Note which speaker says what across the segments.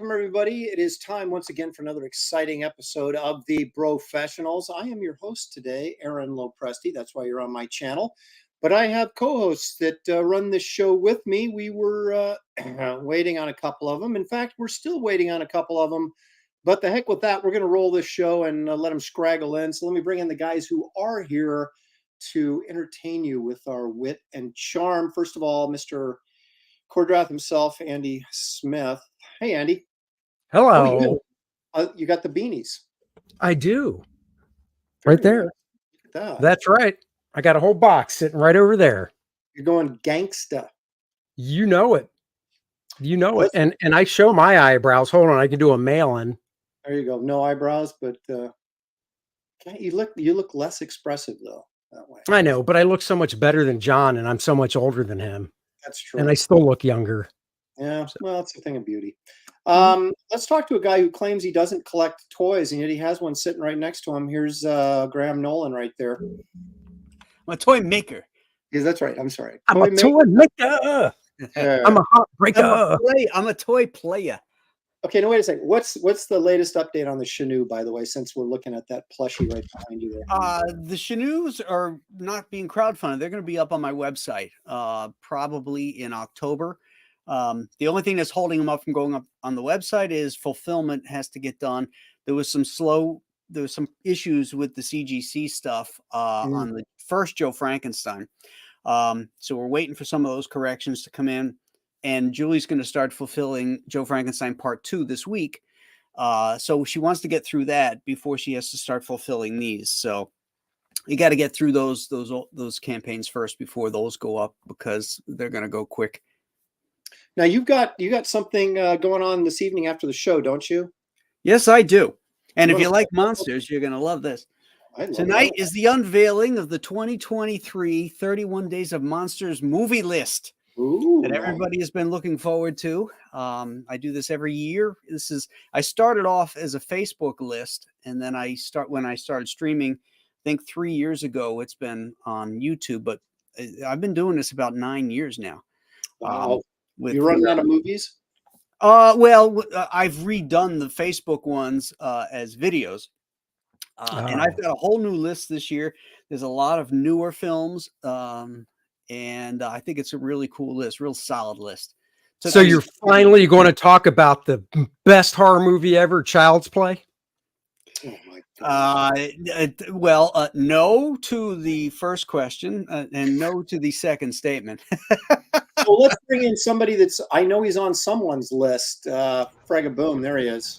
Speaker 1: welcome everybody. It is time once again for another exciting episode of the Brofessionals. I am your host today, Aaron Lopresti. That's why you're on my channel. But I have co-hosts that run this show with me. We were waiting on a couple of them. In fact, we're still waiting on a couple of them. But the heck with that, we're going to roll this show and let them scraggle in. So let me bring in the guys who are here to entertain you with our wit and charm. First of all, Mr. Cordrath himself, Andy Smith. Hey, Andy.
Speaker 2: Hello.
Speaker 1: Oh, you got the beanies.
Speaker 2: I do. Right there.
Speaker 1: Look at that.
Speaker 2: That's right. I got a whole box sitting right over there.
Speaker 1: You're going gangsta.
Speaker 2: You know it. You know it. And I show my eyebrows. Hold on. I can do a mail-in.
Speaker 1: There you go. No eyebrows, but you look less expressive though that way.
Speaker 2: I know, but I look so much better than John, and I'm so much older than him.
Speaker 1: That's true.
Speaker 2: And I still look younger.
Speaker 1: Yeah, well, it's a thing of beauty. Let's talk to a guy who claims he doesn't collect toys, and yet he has one sitting right next to him. Here's Graham Nolan right there.
Speaker 3: I'm a toy maker.
Speaker 1: Yes, that's right. I'm sorry.
Speaker 2: I'm a toy maker. I'm a heartbreaker.
Speaker 3: I'm a toy player.
Speaker 1: Okay, now wait a second. What's the latest update on the Shanu, by the way, since we're looking at that plushie right behind you there?
Speaker 3: The Shanus are not being crowdfunded. They're going to be up on my website probably in October. The only thing that's holding them up from going up on the website is fulfillment has to get done. There was some issues with the CGC stuff on the first Joe Frankenstein. So we're waiting for some of those corrections to come in. And Julie's going to start fulfilling Joe Frankenstein Part 2 this week. So she wants to get through that before she has to start fulfilling these. So you got to get through those campaigns first before those go up, because they're going to go quick.
Speaker 1: Now you got something going on this evening after the show, don't you?
Speaker 3: Yes, I do. And if you like monsters, you're going to love this. Tonight is the unveiling of the 2023 31 Days of Monsters movie list.
Speaker 1: Ooh,
Speaker 3: that everybody has been looking forward to. I do this every year. I started off as a Facebook list, and then when I started streaming, I think 3 years ago, it's been on YouTube, but I've been doing this about 9 years now.
Speaker 1: Wow. You running out of movies?
Speaker 3: Well, I've redone the Facebook ones as videos. And I've got a whole new list this year. There's a lot of newer films. And I think it's a really cool list, real solid list.
Speaker 2: So you're finally going to talk about the best horror movie ever, Child's Play?
Speaker 1: Oh my God.
Speaker 3: Well, no to the first question and no to the second statement.
Speaker 1: So let's bring in somebody I know he's on someone's list. Fragaboom, there he is.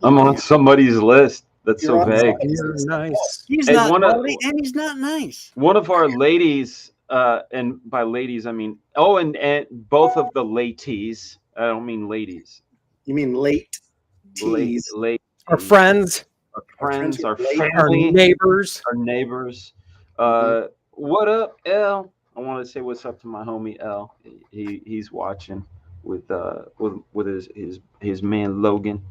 Speaker 4: I'm on somebody's list. That's so vague.
Speaker 2: Nice.
Speaker 3: He's not naughty, and he's not nice.
Speaker 4: One of our ladies, and by ladies, I mean, and both of the latees. I don't mean ladies.
Speaker 1: You mean late tees.
Speaker 4: Late.
Speaker 2: Our friends.
Speaker 4: Our friends, our
Speaker 1: late.
Speaker 4: family.
Speaker 2: Our neighbors.
Speaker 4: Our neighbors. What up, L? I want to say what's up to my homie L. He's watching with his man Logan.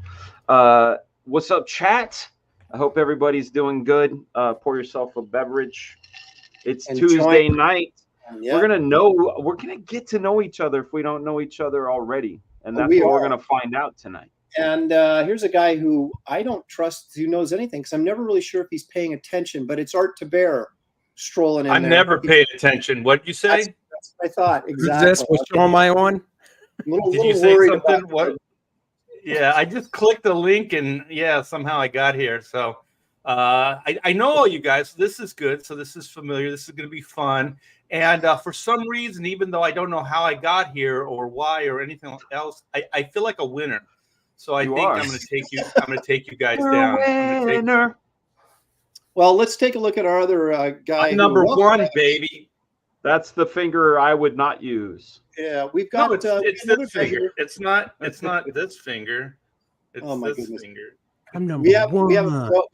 Speaker 4: What's up, chat? I hope everybody's doing good. Pour yourself a beverage. It's Tuesday night. Yeah. We're gonna get to know each other if we don't know each other already, and that's what we're gonna find out tonight.
Speaker 1: And here's a guy who I don't trust who knows anything, because I'm never really sure if he's paying attention. But it's Art to Bear strolling in.
Speaker 5: I'm never paying attention. What'd you say?
Speaker 1: That's what I thought. Exactly.
Speaker 2: Who's this? What show am I on?
Speaker 5: Did you say something? What? Yeah, I just clicked the link and somehow I got here. So I know all you guys. This is good. So this is familiar. This is going to be fun. And for some reason, even though I don't know how I got here or why or anything else, I feel like a winner. So I'm going to take you. I'm going to take you guys down.
Speaker 1: Well, let's take a look at our other guy.
Speaker 5: I'm number one, baby.
Speaker 4: That's the finger I would not use.
Speaker 1: Yeah, we've got.
Speaker 5: No, it's this finger. It's not this finger. It's this finger.
Speaker 2: I'm number
Speaker 1: one. We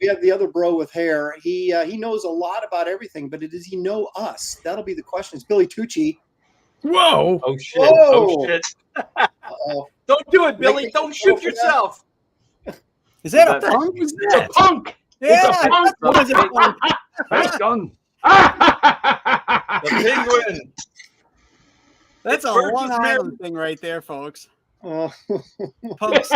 Speaker 1: have the other bro with hair. He knows a lot about everything, but does he know us? That'll be the question. It's Billy Tucci.
Speaker 2: Whoa!
Speaker 5: Oh shit! Whoa. Oh shit! Don't do it, Billy! Don't shoot yourself.
Speaker 3: Is that a punk?
Speaker 5: It's a punk.
Speaker 3: Yeah,
Speaker 5: it's a punk.
Speaker 3: What is it?
Speaker 4: That's done.
Speaker 5: The penguin.
Speaker 3: That's a Long Island thing right there, folks.
Speaker 1: Oh.
Speaker 3: Punks.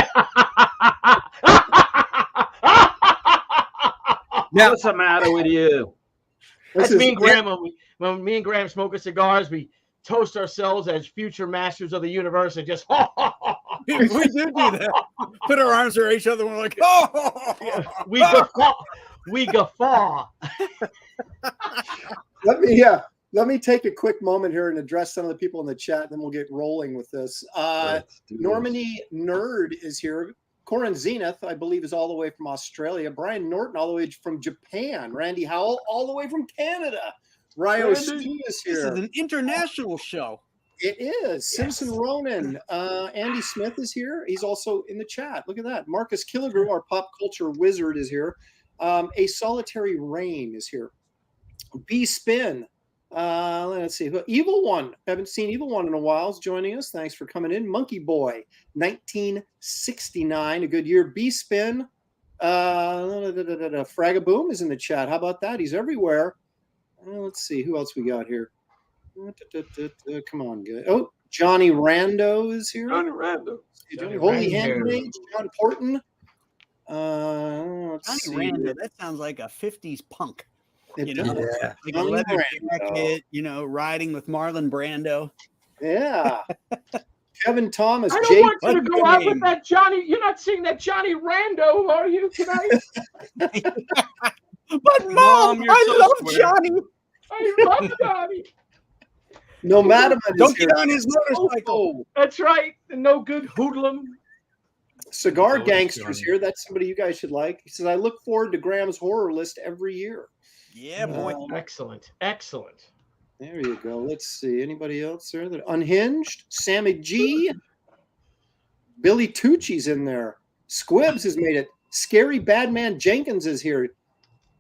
Speaker 2: Now-
Speaker 4: What's the matter with you?
Speaker 1: This
Speaker 6: That's
Speaker 1: is-
Speaker 6: me and Graham. When me and Graham smoke cigars, we toast ourselves as future masters of the universe and just
Speaker 3: we do that. Put our arms around each other and we're like, oh,
Speaker 6: we guffaw. We guffaw.
Speaker 1: Let me take a quick moment here and address some of the people in the chat, and then we'll get rolling with this.
Speaker 4: Let's do this.
Speaker 1: Normandy Nerd is here. Corin Zenith, I believe, is all the way from Australia. Brian Norton, all the way from Japan. Randy Howell, all the way from Canada. Ryo
Speaker 4: Randy.
Speaker 1: Stu is
Speaker 3: this
Speaker 1: here.
Speaker 3: is an international show.
Speaker 1: It is. Simpson Ronan. Andy Smith is here. He's also in the chat. Look at that. Marcus Killigrew, our pop culture wizard, is here. A Solitary Rain is here. B Spin. Let's see. Evil One. Haven't seen Evil One in a while. Is joining us. Thanks for coming in. Monkey Boy. 1969. A good year. B Spin. Fragaboom is in the chat. How about that? He's everywhere. Let's see. Who else we got here? Come on, good. Oh, Johnny Rando is here.
Speaker 4: Johnny Rando.
Speaker 1: Holy
Speaker 6: Rando.
Speaker 1: Handmaids, John Porton.
Speaker 3: Johnny
Speaker 1: Let's see.
Speaker 3: Rando, that sounds like a 50s punk.
Speaker 1: It
Speaker 3: You know?
Speaker 1: does.
Speaker 2: Yeah.
Speaker 3: Like a
Speaker 1: Johnny
Speaker 3: leather
Speaker 1: Rando.
Speaker 3: jacket, riding with Marlon Brando.
Speaker 1: Yeah. Kevin Thomas,
Speaker 6: I don't
Speaker 1: Jake.
Speaker 6: want you to
Speaker 3: What's
Speaker 6: go
Speaker 3: your
Speaker 6: out
Speaker 3: name?
Speaker 6: with that Johnny. You're not seeing that Johnny Rando, are you tonight?
Speaker 3: But
Speaker 5: Mom, you're so
Speaker 3: love
Speaker 5: square.
Speaker 3: Johnny.
Speaker 6: I love Johnny.
Speaker 1: No Madam is
Speaker 3: Don't
Speaker 1: here.
Speaker 3: get on his motorcycle.
Speaker 1: Oh,
Speaker 6: That's right. The no good hoodlum.
Speaker 1: Cigar
Speaker 5: Oh,
Speaker 1: Gangster's
Speaker 5: Johnny.
Speaker 1: here. That's somebody you guys should like. He says, I look forward to Graham's horror list every year.
Speaker 3: Yeah, boy.
Speaker 6: Excellent. Excellent.
Speaker 1: There you go. Let's see. Anybody else there? That Unhinged, Sammy G, Billy Tucci's in there. Squibs has made it. Scary Badman Jenkins is here.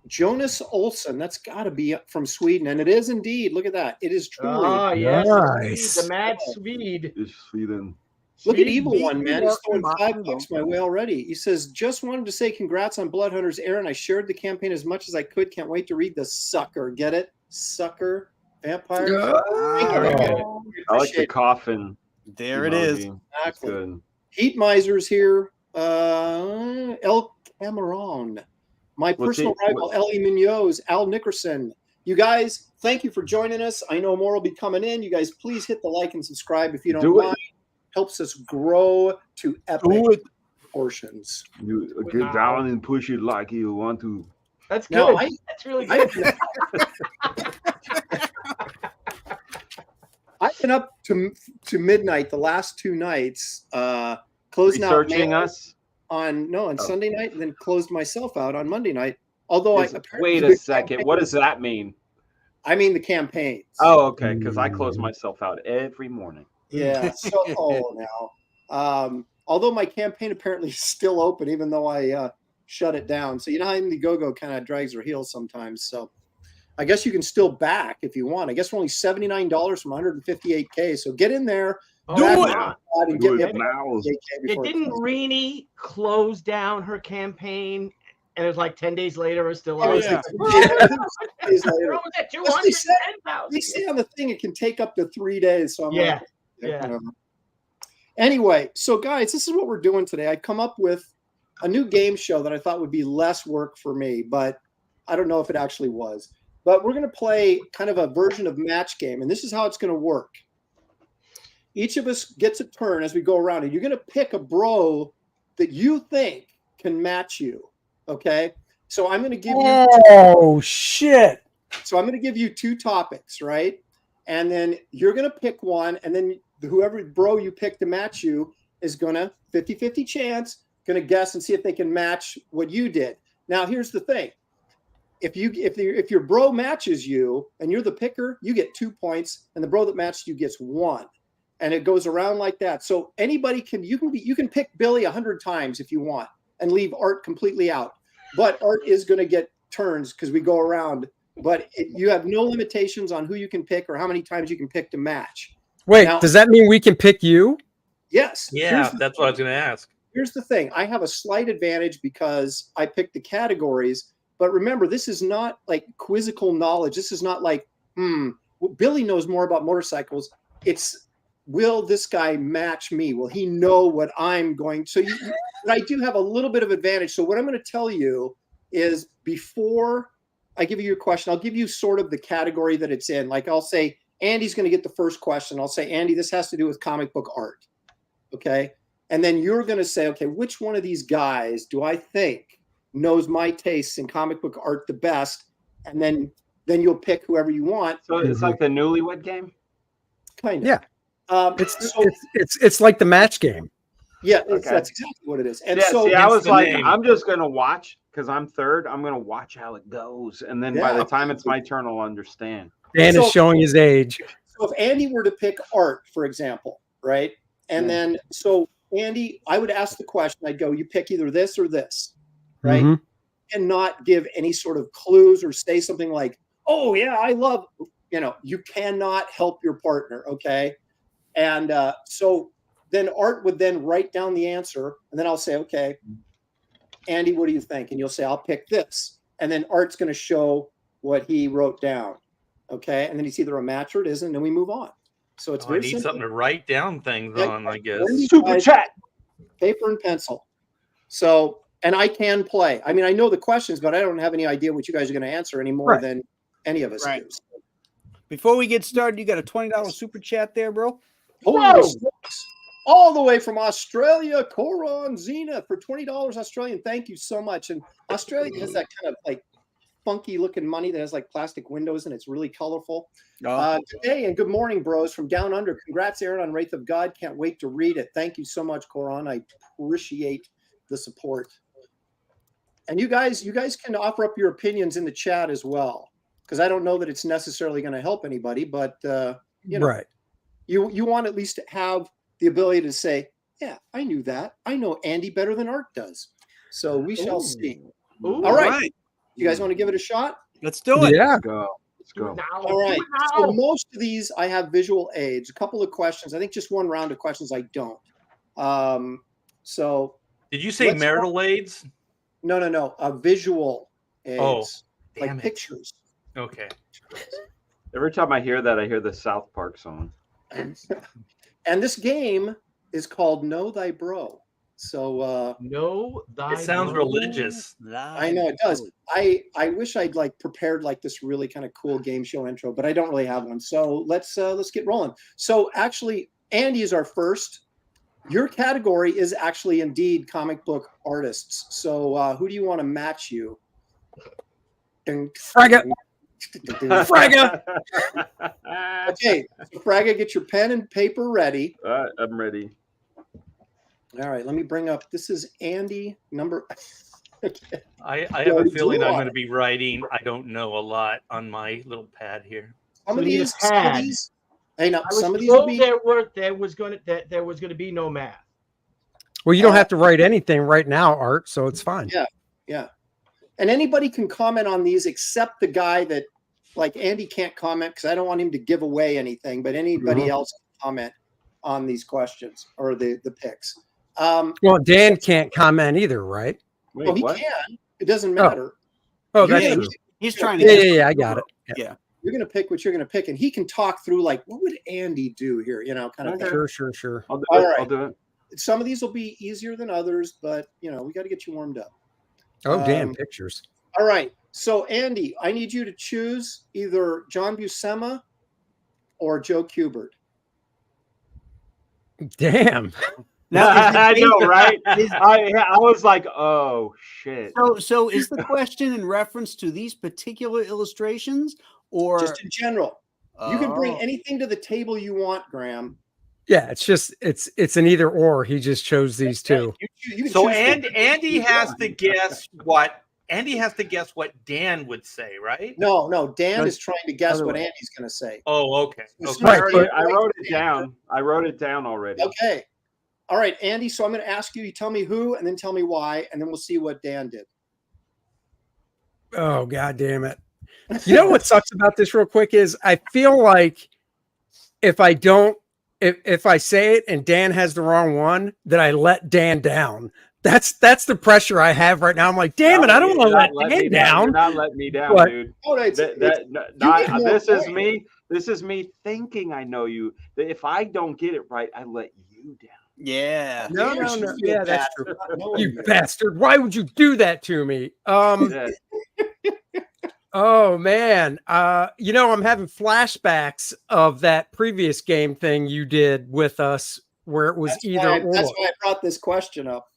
Speaker 1: Jonas Olson. That's got to be from Sweden, and it is indeed. Look at that. It is truly.
Speaker 6: Oh, yes.
Speaker 2: Nice.
Speaker 6: The Mad Swede.
Speaker 4: It's Sweden.
Speaker 1: Look at
Speaker 6: Swede
Speaker 1: Evil
Speaker 6: beat
Speaker 1: One, man.
Speaker 6: New
Speaker 1: He's throwing
Speaker 6: York
Speaker 1: $5 my way already. He says, just wanted to say congrats on Bloodhunters, Aaron. I shared the campaign as much as I could. Can't wait to read the sucker. Get it? Sucker. Vampire.
Speaker 3: Oh,
Speaker 4: I like the coffin.
Speaker 3: there it is.
Speaker 4: emoji. That's
Speaker 1: Exactly.
Speaker 4: good.
Speaker 1: Heat Miser's here. El Cameron. My
Speaker 4: What's
Speaker 1: personal
Speaker 4: he-
Speaker 1: rival, Ellie Munoz, Al Nickerson. You guys, thank you for joining us. I know more will be coming in. You guys, please hit the like and subscribe if you don't
Speaker 4: Do it.
Speaker 1: mind. Helps us grow to epic
Speaker 3: Do it.
Speaker 1: proportions.
Speaker 4: You get
Speaker 6: Wow.
Speaker 4: down and push it like you want to.
Speaker 6: That's good.
Speaker 1: Now,
Speaker 6: That's really good.
Speaker 1: I've been up to midnight the last two nights, closing out
Speaker 4: Researching
Speaker 1: mail
Speaker 4: us.
Speaker 1: on
Speaker 4: Oh.
Speaker 1: Sunday night, and then closed myself out on Monday night. Although
Speaker 4: Wait a second. What does that mean?
Speaker 1: I mean the campaigns.
Speaker 4: Oh, okay. Because I close myself out every morning.
Speaker 1: Yeah. So now. Although my campaign apparently is still open, even though I shut it down. So you know how Indiegogo kind of drags their heels sometimes. So I guess you can still back if you want. I guess we're only $79 from 158K. So get in there.
Speaker 6: Oh,
Speaker 1: back
Speaker 3: Do
Speaker 6: my
Speaker 3: it.
Speaker 6: God.
Speaker 1: and
Speaker 4: Do
Speaker 1: get
Speaker 4: it
Speaker 1: me
Speaker 4: now.
Speaker 1: 158K before it
Speaker 6: Didn't
Speaker 1: closes.
Speaker 6: Rini close down her campaign? And it was like 10 days later, it's still
Speaker 1: Oh,
Speaker 6: on.
Speaker 1: yeah.
Speaker 6: We're
Speaker 1: Days later.
Speaker 6: almost at
Speaker 1: Plus, they said-
Speaker 6: 210,000.
Speaker 1: They say on the thing it can take up to 3 days. So I'm
Speaker 6: Yeah,
Speaker 1: like,
Speaker 6: yeah.
Speaker 1: whatever. Anyway, so guys, this is what we're doing today. I come up with a new game show that I thought would be less work for me, but I don't know if it actually was. But we're going to play kind of a version of match game, and this is how it's going to work. Each of us gets a turn as we go around, and you're going to pick a bro that you think can match you. Okay, so I'm going to give you.
Speaker 2: Oh shit!
Speaker 1: So I'm going to give you two topics, right? And then you're going to pick one, and then whoever bro you pick to match you is going to 50-50 chance, going to guess and see if they can match what you did. Now, here's the thing. If your bro matches you and you're the picker, you get 2 points, and the bro that matched you gets 1. And it goes around like that. So anybody you can pick Billy 100 times if you want and leave Art completely out. But Art is going to get turns because we go around. But you have no limitations on who you can pick or how many times you can pick to match.
Speaker 2: Wait,
Speaker 1: Now-
Speaker 2: does that mean we can pick you?
Speaker 1: Yes.
Speaker 5: Yeah, that's what I was going to ask.
Speaker 1: Here's the thing. I have a slight advantage because I picked the categories. But remember, this is not like quizzical knowledge. This is not like, Billy knows more about motorcycles. It's will this guy match me? Will he know what I'm going? So but I do have a little bit of advantage. So what I'm going to tell you is before I give you your question, I'll give you sort of the category that it's in. Like I'll say, Andy's going to get the first question. I'll say, Andy, this has to do with comic book art. Okay. And then you're going to say, okay, which one of these guys do I think knows my tastes in comic book art the best? And then you'll pick whoever you want.
Speaker 4: So it's like the Newlywed Game.
Speaker 1: Kind of.
Speaker 2: Yeah.
Speaker 1: It's
Speaker 2: It's like the match game.
Speaker 1: Yeah,
Speaker 4: Okay.
Speaker 1: that's exactly what it is. And
Speaker 4: Yeah,
Speaker 1: so
Speaker 4: see, I was
Speaker 5: the
Speaker 4: like,
Speaker 5: name.
Speaker 4: I'm just gonna watch because I'm third. I'm gonna watch how it goes, and then by
Speaker 1: Yeah.
Speaker 4: the time it's my turn, I'll understand.
Speaker 2: Dan
Speaker 1: So-
Speaker 2: is showing his age.
Speaker 1: so if Andy were to pick art, for example, right? And
Speaker 4: Yeah.
Speaker 1: then so Andy, I would ask the question, I'd go, you pick either this or this, right?
Speaker 2: Mhm.
Speaker 1: And not give any sort of clues or say something like, oh yeah, I love, you cannot help your partner, okay? And so then Art would then write down the answer, and then I'll say, okay, Andy, what do you think? And you'll say, I'll pick this. And then Art's going to show what he wrote down, okay? And then it's either a match or it isn't, and then we move on. So it's
Speaker 5: I
Speaker 1: very
Speaker 5: need
Speaker 1: simple.
Speaker 5: something to write down things
Speaker 1: Yeah,
Speaker 5: on, I guess.
Speaker 1: when you
Speaker 4: Super
Speaker 1: guys-
Speaker 4: chat.
Speaker 1: paper and pencil. So, and I can play. I mean, I know the questions, but I don't have any idea what you guys are going to answer any more
Speaker 2: Right.
Speaker 1: than any of us
Speaker 3: Right.
Speaker 1: do.
Speaker 3: Before we get started, you got a $20 super chat there, bro?
Speaker 1: Holy
Speaker 6: Whoa!
Speaker 1: smokes. All the way from Australia, Coron Zena for $20 Australian. Thank you so much. And Australia has that kind of like funky looking money that has like plastic windows and it's really colorful. Good day and good morning, bros, from down under. Congrats, Aaron, on Wraith of God. Can't wait to read it. Thank you so much, Coron. I appreciate the support. And you guys can offer up your opinions in the chat as well, because I don't know that it's necessarily going to help anybody, but
Speaker 2: Right.
Speaker 1: you want at least to have the ability to say, yeah, I knew that. I know Andy better than Art does. So we shall see.
Speaker 6: Ooh,
Speaker 1: All right. You guys want to give it a shot?
Speaker 3: Let's do it.
Speaker 2: Yeah.
Speaker 4: Let's go. Let's go.
Speaker 6: Now,
Speaker 1: All right.
Speaker 6: now.
Speaker 1: So most of these I have visual aids. A couple of questions. I think just one round of questions I don't. So
Speaker 5: Did you say
Speaker 1: Let's
Speaker 5: marital aids?
Speaker 1: no. Visual aids.
Speaker 5: Oh,
Speaker 1: like
Speaker 5: damn it.
Speaker 1: pictures.
Speaker 5: Okay.
Speaker 4: Every time I hear that, I hear the South Park song.
Speaker 1: And this game is called Know Thy Bro. So
Speaker 6: No, thy
Speaker 5: It sounds
Speaker 6: bro.
Speaker 5: religious.
Speaker 1: I know it does. I wish I'd like prepared like this really kind of cool game show intro, but I don't really have one. So let's get rolling. So actually, Andy is our first. Your category is actually indeed comic book artists. So who do you want to match you?
Speaker 2: Fragga. Fragga.
Speaker 1: Okay, so Fragga, get your pen and paper ready.
Speaker 4: All right, I'm ready.
Speaker 1: All right, let me bring up. This is Andy number. Okay.
Speaker 5: I
Speaker 1: You
Speaker 5: have a
Speaker 1: already
Speaker 5: feeling
Speaker 1: drew
Speaker 5: I'm
Speaker 1: on
Speaker 5: going
Speaker 1: it.
Speaker 5: to be writing. I don't know a lot on my little pad here.
Speaker 1: Some
Speaker 6: So
Speaker 1: of
Speaker 6: you need a
Speaker 1: these, some of
Speaker 6: pad.
Speaker 1: these. Hey, now
Speaker 6: I was
Speaker 1: some of these will
Speaker 6: told
Speaker 1: be.
Speaker 6: there was going to be no math.
Speaker 2: Well, you don't have to write anything right now, Art, so it's fine.
Speaker 1: Yeah. And anybody can comment on these except the guy that, like Andy can't comment because I don't want him to give away anything, but anybody else can comment on these questions or the picks.
Speaker 2: Well, Dan can't comment either, right?
Speaker 4: Wait,
Speaker 1: Well, he
Speaker 4: what?
Speaker 1: can. It doesn't matter.
Speaker 2: Oh,
Speaker 1: You're
Speaker 2: that's
Speaker 1: gonna-
Speaker 2: true.
Speaker 3: He's trying to
Speaker 2: Yeah, I got it.
Speaker 1: You're going to pick what you're going to pick, and he can talk through like, what would Andy do here? Kind of
Speaker 4: Okay.
Speaker 1: thing.
Speaker 2: Sure.
Speaker 4: I'll do
Speaker 1: All
Speaker 4: it.
Speaker 1: right.
Speaker 4: I'll do it.
Speaker 1: Some of these will be easier than others, but we got to get you warmed up.
Speaker 2: Oh, damn,
Speaker 1: Um,
Speaker 2: pictures.
Speaker 1: All right. So Andy, I need you to choose either John Buscema or Joe Kubert.
Speaker 2: Damn.
Speaker 3: Now,
Speaker 4: I know, right?
Speaker 3: is-
Speaker 4: I was like, oh shit.
Speaker 3: So is the question in reference to these particular illustrations, or
Speaker 1: Just in general. You can bring
Speaker 3: Oh.
Speaker 1: anything to the table you want, Graham.
Speaker 2: Yeah, it's an either or. He just chose these two.
Speaker 1: You can
Speaker 5: So
Speaker 1: choose
Speaker 5: Andy has to guess what Dan would say, right?
Speaker 1: No, Dan
Speaker 3: No,
Speaker 1: is trying to guess
Speaker 4: other
Speaker 1: what
Speaker 4: way.
Speaker 1: Andy's going to say.
Speaker 5: Oh, okay.
Speaker 1: So
Speaker 5: Okay.
Speaker 2: Right,
Speaker 4: I wrote it down. I wrote it down already.
Speaker 1: Okay. All right, Andy. So I'm going to ask you tell me who and then tell me why, and then we'll see what Dan did.
Speaker 2: Oh, God damn it. You know what sucks about this real quick is I feel like if I say it and Dan has the wrong one, that I let Dan down. That's the pressure I have right now. I'm like, damn it, I don't want to let Dan
Speaker 4: You're
Speaker 2: down.
Speaker 4: not letting me down,
Speaker 2: But-
Speaker 4: dude.
Speaker 1: Oh, no,
Speaker 4: This is
Speaker 1: more
Speaker 4: me. This is me thinking I know you. That if I don't get it right, I let you down.
Speaker 3: Yeah.
Speaker 2: No,
Speaker 1: You
Speaker 2: no,
Speaker 1: should
Speaker 2: no.
Speaker 1: feel
Speaker 2: Yeah, that's
Speaker 1: bad
Speaker 2: true.
Speaker 1: for not knowing
Speaker 2: You
Speaker 1: that.
Speaker 2: bastard. Why would you do that to me?
Speaker 4: Yeah.
Speaker 2: Oh man. I'm having flashbacks of that previous game thing you did with us where it was
Speaker 1: That's why I brought this question up.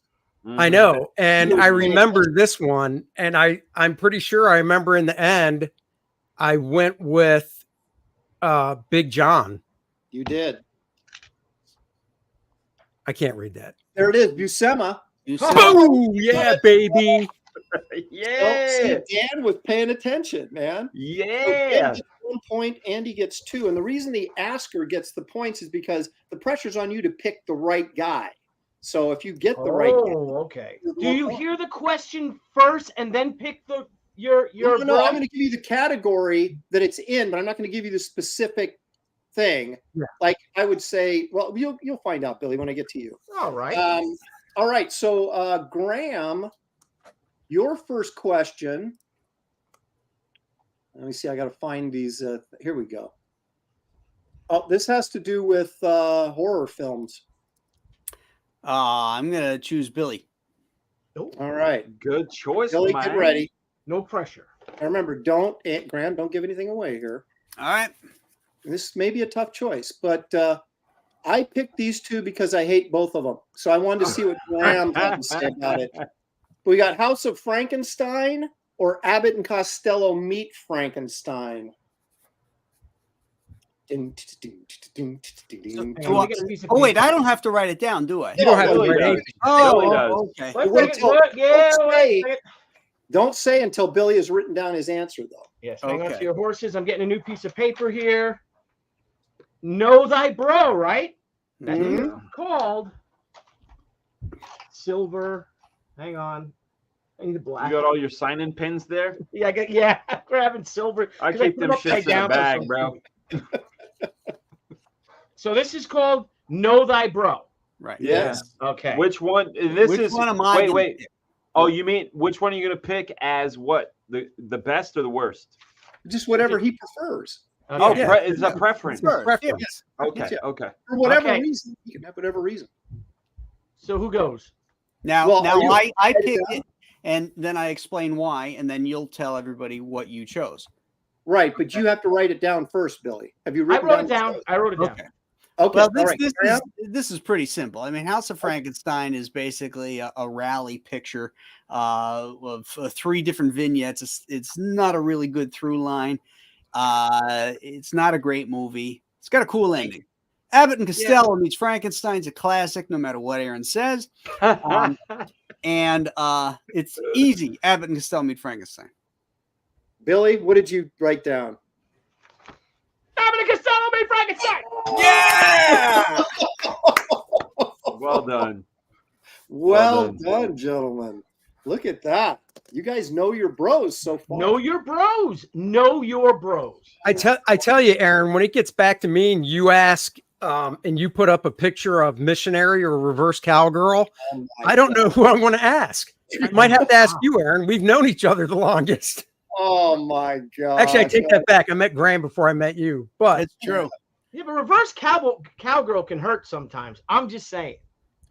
Speaker 2: I
Speaker 4: Mhm.
Speaker 2: know. And
Speaker 1: You
Speaker 2: I
Speaker 1: were paying
Speaker 2: remember this one, and I'm pretty sure I remember in the end I went with Big John.
Speaker 1: You did.
Speaker 2: I can't read that.
Speaker 1: There it is, Buscema.
Speaker 2: Oh yeah, baby.
Speaker 4: Yeah.
Speaker 1: See, Dan was paying attention, man. So Dan
Speaker 4: Yeah.
Speaker 1: gets 1 point, Andy gets 2. And the reason the asker gets the points is because the pressure's on you to pick the right guy. So if you get the right guy,
Speaker 6: Oh, okay.
Speaker 1: there's
Speaker 6: Do
Speaker 1: more
Speaker 6: you
Speaker 1: points.
Speaker 6: hear the question first and then pick your
Speaker 1: No,
Speaker 6: bro?
Speaker 1: I'm going to give you the category that it's in, but I'm not going to give you the specific thing.
Speaker 2: Yeah.
Speaker 1: Like I would say, well, you'll find out, Billy, when I get to you.
Speaker 6: All right.
Speaker 1: All right. So Graham, your first question. Let me see. I got to find these. Here we go. Oh, this has to do with horror films.
Speaker 3: I'm gonna choose Billy.
Speaker 1: All right,
Speaker 4: Good choice,
Speaker 1: Billy,
Speaker 4: man.
Speaker 1: get ready.
Speaker 6: No pressure.
Speaker 1: And remember, Graham, don't give anything away here.
Speaker 3: All right.
Speaker 1: This may be a tough choice, but I picked these two because I hate both of them. So I wanted to see what Graham had to say about it. We got House of Frankenstein or Abbott and Costello Meet Frankenstein.
Speaker 3: Oh wait, I don't have to write it down, do I?
Speaker 2: You don't have to
Speaker 4: Billy
Speaker 2: write
Speaker 4: does.
Speaker 2: anything.
Speaker 4: Billy does.
Speaker 3: Okay.
Speaker 6: Let's
Speaker 1: Wait
Speaker 6: take it.
Speaker 1: till-
Speaker 6: Look, yeah,
Speaker 1: don't
Speaker 6: wait,
Speaker 1: say- Don't say until Billy has written down his answer, though.
Speaker 6: Yes, hang on
Speaker 3: Okay.
Speaker 6: to your horses. I'm getting a new piece of paper here. Know thy bro, right? That's what
Speaker 1: Mhm.
Speaker 6: it's called. Silver. Hang on. I need the black.
Speaker 4: You got all your sign-in pins there?
Speaker 6: Yeah, I'm grabbing silver.
Speaker 4: I
Speaker 6: 'cause
Speaker 4: keep
Speaker 6: put
Speaker 4: them
Speaker 6: upside
Speaker 4: shits in a
Speaker 6: down for
Speaker 4: bag,
Speaker 6: some
Speaker 4: bro.
Speaker 6: reason. So this is called Know Thy Bro.
Speaker 3: Right.
Speaker 1: Yes.
Speaker 6: Okay.
Speaker 4: Which one? This
Speaker 3: Which
Speaker 4: is.
Speaker 3: one am I
Speaker 4: Wait,
Speaker 3: gonna
Speaker 4: wait.
Speaker 3: pick?
Speaker 4: Oh, you mean which one are you gonna pick as what? The best or the worst?
Speaker 1: Just whatever he prefers.
Speaker 6: Okay.
Speaker 4: Oh,
Speaker 2: Yeah.
Speaker 4: it's a preference.
Speaker 3: Sure.
Speaker 2: Preference.
Speaker 4: Okay,
Speaker 1: Yeah.
Speaker 4: okay.
Speaker 1: For whatever
Speaker 6: Okay.
Speaker 1: reason. You can have whatever reason.
Speaker 6: So who goes?
Speaker 3: Now,
Speaker 1: Well, are you-
Speaker 3: I picked it, and then I explain why, and then you'll tell everybody what you chose.
Speaker 1: Right, but you have to write it down first, Billy. Have you
Speaker 6: I
Speaker 1: written
Speaker 6: wrote it
Speaker 1: down?
Speaker 6: down. I wrote it down.
Speaker 3: Okay.
Speaker 1: Okay.
Speaker 3: Well,
Speaker 1: all
Speaker 3: this
Speaker 1: right.
Speaker 3: this
Speaker 1: Graham?
Speaker 3: this is pretty simple. I mean, House of Frankenstein is basically a rally picture of 3 different vignettes. It's not a really good through line. It's not a great movie. It's got a cool ending. Abbott and Costello Meets Frankenstein's a classic, no matter what Aaron says. And it's easy. Abbott and Costello Meet Frankenstein.
Speaker 1: Billy, what did you write down?
Speaker 6: Abbott and Costello Meet Frankenstein.
Speaker 3: Yeah.
Speaker 4: Well done.
Speaker 1: Well
Speaker 4: done.
Speaker 1: done, gentlemen. Look at that. You guys know your bros so far.
Speaker 6: Know your bros. Know your bros.
Speaker 2: I tell you, Aaron, when it gets back to me and you ask and you put up a picture of missionary or reverse cowgirl,
Speaker 1: Oh my
Speaker 2: I don't know
Speaker 1: God.
Speaker 2: who I'm going to ask. I might have to ask you, Aaron. We've known each other the longest.
Speaker 1: Oh my God.
Speaker 2: Actually, I take that back. I met Graham before I met you, but
Speaker 3: It's true.
Speaker 6: Yeah, but reverse cowgirl can hurt sometimes. I'm just saying.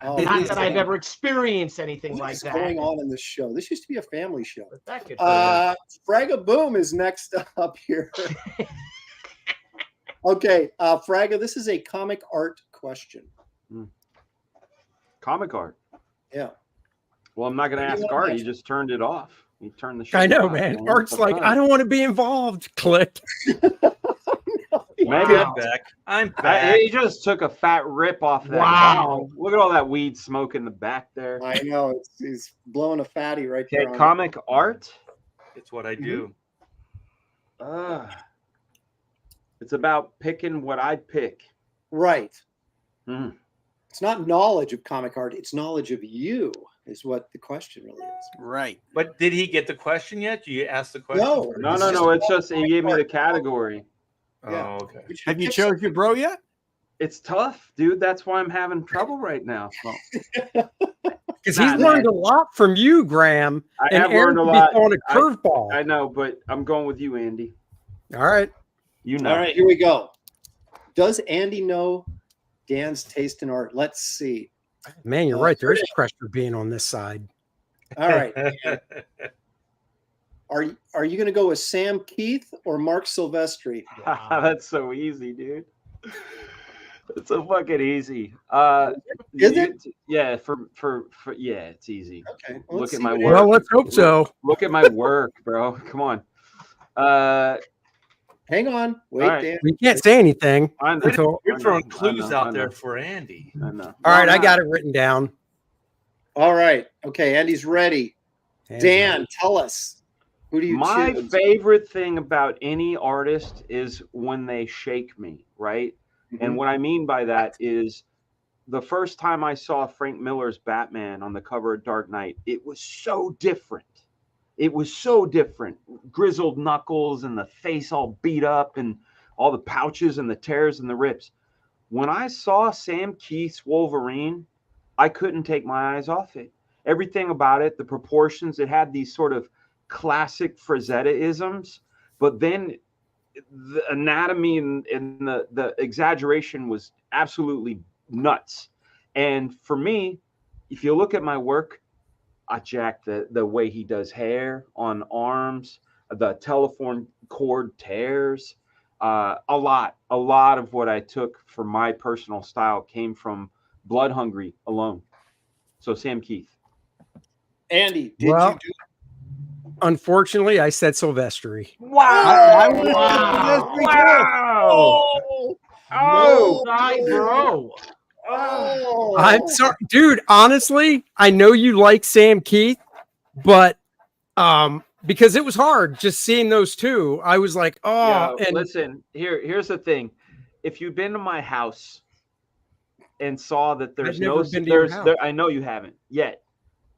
Speaker 1: Oh,
Speaker 3: It
Speaker 6: Not
Speaker 3: is.
Speaker 6: that I've ever experienced anything
Speaker 1: What
Speaker 6: like
Speaker 1: is
Speaker 6: that.
Speaker 1: going on in this show? This used to be a family show.
Speaker 6: But that could hurt.
Speaker 1: Fragga Boom is next up here. Okay, Fragga, this is a comic art question.
Speaker 4: Comic art.
Speaker 1: Yeah.
Speaker 4: Well, I'm not gonna
Speaker 1: What do
Speaker 4: ask
Speaker 1: you want
Speaker 4: Art.
Speaker 1: next?
Speaker 4: He just turned it off. He turned the show.
Speaker 2: I know,
Speaker 4: off,
Speaker 2: man. Art's
Speaker 4: What's
Speaker 2: like,
Speaker 4: up?
Speaker 2: I don't want to be involved. Click.
Speaker 4: Maybe
Speaker 6: Wow.
Speaker 5: I'm back.
Speaker 4: He just took a fat rip off that.
Speaker 6: Wow.
Speaker 4: Look at all that weed smoke in the back there.
Speaker 1: I know. He's blowing a fatty right
Speaker 4: Okay,
Speaker 1: there. on
Speaker 4: comic art.
Speaker 5: It's what I do.
Speaker 4: It's about picking what I'd pick.
Speaker 1: it. Right.
Speaker 4: Hmm.
Speaker 1: It's not knowledge of comic art. It's knowledge of you is what the question really is.
Speaker 3: Right.
Speaker 5: But did he get the question yet? You asked the question?
Speaker 1: No.
Speaker 5: first?
Speaker 4: No,
Speaker 1: It's
Speaker 4: no,
Speaker 1: just
Speaker 4: no. It's
Speaker 1: about
Speaker 4: just he gave me the category.
Speaker 1: Yeah.
Speaker 5: Oh, okay.
Speaker 1: We should
Speaker 3: Have you
Speaker 1: pick
Speaker 3: chose
Speaker 1: something.
Speaker 3: your bro yet?
Speaker 4: It's tough, dude. That's why I'm having trouble right now.
Speaker 2: Because
Speaker 4: Nah,
Speaker 2: he's learned a lot from you, Graham.
Speaker 4: I
Speaker 2: And
Speaker 4: have
Speaker 2: Aaron
Speaker 4: learned a
Speaker 2: could be
Speaker 4: lot.
Speaker 2: throwing a curveball.
Speaker 4: I know, but I'm going with you, Andy.
Speaker 2: All right.
Speaker 4: You know.
Speaker 1: All right, here we go. Does Andy know Dan's taste in art? Let's see.
Speaker 2: Man, you're right. There is pressure being on this side.
Speaker 1: All right. Are you going to go with Sam Keith or Mark Silvestri?
Speaker 6: Wow.
Speaker 4: That's so easy, dude. It's so fucking easy.
Speaker 1: Is it?
Speaker 4: Yeah, yeah, it's easy.
Speaker 1: Okay.
Speaker 4: Look
Speaker 1: let's
Speaker 4: at
Speaker 1: see
Speaker 4: my
Speaker 1: what
Speaker 4: work.
Speaker 2: Well, let's hope so.
Speaker 4: Look at my work, bro. Come on.
Speaker 1: Hang on. Wait,
Speaker 4: All right.
Speaker 1: Dan.
Speaker 2: We can't say anything
Speaker 4: I know.
Speaker 2: until.
Speaker 5: You're
Speaker 4: I
Speaker 5: throwing
Speaker 4: know,
Speaker 5: clues
Speaker 4: I
Speaker 5: out
Speaker 4: know.
Speaker 5: there for Andy.
Speaker 4: I know.
Speaker 2: All right,
Speaker 4: No,
Speaker 2: I
Speaker 4: I'm
Speaker 2: got
Speaker 4: not.
Speaker 2: it written down.
Speaker 1: All right. Okay, Andy's ready.
Speaker 2: Hands
Speaker 1: Dan,
Speaker 2: up.
Speaker 1: tell us. Who do you
Speaker 4: My
Speaker 1: choose?
Speaker 4: favorite thing about any artist is when they shake me, right? And
Speaker 1: Mhm.
Speaker 4: what I mean by that is the first time I saw Frank Miller's Batman on the cover of Dark Knight, it was so different. It was so different. Grizzled knuckles and the face all beat up and all the pouches and the tears and the rips. When I saw Sam Keith's Wolverine, I couldn't take my eyes off it. Everything about it, the proportions, it had these sort of classic Frazetta-isms, but then the anatomy and the exaggeration was absolutely nuts. And for me, if you look at my work, I jack the way he does hair on arms, the telephone cord tears. A lot of what I took for my personal style came from Blood Hungry alone. So Sam Keith.
Speaker 1: Andy, did
Speaker 2: Well,
Speaker 1: you do
Speaker 2: unfortunately, I said Silvestri.
Speaker 3: I would have
Speaker 6: Wow.
Speaker 4: Wow.
Speaker 6: Oh,
Speaker 1: No.
Speaker 6: my bro.
Speaker 1: Oh,
Speaker 2: I'm sorry, dude. Honestly, I know you like Sam Keith, but because it was hard just seeing those two. I was like, oh,
Speaker 4: Yeah,
Speaker 2: and
Speaker 4: listen, here's the thing. If you've been to my house and saw that there's
Speaker 2: never
Speaker 4: no
Speaker 2: been to your house.
Speaker 4: I know you haven't yet.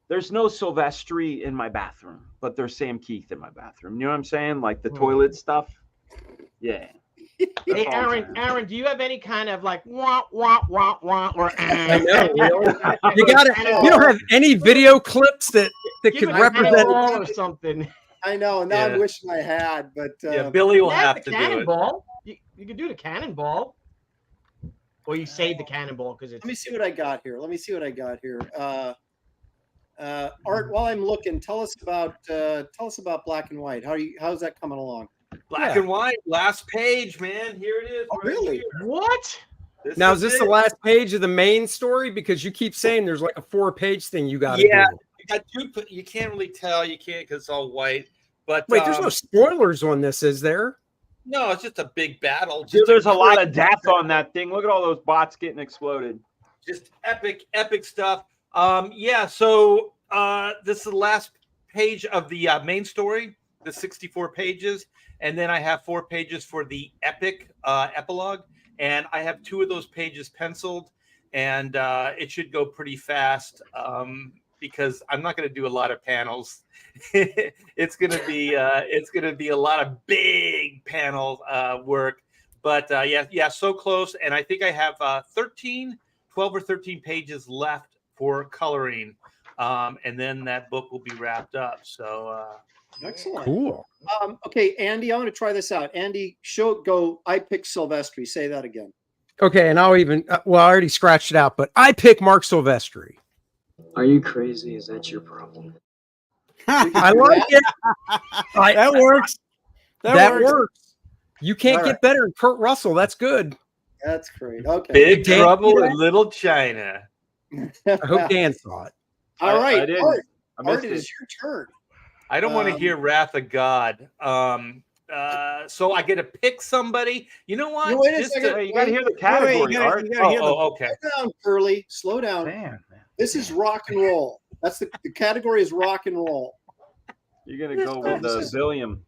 Speaker 4: There's no Silvestri in my bathroom, but there's Sam Keith in my bathroom. You know what I'm saying? Like the toilet stuff. Yeah.
Speaker 6: Hey,
Speaker 4: That's all I'm saying.
Speaker 6: Aaron, do you have any kind of like wah wah wah wah or
Speaker 2: I know, really. You got it. You don't have any video clips that
Speaker 6: give
Speaker 2: could
Speaker 6: it a
Speaker 2: represent.
Speaker 6: cannonball or something?
Speaker 1: I know. Now
Speaker 5: Yeah.
Speaker 1: I'm wishing I had, but
Speaker 5: Yeah, Billy will
Speaker 6: That's
Speaker 5: have
Speaker 6: the
Speaker 5: to do it.
Speaker 6: cannonball. You could do the cannonball, or you save the cannonball because it's.
Speaker 1: let me see what I got here. Art, while I'm looking, tell us about Black and White. How's that coming along?
Speaker 5: Black
Speaker 2: Yeah.
Speaker 5: and white, last page, man. Here it is.
Speaker 1: Oh,
Speaker 5: right
Speaker 1: really?
Speaker 5: here.
Speaker 6: What?
Speaker 2: Now, is this
Speaker 5: it.
Speaker 2: the last page of the main story? Because you keep saying there's like a 4-page thing you got to
Speaker 5: Yeah.
Speaker 2: do.
Speaker 5: You got two. You can't really tell. You can't because it's all white. But
Speaker 2: Wait, there's no spoilers on this, is there?
Speaker 5: no, it's just a big battle.
Speaker 4: Dude,
Speaker 5: Just
Speaker 4: there's a lot
Speaker 5: crazy-
Speaker 4: of death on that thing. Look at all those bots getting exploded.
Speaker 5: Just epic stuff. Yeah. So this is the last page of the main story, the 64 pages, and then I have 4 pages for the epic epilogue, and I have 2 of those pages penciled, and it should go pretty fast because I'm not going to do a lot of panels. It's going to be a lot of big panel work, but yeah, so close, and I think I have 12 or 13 pages left for coloring. And then that book will be wrapped up. So
Speaker 1: Excellent.
Speaker 2: Cool.
Speaker 1: Okay, Andy, I want to try this out. Andy, I pick Silvestri. Say that again.
Speaker 2: Okay, and I'll even I already scratched it out, but I pick Mark Silvestri.
Speaker 7: Are you crazy? Is that your problem?
Speaker 2: I like it.
Speaker 3: That works.
Speaker 2: That works. You can't
Speaker 1: All
Speaker 2: get
Speaker 1: right.
Speaker 2: better than Kurt Russell. That's good.
Speaker 1: That's great. Okay.
Speaker 5: Big
Speaker 2: Dan,
Speaker 5: Trouble
Speaker 2: you know?
Speaker 5: in Little China.
Speaker 2: I hope Dan saw it.
Speaker 1: All right,
Speaker 4: I didn't.
Speaker 1: Art,
Speaker 4: I missed
Speaker 1: it
Speaker 4: it.
Speaker 1: is your turn.
Speaker 5: I don't want to hear Wrath of God. So I get to pick somebody. You know what?
Speaker 1: You wait a
Speaker 5: Just
Speaker 1: second.
Speaker 5: to-
Speaker 4: Hey, you gotta hear the category,
Speaker 3: you gotta-
Speaker 4: Art.
Speaker 3: you gotta hear the-
Speaker 5: okay.
Speaker 1: Slow down, Curly. Slow down.
Speaker 4: Man,
Speaker 1: This is rock and roll. That's the category is rock and roll.
Speaker 4: you're gonna go with the Billiam.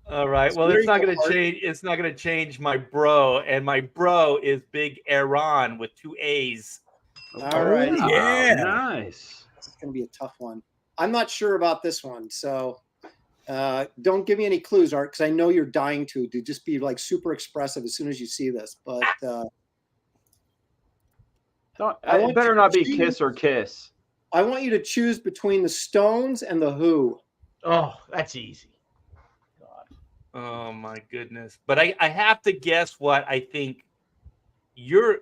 Speaker 5: All right. Well,
Speaker 1: There
Speaker 5: it's
Speaker 1: you
Speaker 5: not
Speaker 1: go,
Speaker 5: going to
Speaker 1: Art.
Speaker 5: change. It's not going to change my bro, and my bro is Big Aaron with 2 A's.
Speaker 1: All right.
Speaker 2: Oh, yeah.
Speaker 4: Nice.
Speaker 1: This is going to be a tough one. I'm not sure about this one, so don't give me any clues, Art, because I know you're dying to just be like super expressive as soon as you see this. But I want
Speaker 4: It better
Speaker 1: you
Speaker 4: not
Speaker 1: to
Speaker 4: be
Speaker 1: choose-
Speaker 4: Kiss or Kiss.
Speaker 1: I want you to choose between the Stones and the Who.
Speaker 6: Oh, that's easy. God.
Speaker 5: Oh my goodness! But I have to guess what I think. You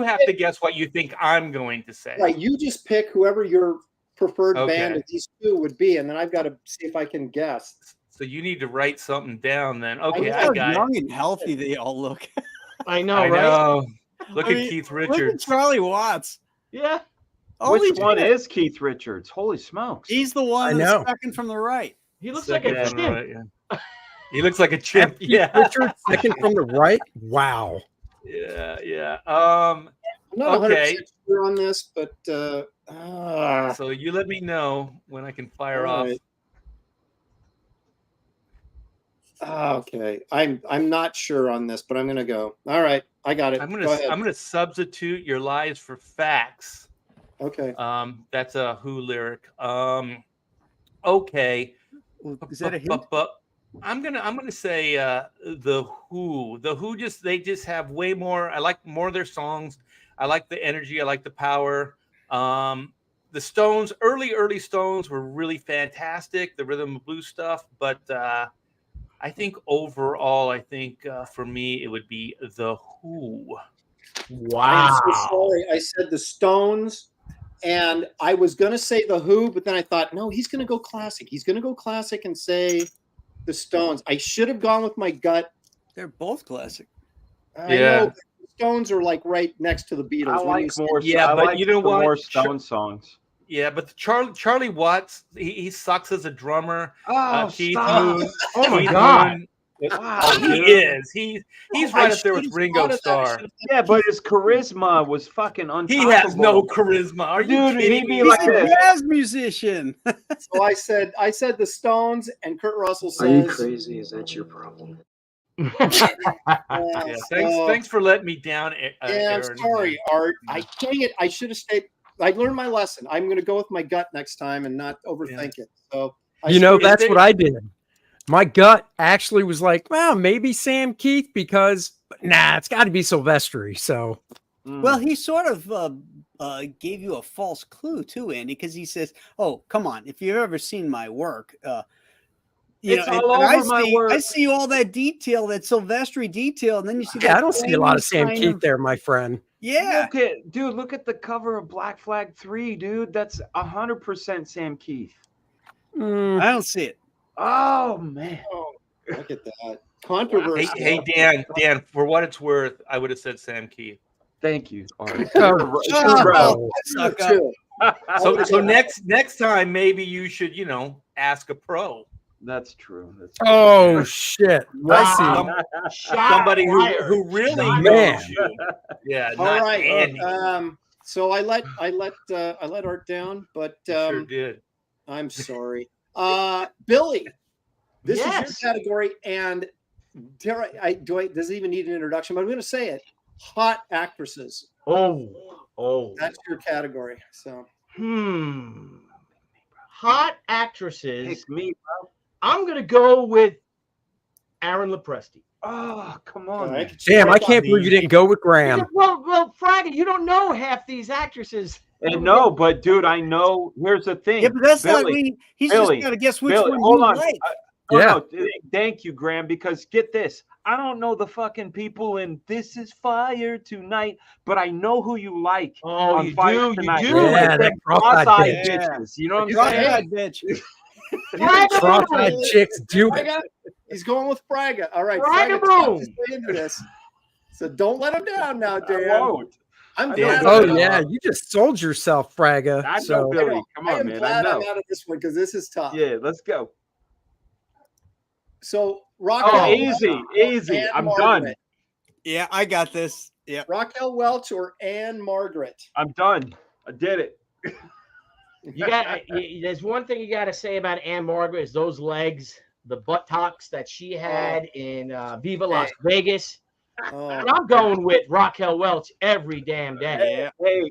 Speaker 5: have to guess what you think I'm going to say.
Speaker 1: Right, you just pick whoever your preferred band
Speaker 5: Okay.
Speaker 1: of these two would be, and then I've got to see if I can guess.
Speaker 5: So you need to write something down then. Okay,
Speaker 3: Look
Speaker 5: I got
Speaker 3: how young
Speaker 5: it.
Speaker 3: and healthy they all look.
Speaker 6: I know,
Speaker 5: I
Speaker 6: right?
Speaker 5: know. Look
Speaker 3: I
Speaker 5: at
Speaker 3: mean,
Speaker 5: Keith
Speaker 3: Look at
Speaker 5: Richards.
Speaker 3: Charlie Watts.
Speaker 6: Yeah.
Speaker 3: Holy
Speaker 4: Which one
Speaker 3: shit.
Speaker 4: is Keith Richards? Holy smokes!
Speaker 3: He's the
Speaker 2: I
Speaker 3: one
Speaker 2: know.
Speaker 3: that's second from the right.
Speaker 6: He looks
Speaker 5: Second
Speaker 6: like a
Speaker 5: from the
Speaker 6: chimp.
Speaker 5: right, yeah. He looks like a chimp.
Speaker 2: Keith
Speaker 5: Yeah.
Speaker 2: Richards, second from the right. Wow.
Speaker 5: Yeah.
Speaker 1: I'm not 100%
Speaker 5: Okay.
Speaker 1: sure on this, but
Speaker 5: So you let me know when I can fire
Speaker 1: all
Speaker 5: off.
Speaker 1: right. Okay, I'm not sure on this, but I'm gonna go. All right, I got it.
Speaker 5: I'm
Speaker 1: Go
Speaker 5: gonna
Speaker 1: ahead.
Speaker 5: substitute your lies for facts.
Speaker 1: Okay.
Speaker 5: That's a Who lyric. Okay.
Speaker 3: Is that a hint?
Speaker 5: But I'm gonna say the Who. The Who they just have way more. I like more of their songs. I like the energy. I like the power. The Stones, early Stones were really fantastic. The rhythm and blues stuff, but I think overall, for me it would be the Who.
Speaker 1: I'm so sorry. I said the Stones, and I was gonna say the Who, but then I thought, no, he's gonna go classic. He's gonna go classic and say the Stones. I should have gone with my gut.
Speaker 3: They're both classic.
Speaker 1: I
Speaker 5: Yeah.
Speaker 1: know, but the Stones are like right next to the Beatles.
Speaker 4: I
Speaker 1: When
Speaker 4: like
Speaker 1: you said-
Speaker 4: more.
Speaker 5: Yeah,
Speaker 4: I
Speaker 5: but
Speaker 4: like
Speaker 5: you know
Speaker 4: the
Speaker 5: what?
Speaker 4: more Stone songs.
Speaker 5: Yeah, but Charlie Watts, he sucks as a drummer.
Speaker 4: Oh,
Speaker 5: Keith
Speaker 4: stop!
Speaker 5: Moon.
Speaker 6: Oh my
Speaker 5: Keith
Speaker 6: God.
Speaker 5: Moon,
Speaker 4: Wow,
Speaker 5: he
Speaker 4: dude.
Speaker 5: is. He's
Speaker 1: I
Speaker 5: right up there
Speaker 1: should've
Speaker 5: with Ringo
Speaker 1: thought of that. I
Speaker 5: Starr.
Speaker 1: should've
Speaker 4: Yeah, but his charisma was fucking unstoppable.
Speaker 5: He has no charisma. Are you
Speaker 4: Dude,
Speaker 5: kidding
Speaker 4: he'd be
Speaker 5: me?
Speaker 3: He's
Speaker 4: like
Speaker 3: a
Speaker 4: this.
Speaker 3: jazz musician.
Speaker 1: So I said the Stones, and Kurt Russell
Speaker 7: Are you
Speaker 1: says,
Speaker 7: crazy? Is that your problem?
Speaker 5: Yeah, thanks for letting me down,
Speaker 1: Yeah, I'm
Speaker 5: Aaron.
Speaker 1: sorry, Art. Dang it. I should have stayed. I learned my lesson. I'm going to go with my gut next time and not overthink it. So
Speaker 2: That's
Speaker 5: they-
Speaker 2: what I did. My gut actually was like, well, maybe Sam Keith because it's got to be Silvestri. So
Speaker 3: Well, he sort of gave you a false clue too, Andy, because he says, "Oh, come on! If you've ever seen my work,
Speaker 4: It's all over my work.
Speaker 3: I see all that detail, that Silvestri detail, and then you see
Speaker 2: I don't see a lot of Sam
Speaker 3: kind
Speaker 2: Keith there, my friend.
Speaker 3: Yeah,
Speaker 4: Look at the cover of Black Flag 3, dude. That's 100% Sam Keith.
Speaker 2: Mm,
Speaker 3: I don't see it.
Speaker 4: Oh man.
Speaker 1: look at that. Controversy.
Speaker 5: Hey, Dan, for what it's worth, I would have said Sam Keith.
Speaker 4: Thank you, Art.
Speaker 2: Oh,
Speaker 4: bro.
Speaker 3: Suck up.
Speaker 1: Too.
Speaker 5: So next time, maybe you should, ask a pro.
Speaker 4: That's true.
Speaker 2: oh shit!
Speaker 6: Wow.
Speaker 2: I
Speaker 5: Somebody who really
Speaker 2: Man.
Speaker 5: knows you. Yeah,
Speaker 1: All
Speaker 5: not
Speaker 1: right.
Speaker 5: Andy.
Speaker 1: So I let Art down, but
Speaker 5: You sure did.
Speaker 1: I'm sorry. Billy, this is
Speaker 6: Yes.
Speaker 1: your category, and does it even need an introduction? But I'm going to say it. Hot actresses.
Speaker 6: Oh.
Speaker 1: That's your category. So
Speaker 6: Hot actresses.
Speaker 4: Pick me, bro.
Speaker 6: I'm gonna go with Aaron Lopresti.
Speaker 4: Oh, come
Speaker 1: all
Speaker 4: on.
Speaker 1: right.
Speaker 4: Man.
Speaker 2: Damn, I can't believe you didn't go with Graham.
Speaker 6: Well, Fraggy, you don't know half these actresses.
Speaker 4: And no, but dude, I know. Here's the thing.
Speaker 3: Yeah, but that's
Speaker 4: Billy,
Speaker 3: not me. He's
Speaker 4: Billy,
Speaker 3: just got to guess which
Speaker 4: Billy,
Speaker 3: one
Speaker 4: hold
Speaker 3: you
Speaker 4: on.
Speaker 3: like.
Speaker 2: Yeah.
Speaker 4: Thank you, Graham, because get this. I don't know the fucking people in This Is Fire Tonight, but I know who you like.
Speaker 6: Oh,
Speaker 4: on
Speaker 6: you
Speaker 4: Fire
Speaker 6: do, you
Speaker 4: Tonight.
Speaker 6: do.
Speaker 2: Yeah,
Speaker 4: Like
Speaker 2: that
Speaker 4: them
Speaker 2: cross-eyed
Speaker 4: cross-eyed
Speaker 3: bitch.
Speaker 4: bitches. You know what I'm
Speaker 1: You
Speaker 3: Fuck
Speaker 1: Hey.
Speaker 4: saying?
Speaker 3: that bitch.
Speaker 2: Cross-eyed chicks do it.
Speaker 1: Fraga, he's going with Fraga. All right,
Speaker 6: Fraga
Speaker 1: Fraga talked
Speaker 6: boom.
Speaker 1: his way into this. So don't let him down now,
Speaker 4: I
Speaker 1: Dan.
Speaker 4: won't.
Speaker 1: I'm
Speaker 4: I
Speaker 1: glad.
Speaker 4: know
Speaker 2: Oh
Speaker 4: Billy.
Speaker 2: yeah, you just sold yourself, Fraga.
Speaker 4: I know
Speaker 2: So
Speaker 4: Billy. Come
Speaker 1: I
Speaker 4: on,
Speaker 1: am
Speaker 4: man. I
Speaker 1: glad I'm
Speaker 4: know.
Speaker 1: out of this one because this is tough.
Speaker 4: Yeah, let's go.
Speaker 1: So
Speaker 4: Oh,
Speaker 1: Raquel,
Speaker 4: easy.
Speaker 1: and
Speaker 4: I'm
Speaker 1: Margaret.
Speaker 4: done.
Speaker 3: Yeah, I got this. Yeah.
Speaker 1: Raquel Welch or Anne Margaret?
Speaker 4: I'm done. I did it.
Speaker 6: There's one thing you got to say about Anne Margaret is those legs, the buttocks that she had in Viva Las Vegas.
Speaker 1: Oh,
Speaker 6: And I'm going with Raquel Welch every damn day.
Speaker 3: Yeah.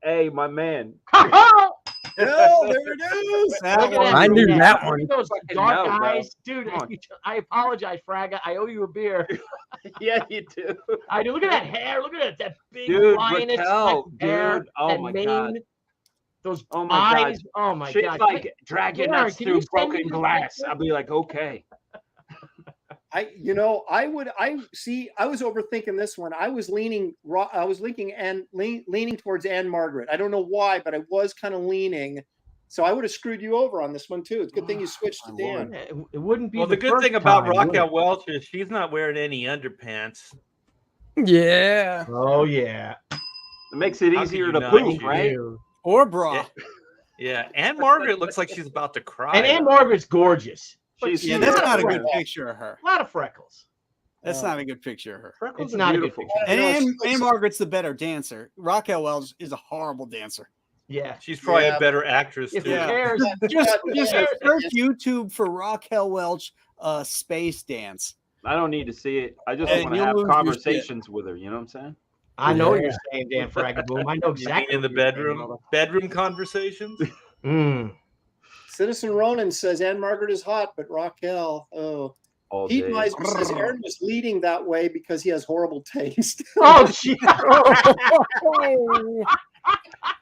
Speaker 4: Hey, my man.
Speaker 1: no, there it is.
Speaker 3: That
Speaker 6: Look at
Speaker 3: one.
Speaker 6: that.
Speaker 2: I knew
Speaker 6: Yeah,
Speaker 2: that
Speaker 6: look
Speaker 2: one.
Speaker 6: at those
Speaker 4: Fucking
Speaker 6: dark
Speaker 4: no, bro.
Speaker 6: eyes. Dude,
Speaker 4: Come on.
Speaker 6: I apologize, Fraga. I owe you a beer.
Speaker 4: Yeah, you do.
Speaker 6: I do. Look at that hair. Look at that big
Speaker 4: Dude,
Speaker 6: lioness
Speaker 4: Raquel,
Speaker 6: hair.
Speaker 4: dude. Oh
Speaker 6: that
Speaker 4: my
Speaker 6: mane,
Speaker 4: God.
Speaker 6: Those
Speaker 4: Oh my God.
Speaker 6: eyes. Oh my
Speaker 4: Shit
Speaker 6: God.
Speaker 4: like dragging
Speaker 6: Aaron,
Speaker 4: us
Speaker 6: can
Speaker 4: through
Speaker 6: you send me
Speaker 4: broken
Speaker 6: this
Speaker 4: glass.
Speaker 6: picture?
Speaker 4: I'll be like, okay.
Speaker 1: I was overthinking this one. I was leaning towards Anne Margaret. I don't know why, but I was kind of leaning. So I would have screwed you over on this one too. It's a good thing you switched to Dan.
Speaker 6: It wouldn't be.
Speaker 5: Well, the good
Speaker 6: first
Speaker 5: thing about
Speaker 6: time, would
Speaker 5: Raquel
Speaker 6: it?
Speaker 5: Welch is she's not wearing any underpants.
Speaker 2: Yeah.
Speaker 6: Oh yeah.
Speaker 4: It makes it
Speaker 5: How
Speaker 4: easier
Speaker 5: could
Speaker 4: to
Speaker 5: you not?
Speaker 4: poop, right?
Speaker 3: Or bra.
Speaker 5: Yeah, Anne Margaret looks like she's about to cry.
Speaker 6: And Anne Margaret's gorgeous. But
Speaker 4: She's-
Speaker 3: Yeah,
Speaker 6: she's
Speaker 3: that's
Speaker 6: got
Speaker 3: not a
Speaker 6: freckles.
Speaker 3: good picture of her.
Speaker 6: A lot of freckles.
Speaker 3: That's not a good picture of her.
Speaker 5: Freckles
Speaker 6: It's
Speaker 5: are
Speaker 6: not a good
Speaker 5: beautiful.
Speaker 6: picture.
Speaker 3: And
Speaker 1: No,
Speaker 3: Anne Margaret's the better dancer. Raquel Welch is a horrible dancer.
Speaker 6: Yeah.
Speaker 5: She's probably
Speaker 1: Yeah.
Speaker 5: a better actress
Speaker 6: If
Speaker 5: too.
Speaker 6: who
Speaker 3: Yeah.
Speaker 6: cares?
Speaker 3: Just
Speaker 1: Yeah.
Speaker 3: search YouTube for Raquel Welch space dance.
Speaker 4: I don't need to see it. I just
Speaker 3: And
Speaker 4: want to
Speaker 3: you'll
Speaker 4: have
Speaker 3: lose your
Speaker 4: conversations with her. You know what I'm saying?
Speaker 6: I know what
Speaker 2: Yeah.
Speaker 6: you're saying, Dan Fragaboom. I know
Speaker 5: You mean
Speaker 6: exactly.
Speaker 5: in the
Speaker 6: what you're saying,
Speaker 5: bedroom,
Speaker 6: brother.
Speaker 5: bedroom conversations.
Speaker 1: Citizen Ronan says Anne Margaret is hot, but Raquel, oh.
Speaker 4: All
Speaker 1: Heat
Speaker 4: day.
Speaker 1: Miser says Aaron was leading that way because he has horrible taste.
Speaker 6: Oh, gee.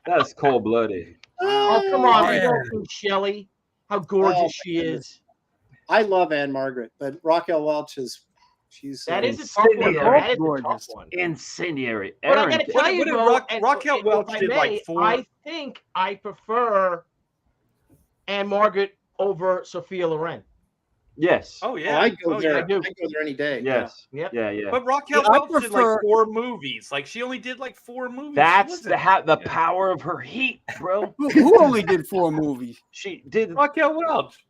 Speaker 4: That's cold blooded.
Speaker 6: Oh, come on.
Speaker 2: Yeah.
Speaker 6: You don't think Shelley, how gorgeous
Speaker 1: Oh,
Speaker 6: she is.
Speaker 1: I love Anne Margaret, but Raquel Welch she's
Speaker 6: That is a tough one.
Speaker 4: Incendiary.
Speaker 6: That is a tough
Speaker 3: Gorgeous.
Speaker 6: one.
Speaker 4: Incendiary.
Speaker 6: But I
Speaker 4: Aaron,
Speaker 6: got to tell
Speaker 5: what
Speaker 6: you,
Speaker 5: did
Speaker 6: though,
Speaker 5: Raquel Welch
Speaker 6: if I
Speaker 5: did, like,
Speaker 6: may,
Speaker 5: 4
Speaker 6: I think I prefer Anne Margaret over Sophia Loren.
Speaker 4: yes.
Speaker 5: Oh
Speaker 1: Oh,
Speaker 5: yeah,
Speaker 1: I go there.
Speaker 6: I do.
Speaker 1: I go there any day.
Speaker 4: Yes.
Speaker 6: Yep.
Speaker 4: Yeah, yeah.
Speaker 5: But Raquel
Speaker 3: I
Speaker 5: Welch did
Speaker 3: prefer-
Speaker 5: like 4 movies. Like she only did like 4 movies. She
Speaker 4: That's
Speaker 5: wasn't-
Speaker 4: the power of her heat, bro.
Speaker 3: Who only did 4 movies?
Speaker 4: She did.
Speaker 5: Raquel Welch.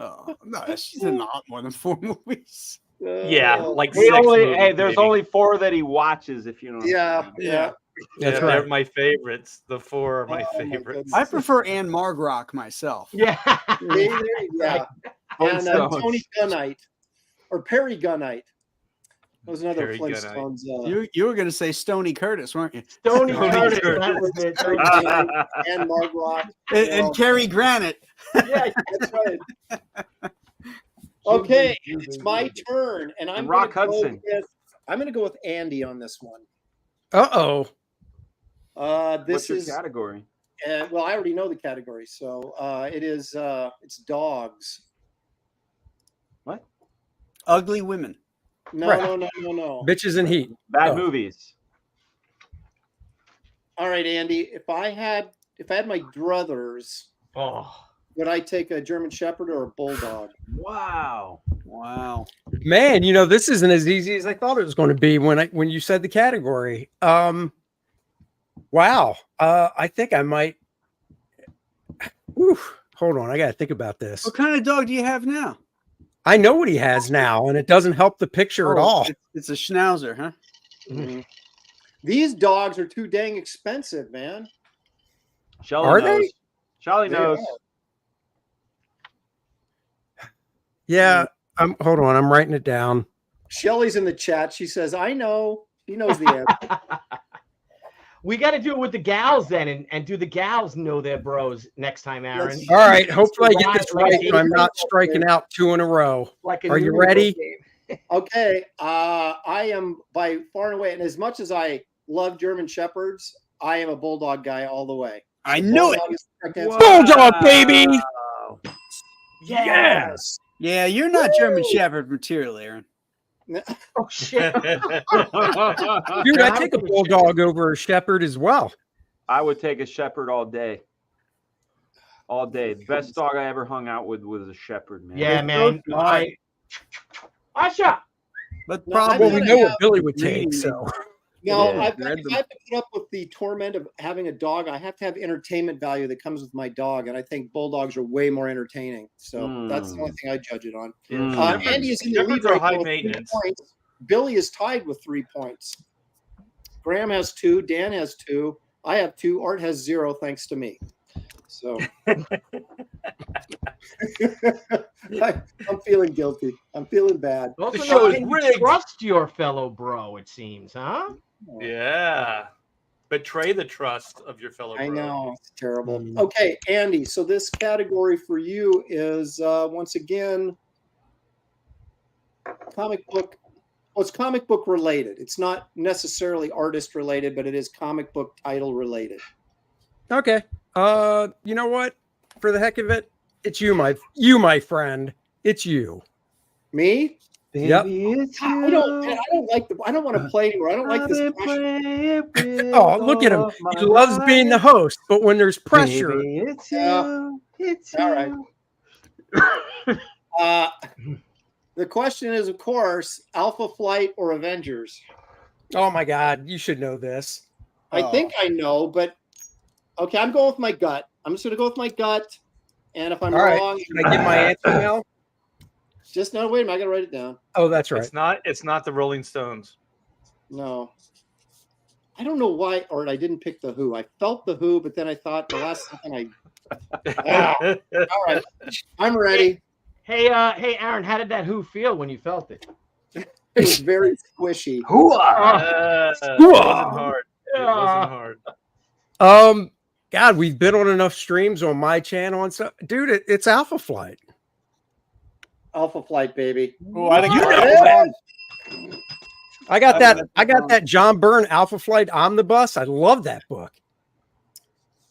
Speaker 3: Oh, no, she's in not more than 4 movies.
Speaker 5: Yeah, like
Speaker 4: He
Speaker 5: 6
Speaker 4: only,
Speaker 5: movies,
Speaker 4: hey, there's
Speaker 5: maybe.
Speaker 4: only 4 that he watches. If you know. What I'm
Speaker 1: Yeah,
Speaker 4: saying.
Speaker 1: yeah.
Speaker 2: That's
Speaker 5: Yeah,
Speaker 2: right.
Speaker 5: they're my favorites. The 4 are my
Speaker 1: Oh, my
Speaker 5: favorites.
Speaker 3: I prefer Anne Margrock myself.
Speaker 6: Yeah.
Speaker 1: Yeah. And
Speaker 4: Flintstones.
Speaker 1: Tony Gunnite or Perry Gunnite. That was another
Speaker 5: Perry Gunnite.
Speaker 1: Flintstones.
Speaker 3: You were going to say Stony Curtis, weren't you?
Speaker 6: Tony
Speaker 5: Tony
Speaker 6: Curtis,
Speaker 5: Curtis.
Speaker 6: that was it.
Speaker 1: Perry Gunnite, Anne Margaret.
Speaker 3: And Cary Granite.
Speaker 1: Yeah, that's right. Okay, it's my turn, and I'm
Speaker 4: And Rock
Speaker 1: gonna go
Speaker 4: Hudson.
Speaker 1: I'm going to go with Andy on this one.
Speaker 2: Uh-oh.
Speaker 1: This
Speaker 4: What's your
Speaker 1: is
Speaker 4: category?
Speaker 1: well, I already know the category, so it is it's dogs.
Speaker 4: What?
Speaker 3: Ugly women.
Speaker 1: No,
Speaker 2: Right.
Speaker 1: no.
Speaker 2: Bitches in heat.
Speaker 4: Bad
Speaker 2: Oh.
Speaker 4: movies.
Speaker 1: All right, Andy. If I had my druthers,
Speaker 6: Oh,
Speaker 1: would I take a German Shepherd or a Bulldog?
Speaker 4: Wow.
Speaker 3: Wow.
Speaker 2: Man, this isn't as easy as I thought it was going to be when you said the category. Wow. I think I might. Whew, hold on, I got to think about this.
Speaker 3: What kind of dog do you have now?
Speaker 2: I know what he has now, and it doesn't help the picture at
Speaker 3: Oh,
Speaker 2: all.
Speaker 3: It's a Schnauzer, huh?
Speaker 1: Mhm. These dogs are too dang expensive, man.
Speaker 4: Shelly
Speaker 2: Are
Speaker 4: knows.
Speaker 2: they?
Speaker 4: Shelly
Speaker 1: They
Speaker 4: knows.
Speaker 2: Yeah, hold on, I'm writing it down.
Speaker 1: Shelly's in the chat. She says, "I know." She knows the answer.
Speaker 6: we got to do it with the gals then, and do the gals know their bros next time, Aaron?
Speaker 1: Let's-
Speaker 2: All right, hopefully I get this right, so I'm not striking out 2 in a row.
Speaker 6: Like a
Speaker 2: Are you
Speaker 6: Newlywed
Speaker 2: ready?
Speaker 6: game.
Speaker 1: Okay, I am by far and away, and as much as I love German Shepherds, I am a Bulldog guy all the way.
Speaker 3: I knew it.
Speaker 1: Bulldog is the correct answer.
Speaker 2: Bulldog, baby!
Speaker 1: Yes.
Speaker 3: Yeah, you're not German Shepherd material, Aaron.
Speaker 6: Oh shit!
Speaker 2: Dude, I take a Bulldog over a Shepherd as well.
Speaker 4: I would take a Shepherd all day. All day. The best dog I ever hung out with was a Shepherd, man.
Speaker 6: Yeah, man. Asha.
Speaker 3: But
Speaker 1: No, I
Speaker 2: Well,
Speaker 3: probably
Speaker 2: we know what Billy would take, so.
Speaker 1: No,
Speaker 4: Yeah.
Speaker 1: if I have to put up with the torment of having a dog, I have to have entertainment value that comes with my dog, and I think Bulldogs are way more entertaining. So that's the only thing I judge it on.
Speaker 4: Mm.
Speaker 1: Andy is in the
Speaker 5: Shepherds
Speaker 1: lead
Speaker 5: are
Speaker 1: right
Speaker 5: high
Speaker 1: now with 3
Speaker 5: maintenance.
Speaker 1: points. Billy is tied with 3 points. Graham has 2. Dan has 2. I have 2. Art has 0, thanks to me. So I'm feeling guilty. I'm feeling bad.
Speaker 6: Also,
Speaker 5: The show is
Speaker 6: can you
Speaker 5: rigged.
Speaker 6: trust your fellow bro, it seems, huh?
Speaker 5: Yeah. Betray the trust of your fellow.
Speaker 1: I
Speaker 5: bro.
Speaker 1: know, it's terrible.
Speaker 2: Mm.
Speaker 1: Okay, Andy. So this category for you is once again comic book. Well, it's comic book related. It's not necessarily artist related, but it is comic book title related.
Speaker 2: Okay. You know what? For the heck of it, it's you, my friend. It's you.
Speaker 1: Me?
Speaker 2: Yep.
Speaker 4: It's
Speaker 1: I
Speaker 4: you.
Speaker 1: don't like I don't want to play anymore. I don't like
Speaker 4: I've
Speaker 1: this
Speaker 4: been
Speaker 1: pressure.
Speaker 4: playing with
Speaker 2: Oh, look at him.
Speaker 4: all my
Speaker 2: He loves being the
Speaker 4: life.
Speaker 2: host, but when there's pressure,
Speaker 4: Baby, it's
Speaker 1: Yeah.
Speaker 4: you. It's
Speaker 1: All right.
Speaker 4: you.
Speaker 1: The question is, of course, Alpha Flight or Avengers?
Speaker 2: oh my God, you should know this.
Speaker 1: I think I know, but okay, I'm going with my gut. I'm just going to go with my gut. And if I'm
Speaker 2: All right.
Speaker 1: wrong,
Speaker 2: Should I give my answer now?
Speaker 1: just no, wait a minute. I got to write it down.
Speaker 2: Oh, that's right.
Speaker 5: It's not the Rolling Stones.
Speaker 1: No. I don't know why, or I didn't pick the Who. I felt the Who, but then I thought the last second all right. I'm ready.
Speaker 6: Hey, Aaron, how did that Who feel when you felt it?
Speaker 1: It was very squishy.
Speaker 5: It wasn't hard. It wasn't hard.
Speaker 2: God, we've been on enough streams on my channel and stuff. Dude, it's Alpha Flight.
Speaker 1: Alpha Flight, baby.
Speaker 3: Oh, I think
Speaker 2: You know
Speaker 1: it.
Speaker 2: I got that John Byrne Alpha Flight Omnibus. I love that book.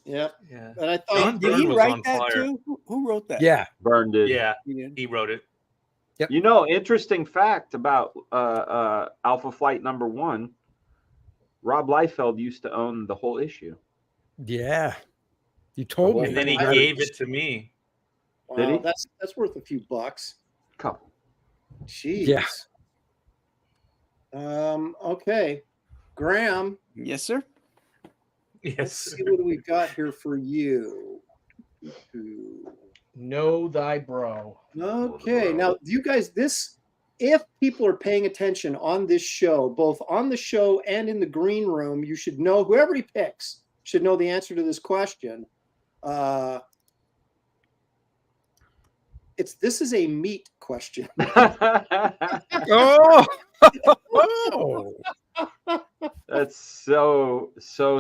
Speaker 1: Yep.
Speaker 5: Yeah.
Speaker 1: And I
Speaker 5: John
Speaker 1: thought,
Speaker 3: Did he
Speaker 5: Byrne was
Speaker 3: write
Speaker 5: on
Speaker 3: that
Speaker 5: fire.
Speaker 3: too? Who wrote that?
Speaker 2: Yeah.
Speaker 4: Burned it.
Speaker 5: Yeah,
Speaker 3: He did.
Speaker 5: he wrote it.
Speaker 4: You know, interesting fact about Alpha Flight #1. Rob Liefeld used to own the whole issue.
Speaker 2: Yeah. You told me.
Speaker 5: And then he
Speaker 1: I-
Speaker 5: gave it to me.
Speaker 4: Did he?
Speaker 1: that's worth a few bucks.
Speaker 4: Couple.
Speaker 1: Jeez.
Speaker 2: Yeah.
Speaker 1: Okay. Graham,
Speaker 3: Yes, sir.
Speaker 1: let's
Speaker 5: Yes.
Speaker 1: see what we got here for you.
Speaker 6: Know thy bro.
Speaker 1: Okay. Now, you guys, if people are paying attention on this show, both on the show and in the green room, you should know, whoever he picks should know the answer to this question. This is a meat question.
Speaker 2: Oh. Oh.
Speaker 4: That's so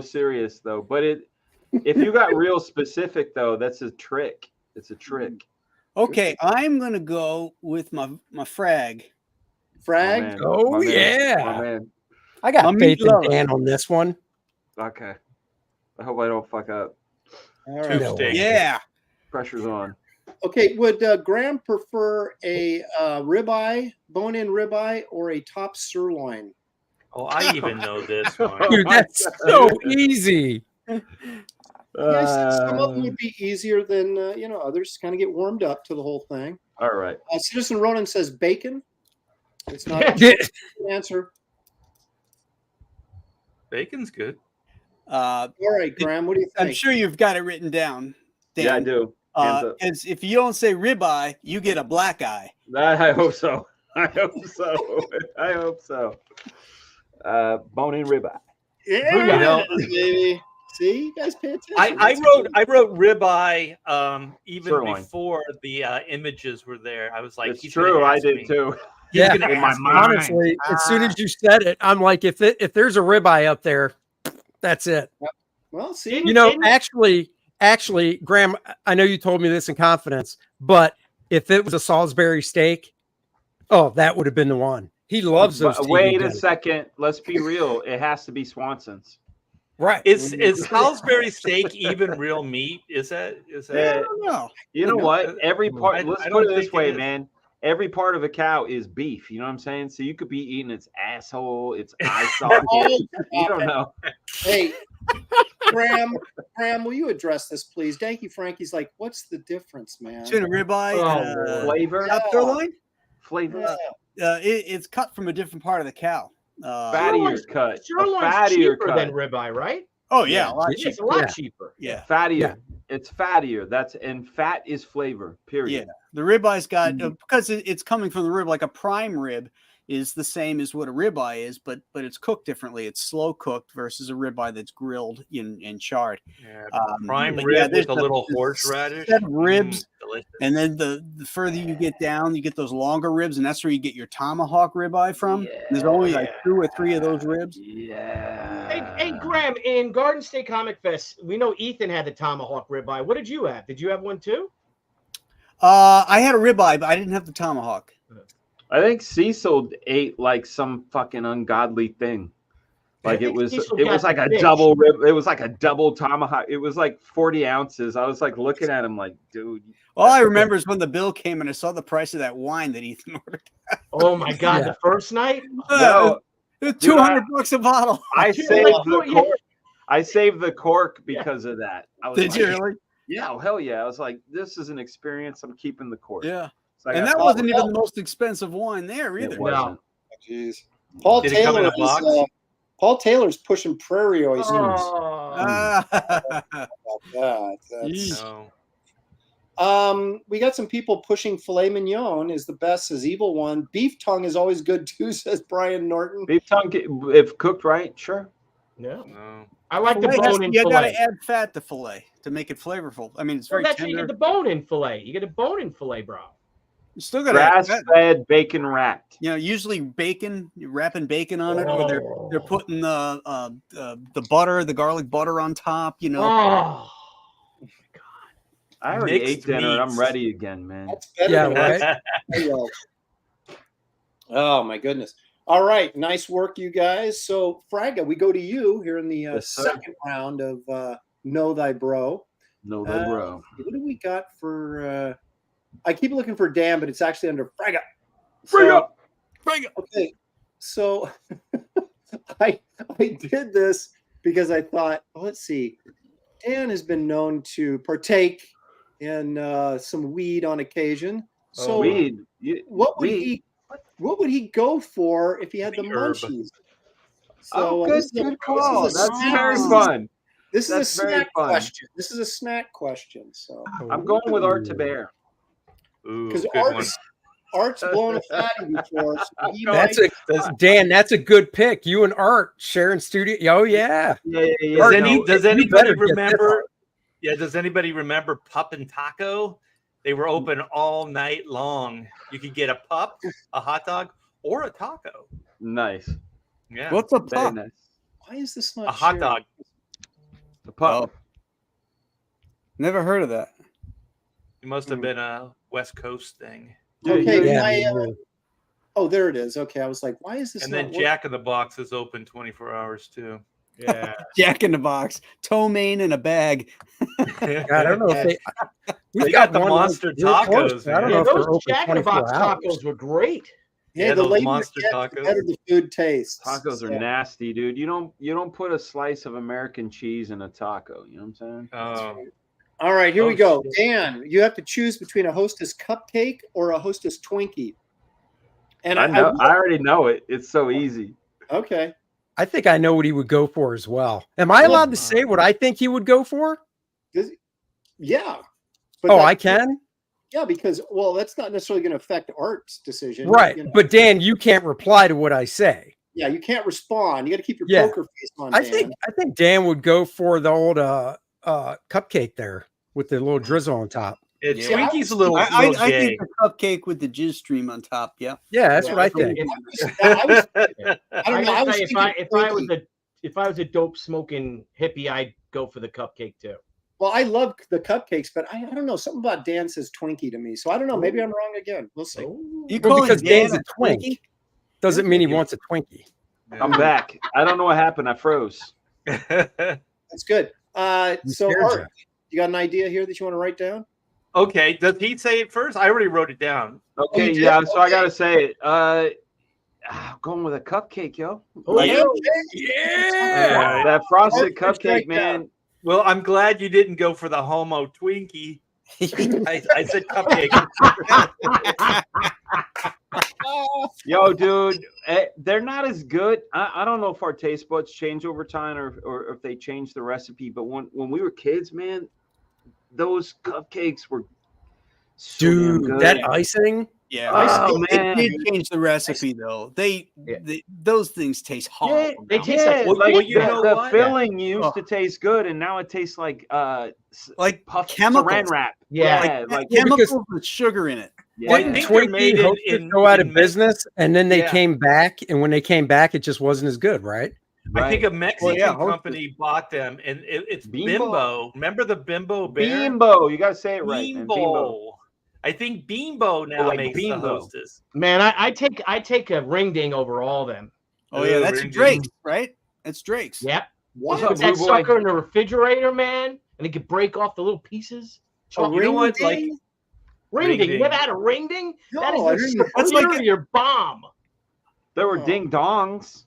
Speaker 4: serious though. But if you got real specific though, that's a trick. It's a trick.
Speaker 3: Okay, I'm gonna go with my frag.
Speaker 1: Frag?
Speaker 4: My man,
Speaker 2: Oh,
Speaker 4: my man,
Speaker 2: yeah.
Speaker 4: my man.
Speaker 2: I got
Speaker 3: My
Speaker 2: faith in
Speaker 3: meatloaf.
Speaker 2: Dan on this one.
Speaker 4: Okay. I hope I don't fuck up.
Speaker 1: All
Speaker 5: Two
Speaker 1: right.
Speaker 2: No.
Speaker 5: steaks.
Speaker 3: Yeah.
Speaker 4: Pressure's on.
Speaker 1: Okay, would Graham prefer a ribeye, bone-in ribeye, or a top sirloin?
Speaker 5: Oh, I even know this one.
Speaker 2: Dude, that's so easy.
Speaker 1: Yes, some of them would be easier than others. Kind of get warmed up to the whole thing.
Speaker 4: All right.
Speaker 1: Citizen Ronan says bacon. It's not a
Speaker 2: Yeah.
Speaker 1: good answer.
Speaker 5: Bacon's good.
Speaker 1: All right, Graham, what do you think?
Speaker 3: I'm sure you've got it written down. Dan.
Speaker 4: Yeah, I do. Hands up.
Speaker 3: Because if you don't say ribeye, you get a black eye.
Speaker 4: I hope so. I hope so. I hope so. Bone-in ribeye.
Speaker 1: Yeah,
Speaker 5: You know-
Speaker 1: baby. See, you guys pay attention.
Speaker 5: I wrote ribeye even
Speaker 4: Sirloin.
Speaker 5: before the images were there. I was like,
Speaker 4: It's
Speaker 5: he's gonna
Speaker 4: true. I
Speaker 5: ask
Speaker 4: did
Speaker 5: me.
Speaker 4: too.
Speaker 5: He's
Speaker 2: Yeah.
Speaker 5: gonna
Speaker 4: In my
Speaker 5: ask me.
Speaker 4: mind.
Speaker 2: Honestly, as soon as you said it, I'm like, if there's a ribeye up there, that's it.
Speaker 1: Well, see,
Speaker 2: You know, actually, Graham, I know you told me this in confidence, but if it was a Salisbury steak, oh, that would have been the one. He loves those. TV
Speaker 4: Wait a
Speaker 2: dinners.
Speaker 4: second. Let's be real. It has to be Swanson's.
Speaker 2: Right.
Speaker 5: Is Salisbury steak even real meat? Is that?
Speaker 3: I don't know.
Speaker 4: You know what? Every part. Let's
Speaker 5: I
Speaker 4: put
Speaker 5: don't
Speaker 4: it this
Speaker 5: think it
Speaker 4: way,
Speaker 5: is.
Speaker 4: man. Every part of a cow is beef. You know what I'm saying? So you could be eating its asshole, its eye socket. You don't know.
Speaker 1: Hey, Graham, will you address this, please? Danky Frankie's like, what's the difference, man?
Speaker 3: Between a ribeye and a
Speaker 4: Flavor.
Speaker 3: top sirloin,
Speaker 4: Flavor.
Speaker 3: it's cut from a different part of the cow.
Speaker 4: Fattier cut. A
Speaker 6: Sirloin's
Speaker 4: fattier
Speaker 6: cheaper
Speaker 4: cut.
Speaker 6: than ribeye, right?
Speaker 3: Oh yeah, a lot
Speaker 6: It's
Speaker 3: cheaper.
Speaker 6: a lot
Speaker 2: Yeah.
Speaker 6: cheaper.
Speaker 3: Yeah,
Speaker 4: Fattier.
Speaker 2: Yeah.
Speaker 4: It's fattier. And fat is flavor. Period.
Speaker 3: yeah. The ribeye's got because it's coming from the rib. Like a prime rib is the same as what a ribeye is, but it's cooked differently. It's slow cooked versus a ribeye that's grilled and charred.
Speaker 5: Yeah,
Speaker 3: Um,
Speaker 5: prime
Speaker 3: but
Speaker 5: rib
Speaker 3: yeah, there's
Speaker 5: with a little horseradish.
Speaker 3: set of ribs.
Speaker 5: Delicious.
Speaker 3: And then the further you get down, you get those longer ribs, and that's where you get your tomahawk ribeye from. There's only like 2 or 3 of those ribs.
Speaker 4: Yeah.
Speaker 6: Hey, Graham, in Garden State Comic Fest, we know Ethan had the tomahawk ribeye. What did you have? Did you have one too?
Speaker 3: I had a ribeye, but I didn't have the tomahawk.
Speaker 4: I think Cecil ate like some fucking ungodly thing. Like it was
Speaker 6: Diesel
Speaker 4: it
Speaker 6: got
Speaker 4: was like
Speaker 6: the
Speaker 4: a
Speaker 6: fish.
Speaker 4: double rib. It was like a double tomahawk. It was like 40 ounces. I was like looking at him like, dude.
Speaker 3: All I remember is when the bill came and I saw the price of that wine that Ethan ordered.
Speaker 6: Oh my God,
Speaker 2: Yeah.
Speaker 6: the first night?
Speaker 4: No,
Speaker 3: It was
Speaker 4: dude,
Speaker 3: 200 bucks a bottle.
Speaker 4: I
Speaker 6: Dude,
Speaker 4: saved
Speaker 6: like,
Speaker 4: the
Speaker 6: yeah.
Speaker 4: cork. I saved the cork because of that. I was
Speaker 3: Did
Speaker 4: like,
Speaker 3: you really?
Speaker 4: Yeah, oh, hell yeah. I was like, this is an experience. I'm keeping the cork.
Speaker 3: Yeah.
Speaker 4: So I
Speaker 3: And
Speaker 4: got-
Speaker 3: that wasn't even the most expensive wine there either.
Speaker 4: It wasn't.
Speaker 1: Jeez. Paul
Speaker 5: Did it come in
Speaker 1: Taylor
Speaker 5: a box?
Speaker 1: Paul Taylor's pushing prairie oysters.
Speaker 6: Oh.
Speaker 3: Ah.
Speaker 1: God, that's-
Speaker 3: Yeesh.
Speaker 5: No.
Speaker 1: we got some people pushing filet mignon is the best, says Evil One. Beef tongue is always good too, says Brian Norton.
Speaker 4: Beef tongue, if cooked right, sure.
Speaker 6: No.
Speaker 5: No.
Speaker 6: I like the
Speaker 3: Filet has-
Speaker 6: bone-in
Speaker 3: you got
Speaker 6: filet.
Speaker 3: to add fat to filet to make it flavorful. I mean, it's
Speaker 6: Well,
Speaker 3: very
Speaker 6: that's you
Speaker 3: tender.
Speaker 6: get the bone-in filet. You get a bone-in filet, bro.
Speaker 3: You still got to add
Speaker 4: Grass
Speaker 3: fat.
Speaker 4: fed, bacon wrapped.
Speaker 3: You know, usually bacon, you're wrapping bacon on it, or they're
Speaker 6: Oh.
Speaker 3: putting the butter, the garlic butter on top. You know,
Speaker 6: Oh.
Speaker 4: I already
Speaker 5: Mixed
Speaker 4: ate dinner. And I'm
Speaker 5: meats.
Speaker 4: ready again, man.
Speaker 1: That's better
Speaker 2: Yeah,
Speaker 1: than
Speaker 2: right.
Speaker 1: Oh my goodness. All right, nice work, you guys. So Fraga, we go to you here in the
Speaker 4: Yes, sir.
Speaker 1: second round of Know Thy Bro.
Speaker 4: No, bro.
Speaker 1: What do we got for I keep looking for Dan, but it's actually under Fraga.
Speaker 4: Fraga!
Speaker 1: Okay. So I did this because I thought, well, let's see. Dan has been known to partake in some weed on occasion. So
Speaker 4: Weed.
Speaker 1: what would
Speaker 4: weed.
Speaker 1: he go for if he had the
Speaker 5: The herb.
Speaker 1: munchies?
Speaker 4: Oh,
Speaker 1: So
Speaker 4: good,
Speaker 1: this is a-
Speaker 4: good
Speaker 1: this
Speaker 4: call.
Speaker 1: is a
Speaker 4: That's
Speaker 1: snack-
Speaker 4: very fun.
Speaker 1: This is a
Speaker 4: That's very
Speaker 1: snack
Speaker 4: fun.
Speaker 1: question. This is a snack question. So
Speaker 4: I'm going with Art to Bear.
Speaker 5: Ooh,
Speaker 1: because
Speaker 5: good one.
Speaker 1: Art's blown a fatty before, so he
Speaker 2: That's
Speaker 1: might-
Speaker 2: Dan. That's a good pick. You and Art sharing studio. Oh yeah.
Speaker 4: Yeah.
Speaker 5: Does,
Speaker 2: no,
Speaker 5: does
Speaker 2: you
Speaker 5: anybody
Speaker 2: better get this
Speaker 5: remember? Yeah, does anybody remember Pup and Taco? They were open all night long. You could get a pup, a hot dog, or a taco.
Speaker 4: Nice.
Speaker 5: Yeah,
Speaker 3: what's a
Speaker 4: Very
Speaker 3: pup?
Speaker 4: nice.
Speaker 1: Why is this not
Speaker 5: a hot
Speaker 1: shared?
Speaker 5: dog.
Speaker 4: The pup.
Speaker 3: Never heard of that.
Speaker 5: It must have been a West Coast thing.
Speaker 1: Okay,
Speaker 2: Yeah.
Speaker 1: oh, there it is. Okay, I was like, why is this?
Speaker 5: And
Speaker 1: not
Speaker 5: then
Speaker 1: working?
Speaker 5: Jack in the Box is open 24 hours too.
Speaker 6: Yeah.
Speaker 3: Jack in the Box, ptomaine in a bag.
Speaker 2: God, I don't know if they. We've
Speaker 5: They got the
Speaker 2: one
Speaker 5: monster
Speaker 2: real close,
Speaker 5: tacos,
Speaker 2: but I don't
Speaker 5: man.
Speaker 2: know
Speaker 6: Yeah,
Speaker 2: if they're
Speaker 6: those
Speaker 2: open
Speaker 6: Jack in the
Speaker 2: 24
Speaker 6: Box
Speaker 2: hours.
Speaker 6: tacos were great.
Speaker 1: Yeah,
Speaker 5: Yeah,
Speaker 1: the
Speaker 5: those
Speaker 1: later
Speaker 5: monster
Speaker 1: you get,
Speaker 5: tacos.
Speaker 1: the better the food tastes.
Speaker 4: Tacos are
Speaker 1: So,
Speaker 4: nasty, dude. You don't put a slice of American cheese in a taco. You know what I'm saying?
Speaker 5: Oh,
Speaker 1: All right, here
Speaker 5: Oh,
Speaker 1: we go.
Speaker 5: shit.
Speaker 1: Dan, you have to choose between a Hostess cupcake or a Hostess Twinkie. And
Speaker 4: I know. I already know it. It's so easy.
Speaker 1: okay.
Speaker 2: I think I know what he would go for as well. Am I
Speaker 1: Well,
Speaker 2: allowed to say what I think he would go for?
Speaker 1: Yeah.
Speaker 2: Oh,
Speaker 1: that-
Speaker 2: I can?
Speaker 1: Yeah, because well, that's not necessarily going to affect Art's decision.
Speaker 2: Right.
Speaker 1: You know.
Speaker 2: But Dan, you can't reply to what I say.
Speaker 1: Yeah, you can't respond. You got to keep your
Speaker 2: Yeah.
Speaker 1: poker face on.
Speaker 2: I
Speaker 1: Dan.
Speaker 2: think Dan would go for the old cupcake there with the little drizzle on top.
Speaker 5: yeah,
Speaker 3: Yeah.
Speaker 5: Twinkies a little,
Speaker 3: I
Speaker 5: little gay.
Speaker 3: think the cupcake with the jizz stream on top. Yeah.
Speaker 2: Yeah, that's
Speaker 1: Yeah,
Speaker 2: what I
Speaker 1: okay.
Speaker 2: think.
Speaker 1: I was, I
Speaker 6: I
Speaker 1: don't know.
Speaker 6: gotta
Speaker 1: I was
Speaker 6: tell you,
Speaker 1: thinking Twinkie.
Speaker 6: if I was a dope smoking hippie, I'd go for the cupcake too.
Speaker 1: Well, I love the cupcakes, but I don't know. Something about Dan says Twinkie to me. So I don't know. Maybe I'm wrong again. We'll see.
Speaker 3: You
Speaker 2: Well,
Speaker 3: calling
Speaker 2: because
Speaker 3: Dan
Speaker 2: Dan's a twink doesn't mean he wants a Twinkie.
Speaker 4: I'm back. I don't know what happened. I froze.
Speaker 1: That's good. So
Speaker 2: scared
Speaker 1: Art, you got an idea here that you want to write down?
Speaker 5: Okay, does he say it first? I already wrote it down.
Speaker 4: Okay,
Speaker 1: you did?
Speaker 4: yeah. So I
Speaker 1: Okay.
Speaker 4: gotta say it. Going with a cupcake, yo.
Speaker 1: Like,
Speaker 5: Yeah.
Speaker 4: That frosted
Speaker 1: Perfect
Speaker 4: cupcake,
Speaker 1: right
Speaker 4: man.
Speaker 5: Well, I'm glad you didn't go for the homo Twinkie. I said cupcake.
Speaker 4: Yo, dude, they're not as good. I don't know if our taste buds change over time or if they change the recipe. But when we were kids, man, those cupcakes were so damn
Speaker 2: Dude,
Speaker 4: good.
Speaker 2: that icing.
Speaker 3: Yeah.
Speaker 4: Oh,
Speaker 3: they
Speaker 4: man.
Speaker 3: did change the recipe though. They those things taste horrible.
Speaker 6: They
Speaker 3: now.
Speaker 6: taste like-
Speaker 5: Well,
Speaker 4: like
Speaker 5: well, you know
Speaker 4: the
Speaker 5: what?
Speaker 4: filling used
Speaker 3: Oh.
Speaker 4: to taste good, and now it tastes like
Speaker 3: like
Speaker 4: puffed
Speaker 3: chemicals.
Speaker 4: saran wrap.
Speaker 6: Yeah.
Speaker 4: like
Speaker 2: Yeah,
Speaker 3: chemicals
Speaker 2: because-
Speaker 3: with sugar in it.
Speaker 4: yeah.
Speaker 5: I
Speaker 2: Didn't
Speaker 5: think they're
Speaker 2: Twinkie
Speaker 5: made
Speaker 2: and Hostess
Speaker 5: in-
Speaker 2: go out of
Speaker 5: in-
Speaker 2: business and then they
Speaker 5: Yeah.
Speaker 2: came back? And when they came back, it just wasn't as good, right?
Speaker 5: I think a Mexican
Speaker 3: yeah, Hostess.
Speaker 5: company bought them, and it's
Speaker 4: Bimbo.
Speaker 5: Bimbo. Remember the Bimbo bear?
Speaker 4: Bimbo. You gotta say it right, man. Bimbo.
Speaker 5: Bimbo. I think Bimbo now
Speaker 4: like
Speaker 5: makes the
Speaker 4: Bimbo.
Speaker 5: Hostess.
Speaker 6: Man, I take a ring ding over all them.
Speaker 3: Oh yeah,
Speaker 5: Ooh,
Speaker 3: that's
Speaker 5: ring
Speaker 3: Drake,
Speaker 5: ding.
Speaker 3: right? It's Drake's.
Speaker 6: Yep.
Speaker 1: What?
Speaker 4: up,
Speaker 6: Put that
Speaker 4: Blue Boy?
Speaker 6: sucker in the refrigerator, man, and it could break off the little pieces.
Speaker 1: A
Speaker 5: You know what?
Speaker 1: ring
Speaker 5: Like,
Speaker 1: ding?
Speaker 6: Ring
Speaker 5: Ring
Speaker 6: ding. You
Speaker 5: ding.
Speaker 6: never had a ring ding?
Speaker 1: No,
Speaker 6: That
Speaker 1: I
Speaker 6: is
Speaker 1: didn't.
Speaker 6: your
Speaker 3: That's like a-
Speaker 6: superior bomb.
Speaker 4: There were
Speaker 1: Oh.
Speaker 4: ding dongs.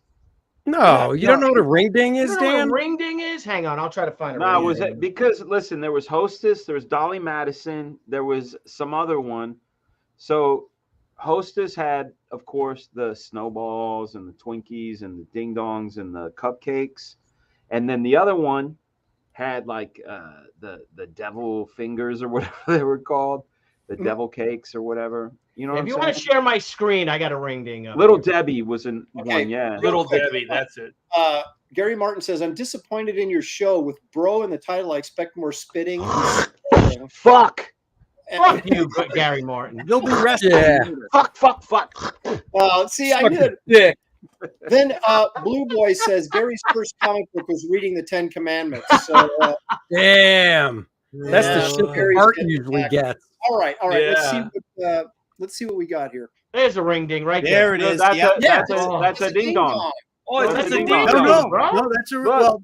Speaker 2: No, you don't know what a ring ding
Speaker 6: You
Speaker 2: is,
Speaker 6: know what
Speaker 2: Dan?
Speaker 6: a ring ding is? Hang on, I'll try to find a
Speaker 4: No,
Speaker 6: ring
Speaker 4: was
Speaker 6: ding.
Speaker 4: it because listen, there was Hostess, there was Dolly Madison, there was some other one. So Hostess had, of course, the snowballs and the Twinkies and the ding dongs and the cupcakes, and then the other one had like the devil fingers or whatever they were called, the devil cakes or whatever. You know
Speaker 6: If
Speaker 4: what
Speaker 6: you
Speaker 4: I'm
Speaker 6: want
Speaker 4: saying?
Speaker 6: to share my screen, I got a ring ding up
Speaker 4: Little
Speaker 6: here.
Speaker 4: Debbie was in
Speaker 1: Okay.
Speaker 4: one, yeah.
Speaker 5: Little
Speaker 1: quick.
Speaker 5: Debbie, that's it.
Speaker 1: Gary Martin says, I'm disappointed in your show. With bro in the title, I expect more spitting. And spitting."
Speaker 4: Fuck.
Speaker 6: Fuck you, Gary Martin.
Speaker 3: You'll be rested.
Speaker 2: Yeah.
Speaker 4: Fuck.
Speaker 1: See, I did.
Speaker 2: Yeah.
Speaker 1: Then Blue Boy says Gary's first comic book was reading the 10 Commandments. So,
Speaker 2: Damn. That's the shit that
Speaker 1: Gary's
Speaker 2: Art
Speaker 1: getting
Speaker 2: usually
Speaker 1: back.
Speaker 2: gets.
Speaker 1: all right.
Speaker 5: Yeah.
Speaker 1: Let's see what we got here.
Speaker 6: There's a ring ding right
Speaker 3: There
Speaker 6: there.
Speaker 3: it
Speaker 4: No,
Speaker 3: is.
Speaker 4: that's
Speaker 3: Yep.
Speaker 4: that's a ding dong.
Speaker 5: Oh,
Speaker 4: That's
Speaker 5: that's
Speaker 4: a
Speaker 5: a
Speaker 4: ding
Speaker 5: ding
Speaker 4: dong.
Speaker 3: No,
Speaker 5: dong,
Speaker 3: no,
Speaker 6: bro.
Speaker 3: that's a
Speaker 4: Look.
Speaker 3: well.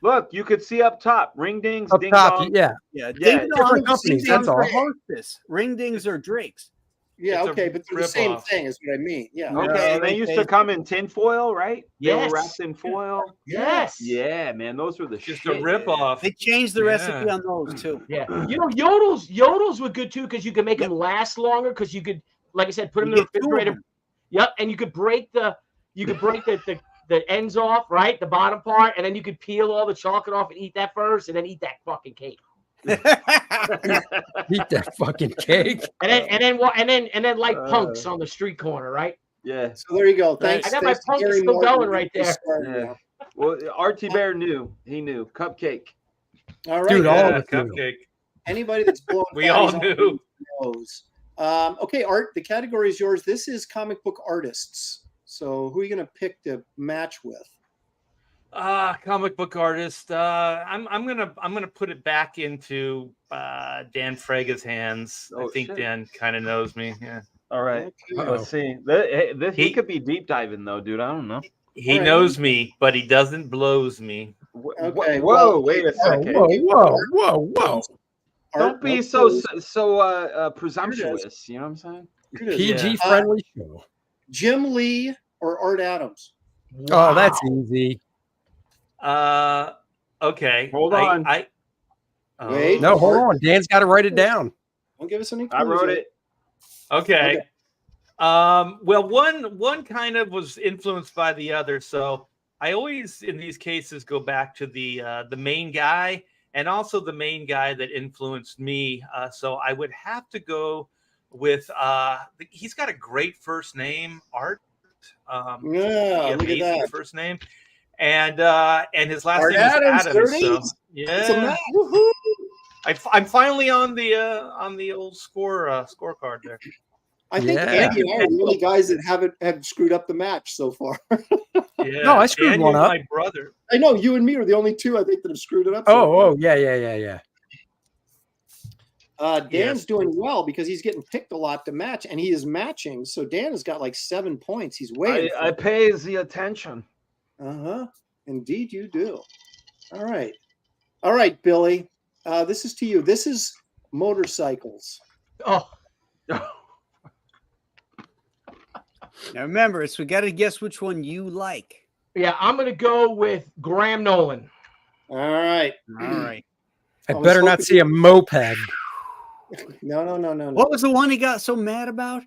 Speaker 4: Look, you could see up top ring dings,
Speaker 2: Up
Speaker 4: ding
Speaker 2: top,
Speaker 4: dongs.
Speaker 2: yeah.
Speaker 3: Yeah,
Speaker 4: Yeah,
Speaker 3: ding
Speaker 2: different
Speaker 3: dongs,
Speaker 2: companies,
Speaker 3: ding
Speaker 2: that's
Speaker 3: dongs are
Speaker 2: all.
Speaker 3: Hostess. Ring dings are Drake's.
Speaker 1: Yeah,
Speaker 5: It's a
Speaker 1: okay, but they're the same
Speaker 5: rip-off.
Speaker 1: thing is what I mean. Yeah.
Speaker 3: No,
Speaker 4: Okay, and they
Speaker 3: they
Speaker 4: used
Speaker 3: say-
Speaker 4: to come in tin foil, right? They
Speaker 6: Yes.
Speaker 4: were wrapped in foil.
Speaker 6: Yes.
Speaker 4: Yeah, man, those were the
Speaker 5: Just
Speaker 4: shit.
Speaker 5: a rip off.
Speaker 3: They changed the
Speaker 5: Yeah.
Speaker 3: recipe on those too.
Speaker 6: Yeah. You know, yodels were good too because you could make them last longer because you could, like I said, put them in
Speaker 3: You
Speaker 6: the
Speaker 3: get two of
Speaker 6: refrigerator.
Speaker 3: them.
Speaker 6: Yep, and you could break the ends off, right, the bottom part, and then you could peel all the chocolate off and eat that first, and then eat that fucking cake.
Speaker 2: Eat that fucking cake.
Speaker 6: And then like punks on the street corner, right?
Speaker 4: Yeah,
Speaker 1: So there you go. Thanks.
Speaker 6: I got my
Speaker 1: thanks to
Speaker 6: punk
Speaker 1: Gary
Speaker 6: still
Speaker 1: Martin.
Speaker 6: going right there.
Speaker 4: yeah. Well, RT Bear knew. He knew. Cupcake.
Speaker 1: All right.
Speaker 2: Dude, all
Speaker 5: Yeah,
Speaker 2: of it.
Speaker 5: cupcake.
Speaker 1: Anybody that's blowing
Speaker 5: We all
Speaker 1: fatties
Speaker 5: knew.
Speaker 1: knows. Okay, Art, the category is yours. This is comic book artists. So who are you going to pick to match with?
Speaker 5: Comic book artist. I'm gonna put it back into Dan Frega's hands.
Speaker 4: Oh,
Speaker 5: I think
Speaker 4: shit.
Speaker 5: Dan kind of knows me. Yeah,
Speaker 4: All right.
Speaker 1: Okay.
Speaker 4: Let's see. He
Speaker 5: He-
Speaker 4: could be deep diving though, dude. I don't know.
Speaker 5: he
Speaker 1: All right.
Speaker 5: knows me, but he doesn't blows me.
Speaker 1: Okay,
Speaker 4: Whoa,
Speaker 1: well,
Speaker 4: wait a
Speaker 2: Whoa,
Speaker 4: second.
Speaker 2: whoa.
Speaker 4: Don't be so presumptuous. You know what I'm saying?
Speaker 1: Here it is.
Speaker 2: PG friendly show.
Speaker 1: Jim Lee or Art Adams?
Speaker 2: Oh, that's easy.
Speaker 5: Okay.
Speaker 4: Hold on.
Speaker 1: Wait.
Speaker 2: No, hold on. Dan's got to write it down.
Speaker 1: Don't give us any
Speaker 4: I
Speaker 1: clues
Speaker 4: wrote
Speaker 1: yet.
Speaker 4: it.
Speaker 5: Okay.
Speaker 1: Okay.
Speaker 5: Well, one kind of was influenced by the other. So I always, in these cases, go back to the main guy and also the main guy that influenced me. So I would have to go with he's got a great first name, Art.
Speaker 1: Yeah, look at
Speaker 5: Amazing
Speaker 1: that.
Speaker 5: first name, and his last
Speaker 1: Art
Speaker 5: name is
Speaker 1: Adams,
Speaker 5: Adams.
Speaker 1: there it
Speaker 5: So,
Speaker 1: is.
Speaker 5: yeah,
Speaker 1: It's a match. Woohoo!
Speaker 5: I'm finally on the old scorecard there.
Speaker 1: I think
Speaker 2: Yeah.
Speaker 1: Andy and I are the only guys that have screwed up the match so far.
Speaker 5: Yeah.
Speaker 2: No, I screwed
Speaker 5: Daniel's
Speaker 2: one up.
Speaker 5: My brother.
Speaker 1: I know you and me are the only two I think that have screwed it up. so
Speaker 2: Oh, yeah.
Speaker 1: far. Dan's
Speaker 5: Yes.
Speaker 1: doing well because he's getting picked a lot to match, and he is matching. So Dan has got like 7 points. He's way.
Speaker 4: I pays the attention.
Speaker 1: Indeed, you do. All right, Billy. This is to you. This is motorcycles.
Speaker 6: Oh,
Speaker 3: Now remember, we got to guess which one you like.
Speaker 6: yeah, I'm gonna go with Graham Nolan.
Speaker 1: All right.
Speaker 3: All right.
Speaker 2: I
Speaker 1: I was
Speaker 2: better not
Speaker 1: hoping-
Speaker 2: see a moped.
Speaker 1: No.
Speaker 3: What was the one he got so mad about?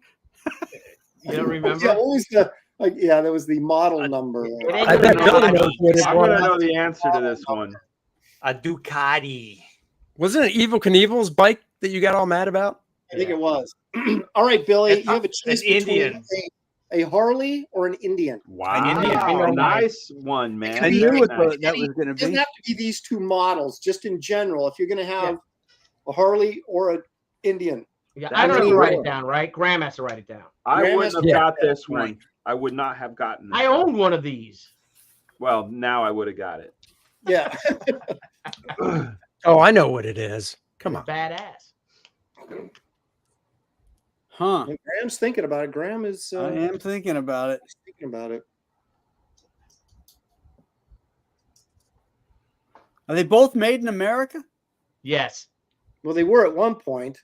Speaker 6: You don't remember?
Speaker 1: Yeah, what was the? Yeah, that was the model number.
Speaker 6: ain't
Speaker 2: I bet
Speaker 6: gonna
Speaker 2: Billy
Speaker 6: know.
Speaker 2: knows what it
Speaker 4: I'm gonna
Speaker 2: was.
Speaker 4: know the answer to this one.
Speaker 5: A Ducati.
Speaker 2: Wasn't it Evil Knievel's bike that you got all mad about?
Speaker 1: I think it was. All right, Billy, you have a choice
Speaker 5: An
Speaker 1: between
Speaker 5: Indian.
Speaker 1: a Harley or an Indian.
Speaker 4: Wow,
Speaker 6: Indian.
Speaker 4: nice one, man.
Speaker 3: I knew
Speaker 4: Very
Speaker 3: what
Speaker 4: nice.
Speaker 3: that was going
Speaker 1: It
Speaker 3: to
Speaker 1: doesn't
Speaker 3: be.
Speaker 1: have to be these two models. Just in general, if you're going to have a Harley or an Indian.
Speaker 6: Yeah, I don't have to write it down, right? Graham has to write it down.
Speaker 4: I
Speaker 1: Graham
Speaker 4: wouldn't have
Speaker 2: has-
Speaker 4: got this
Speaker 3: Right.
Speaker 4: one. I would not have gotten
Speaker 6: I
Speaker 4: it.
Speaker 6: own one of these.
Speaker 4: Well, now I would have got it.
Speaker 1: Yeah.
Speaker 2: Oh, I know what it is. Come on.
Speaker 6: Badass.
Speaker 3: Huh.
Speaker 1: And Graham's thinking about it. Graham is
Speaker 3: I am thinking about it.
Speaker 1: thinking about it.
Speaker 3: Are they both made in America?
Speaker 6: Yes.
Speaker 1: Well, they were at one point.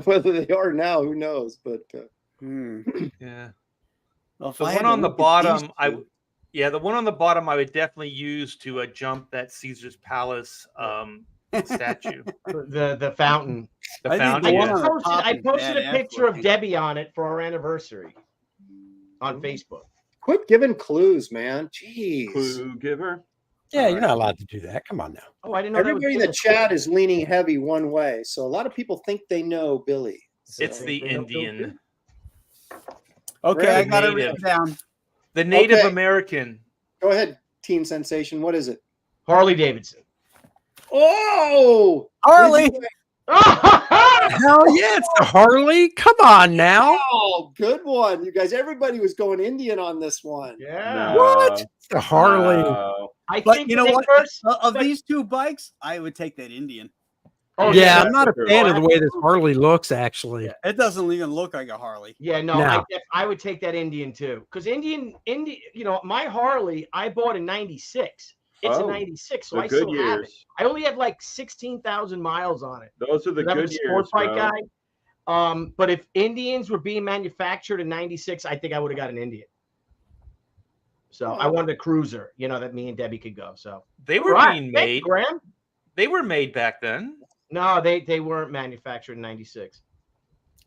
Speaker 1: Whether they are now, who knows? But
Speaker 5: Yeah.
Speaker 3: Well, if
Speaker 5: The
Speaker 3: I had
Speaker 5: one
Speaker 3: to
Speaker 5: on the
Speaker 3: look at these
Speaker 5: bottom,
Speaker 3: two-
Speaker 5: the one on the bottom, I would definitely use to jump that Caesar's Palace statue.
Speaker 6: The fountain.
Speaker 5: The
Speaker 3: I think
Speaker 5: fountain.
Speaker 3: the one
Speaker 5: Yeah.
Speaker 3: on the top
Speaker 6: I
Speaker 3: is
Speaker 6: posted a
Speaker 3: badass
Speaker 6: picture of
Speaker 3: looking.
Speaker 6: Debbie on it for our anniversary on Facebook.
Speaker 1: quit giving clues, man. Jeez.
Speaker 4: Clue giver.
Speaker 2: Yeah, you're not allowed to do that. Come on now.
Speaker 6: Oh, I didn't know
Speaker 1: Everybody in
Speaker 6: that
Speaker 1: the
Speaker 6: was
Speaker 1: chat is leaning heavy one way, so a lot of people think they know Billy.
Speaker 5: It's
Speaker 1: So-
Speaker 5: the Indian,
Speaker 3: Okay, I
Speaker 1: Right.
Speaker 3: got it
Speaker 5: Native.
Speaker 3: written down.
Speaker 5: the Native
Speaker 1: Okay.
Speaker 5: American.
Speaker 1: Go ahead, Teen Sensation. What is it?
Speaker 6: Harley Davidson.
Speaker 1: Oh,
Speaker 3: Harley.
Speaker 2: Hell yeah, it's the Harley. Come on now.
Speaker 1: Oh, good one, you guys. Everybody was going Indian on this one.
Speaker 6: Yeah.
Speaker 2: What? It's the Harley.
Speaker 4: No.
Speaker 6: I
Speaker 3: But
Speaker 6: think
Speaker 3: you know
Speaker 6: when they
Speaker 3: what?
Speaker 6: first.
Speaker 3: Of
Speaker 6: but-
Speaker 3: these two bikes, I would take that Indian.
Speaker 6: Oh,
Speaker 2: yeah,
Speaker 6: yeah.
Speaker 2: I'm not a
Speaker 4: that's
Speaker 2: fan
Speaker 6: true.
Speaker 2: of the way this Harley looks, actually.
Speaker 3: It doesn't even look like a Harley.
Speaker 6: Yeah, no,
Speaker 2: No.
Speaker 6: I would take that Indian too. Because Indian, you know, my Harley I bought in '96. It's a
Speaker 4: Oh,
Speaker 6: '96, so
Speaker 4: The
Speaker 6: I
Speaker 4: good
Speaker 6: still have it.
Speaker 4: years.
Speaker 6: I only have like 16,000 miles on it.
Speaker 4: Those are the
Speaker 6: 'Cause I'm a
Speaker 4: good
Speaker 6: sports
Speaker 4: years,
Speaker 6: bike
Speaker 4: bro.
Speaker 6: guy. But if Indians were being manufactured in '96, I think I would have got an Indian. So I wanted a cruiser, you know, that me and Debbie could go. So
Speaker 5: They were
Speaker 6: Right.
Speaker 5: being
Speaker 6: Thanks,
Speaker 5: made.
Speaker 6: Graham.
Speaker 5: They were made back then.
Speaker 6: No, they weren't manufactured in '96.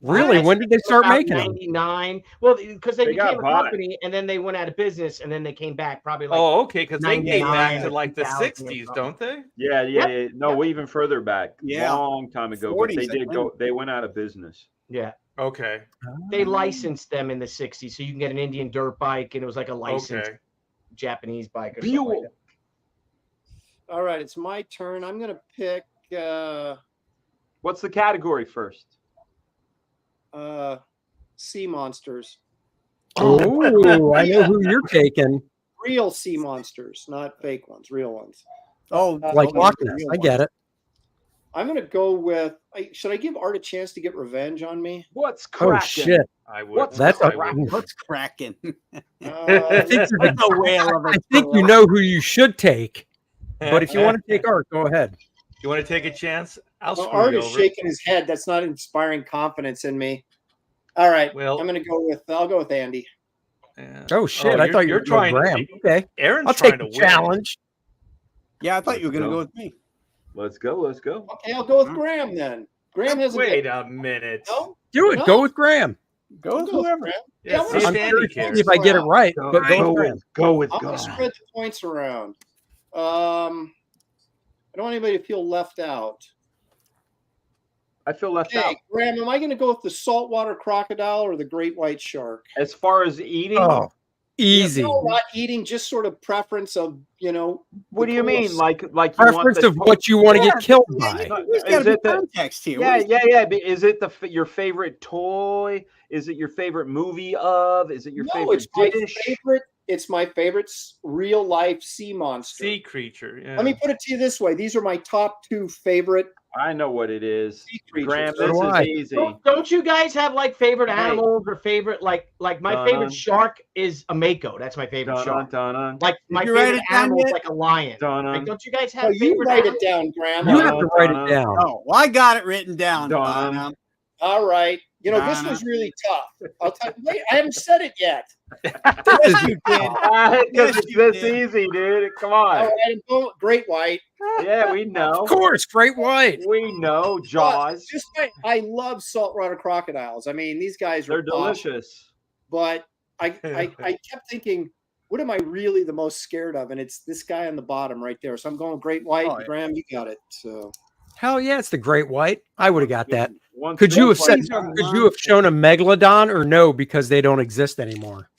Speaker 2: Really? When did they start
Speaker 6: About
Speaker 2: making them?
Speaker 6: 99. Well, because they
Speaker 4: They got
Speaker 6: became a
Speaker 4: bought.
Speaker 6: company and then they went out of business and then they came back probably like
Speaker 5: Oh, okay, because they date
Speaker 6: 99
Speaker 5: back to
Speaker 6: or
Speaker 5: like the
Speaker 6: 2000 or
Speaker 5: '60s,
Speaker 6: something.
Speaker 5: don't they?
Speaker 4: Yeah.
Speaker 6: Yep.
Speaker 4: No, even further back.
Speaker 3: Yeah.
Speaker 4: Long time ago. But
Speaker 3: 40s,
Speaker 4: they
Speaker 3: I
Speaker 4: did
Speaker 3: think.
Speaker 4: go. They went out of business.
Speaker 6: yeah.
Speaker 5: Okay.
Speaker 6: They licensed them in the '60s, so you can get an Indian dirt bike and it was like a licensed
Speaker 5: Okay.
Speaker 6: Japanese bike or something like
Speaker 4: Buell.
Speaker 6: that.
Speaker 1: All right, it's my turn. I'm gonna pick
Speaker 4: What's the category first?
Speaker 1: sea monsters,
Speaker 2: Oh, I know who you're taking.
Speaker 1: real sea monsters, not fake ones, real ones.
Speaker 3: Oh,
Speaker 2: Like
Speaker 1: Okay,
Speaker 2: Loch
Speaker 1: the
Speaker 2: Ness.
Speaker 1: real
Speaker 2: I get it.
Speaker 1: I'm gonna go with. Should I give Art a chance to get revenge on me?
Speaker 4: What's
Speaker 2: Oh,
Speaker 4: cracking?
Speaker 2: shit.
Speaker 5: I would.
Speaker 4: What's
Speaker 2: That's
Speaker 5: I
Speaker 2: a-
Speaker 5: would.
Speaker 3: what's cracking?
Speaker 2: I
Speaker 1: Uh,
Speaker 2: think,
Speaker 1: let's-
Speaker 2: there's
Speaker 3: The whale of
Speaker 2: I
Speaker 3: a
Speaker 2: think you know who you should take. But if you want to take Art, go ahead.
Speaker 5: You want to take a chance? I'll
Speaker 1: well,
Speaker 5: screw
Speaker 1: Art
Speaker 5: you
Speaker 1: is
Speaker 5: over.
Speaker 1: shaking his head. That's not inspiring confidence in me. All right,
Speaker 5: Well-
Speaker 1: I'm gonna go with. I'll go with Andy.
Speaker 5: Yeah.
Speaker 2: Oh, shit. I thought you were
Speaker 5: trying
Speaker 2: trying
Speaker 5: to.
Speaker 2: Okay.
Speaker 5: Aaron's
Speaker 2: I'll
Speaker 5: trying
Speaker 2: take
Speaker 5: to
Speaker 2: the
Speaker 5: win.
Speaker 2: challenge.
Speaker 3: Yeah, I thought you were going to
Speaker 4: No.
Speaker 3: go with me.
Speaker 4: Let's go. Let's go.
Speaker 1: Okay, I'll go with Graham then. Graham has
Speaker 5: Wait a minute.
Speaker 1: No,
Speaker 2: Do it.
Speaker 1: No.
Speaker 2: Go with Graham.
Speaker 3: Go
Speaker 1: I'll
Speaker 3: with
Speaker 1: go with
Speaker 3: whoever.
Speaker 1: Graham.
Speaker 5: Yeah,
Speaker 1: Yeah,
Speaker 5: see
Speaker 1: we're
Speaker 5: if
Speaker 2: I'm
Speaker 1: spread
Speaker 5: Andy
Speaker 2: curious
Speaker 1: the
Speaker 2: to
Speaker 5: cares.
Speaker 2: see if I get it right.
Speaker 4: Go,
Speaker 2: But go
Speaker 4: go
Speaker 2: with Graham.
Speaker 4: with, go with
Speaker 1: I'm gonna
Speaker 4: God.
Speaker 1: spread the points around. I don't want anybody to feel left out.
Speaker 4: I feel left
Speaker 1: Okay,
Speaker 4: out.
Speaker 1: Graham, am I going to go with the saltwater crocodile or the great white shark?
Speaker 4: As far as eating,
Speaker 2: Oh, easy.
Speaker 1: No, not eating, just sort of preference of,
Speaker 4: what do you mean?
Speaker 1: coolest-
Speaker 4: Like you want
Speaker 2: Preference
Speaker 4: the
Speaker 2: of what you want to
Speaker 3: Yeah,
Speaker 2: get killed
Speaker 3: Yeah,
Speaker 2: by.
Speaker 3: there's got
Speaker 4: Is
Speaker 3: to
Speaker 4: it
Speaker 3: be
Speaker 4: the-
Speaker 3: context here.
Speaker 4: Yeah,
Speaker 3: What is-
Speaker 4: yeah. But is it your favorite toy? Is it your favorite movie of? Is it your
Speaker 1: No,
Speaker 4: favorite
Speaker 1: it's my
Speaker 4: dish?
Speaker 1: favorite. It's my favorite real life sea monster.
Speaker 5: Sea creature. Yeah.
Speaker 1: Let me put it to you this way: these are my top two favorite
Speaker 4: I know what it is.
Speaker 1: sea creatures.
Speaker 4: Graham,
Speaker 2: So
Speaker 4: this
Speaker 2: do
Speaker 4: is
Speaker 2: I.
Speaker 4: easy.
Speaker 6: Don't you guys have like favorite
Speaker 4: Hey.
Speaker 6: animals or favorite like my
Speaker 4: Dun,
Speaker 6: favorite
Speaker 4: dun.
Speaker 6: shark is a mako. That's my favorite
Speaker 4: Dun,
Speaker 6: shark.
Speaker 4: dun, dun,
Speaker 6: Like my
Speaker 3: you write
Speaker 6: favorite
Speaker 3: it down
Speaker 6: animal is
Speaker 3: yet?
Speaker 6: like a lion.
Speaker 4: dun,
Speaker 6: Like,
Speaker 4: dun,
Speaker 6: don't you guys
Speaker 1: Oh,
Speaker 6: have
Speaker 1: you
Speaker 6: favorite
Speaker 1: write
Speaker 6: animals?
Speaker 1: it down, Graham.
Speaker 2: You
Speaker 4: Dun,
Speaker 2: have to
Speaker 4: dun,
Speaker 2: write
Speaker 4: dun.
Speaker 2: it down.
Speaker 3: Oh, well, I got it written down.
Speaker 4: Dun.
Speaker 1: All right. This
Speaker 3: Donna.
Speaker 1: was really tough. I'll tell you. Wait, I haven't said it yet.
Speaker 3: Yes, you did.
Speaker 4: Because
Speaker 3: Yes,
Speaker 4: it's
Speaker 3: you
Speaker 4: this
Speaker 3: did.
Speaker 4: easy, dude. Come
Speaker 1: All
Speaker 4: on.
Speaker 1: right, I'm going with great white.
Speaker 4: Yeah, we know.
Speaker 2: Of course, great white.
Speaker 4: We know. Jaws.
Speaker 1: I love saltwater crocodiles. I mean, these guys
Speaker 4: They're
Speaker 1: are awesome,
Speaker 4: delicious.
Speaker 1: but I kept thinking, what am I really the most scared of? And it's this guy on the bottom right there. So I'm going great white.
Speaker 3: Oh, yeah.
Speaker 1: Graham, you got it. So
Speaker 2: Hell yeah, it's the great white. I would have got that.
Speaker 4: Once
Speaker 2: Could you have
Speaker 4: those
Speaker 2: said?
Speaker 3: These are
Speaker 2: Could you have shown a megalodon or no because they don't exist anymore?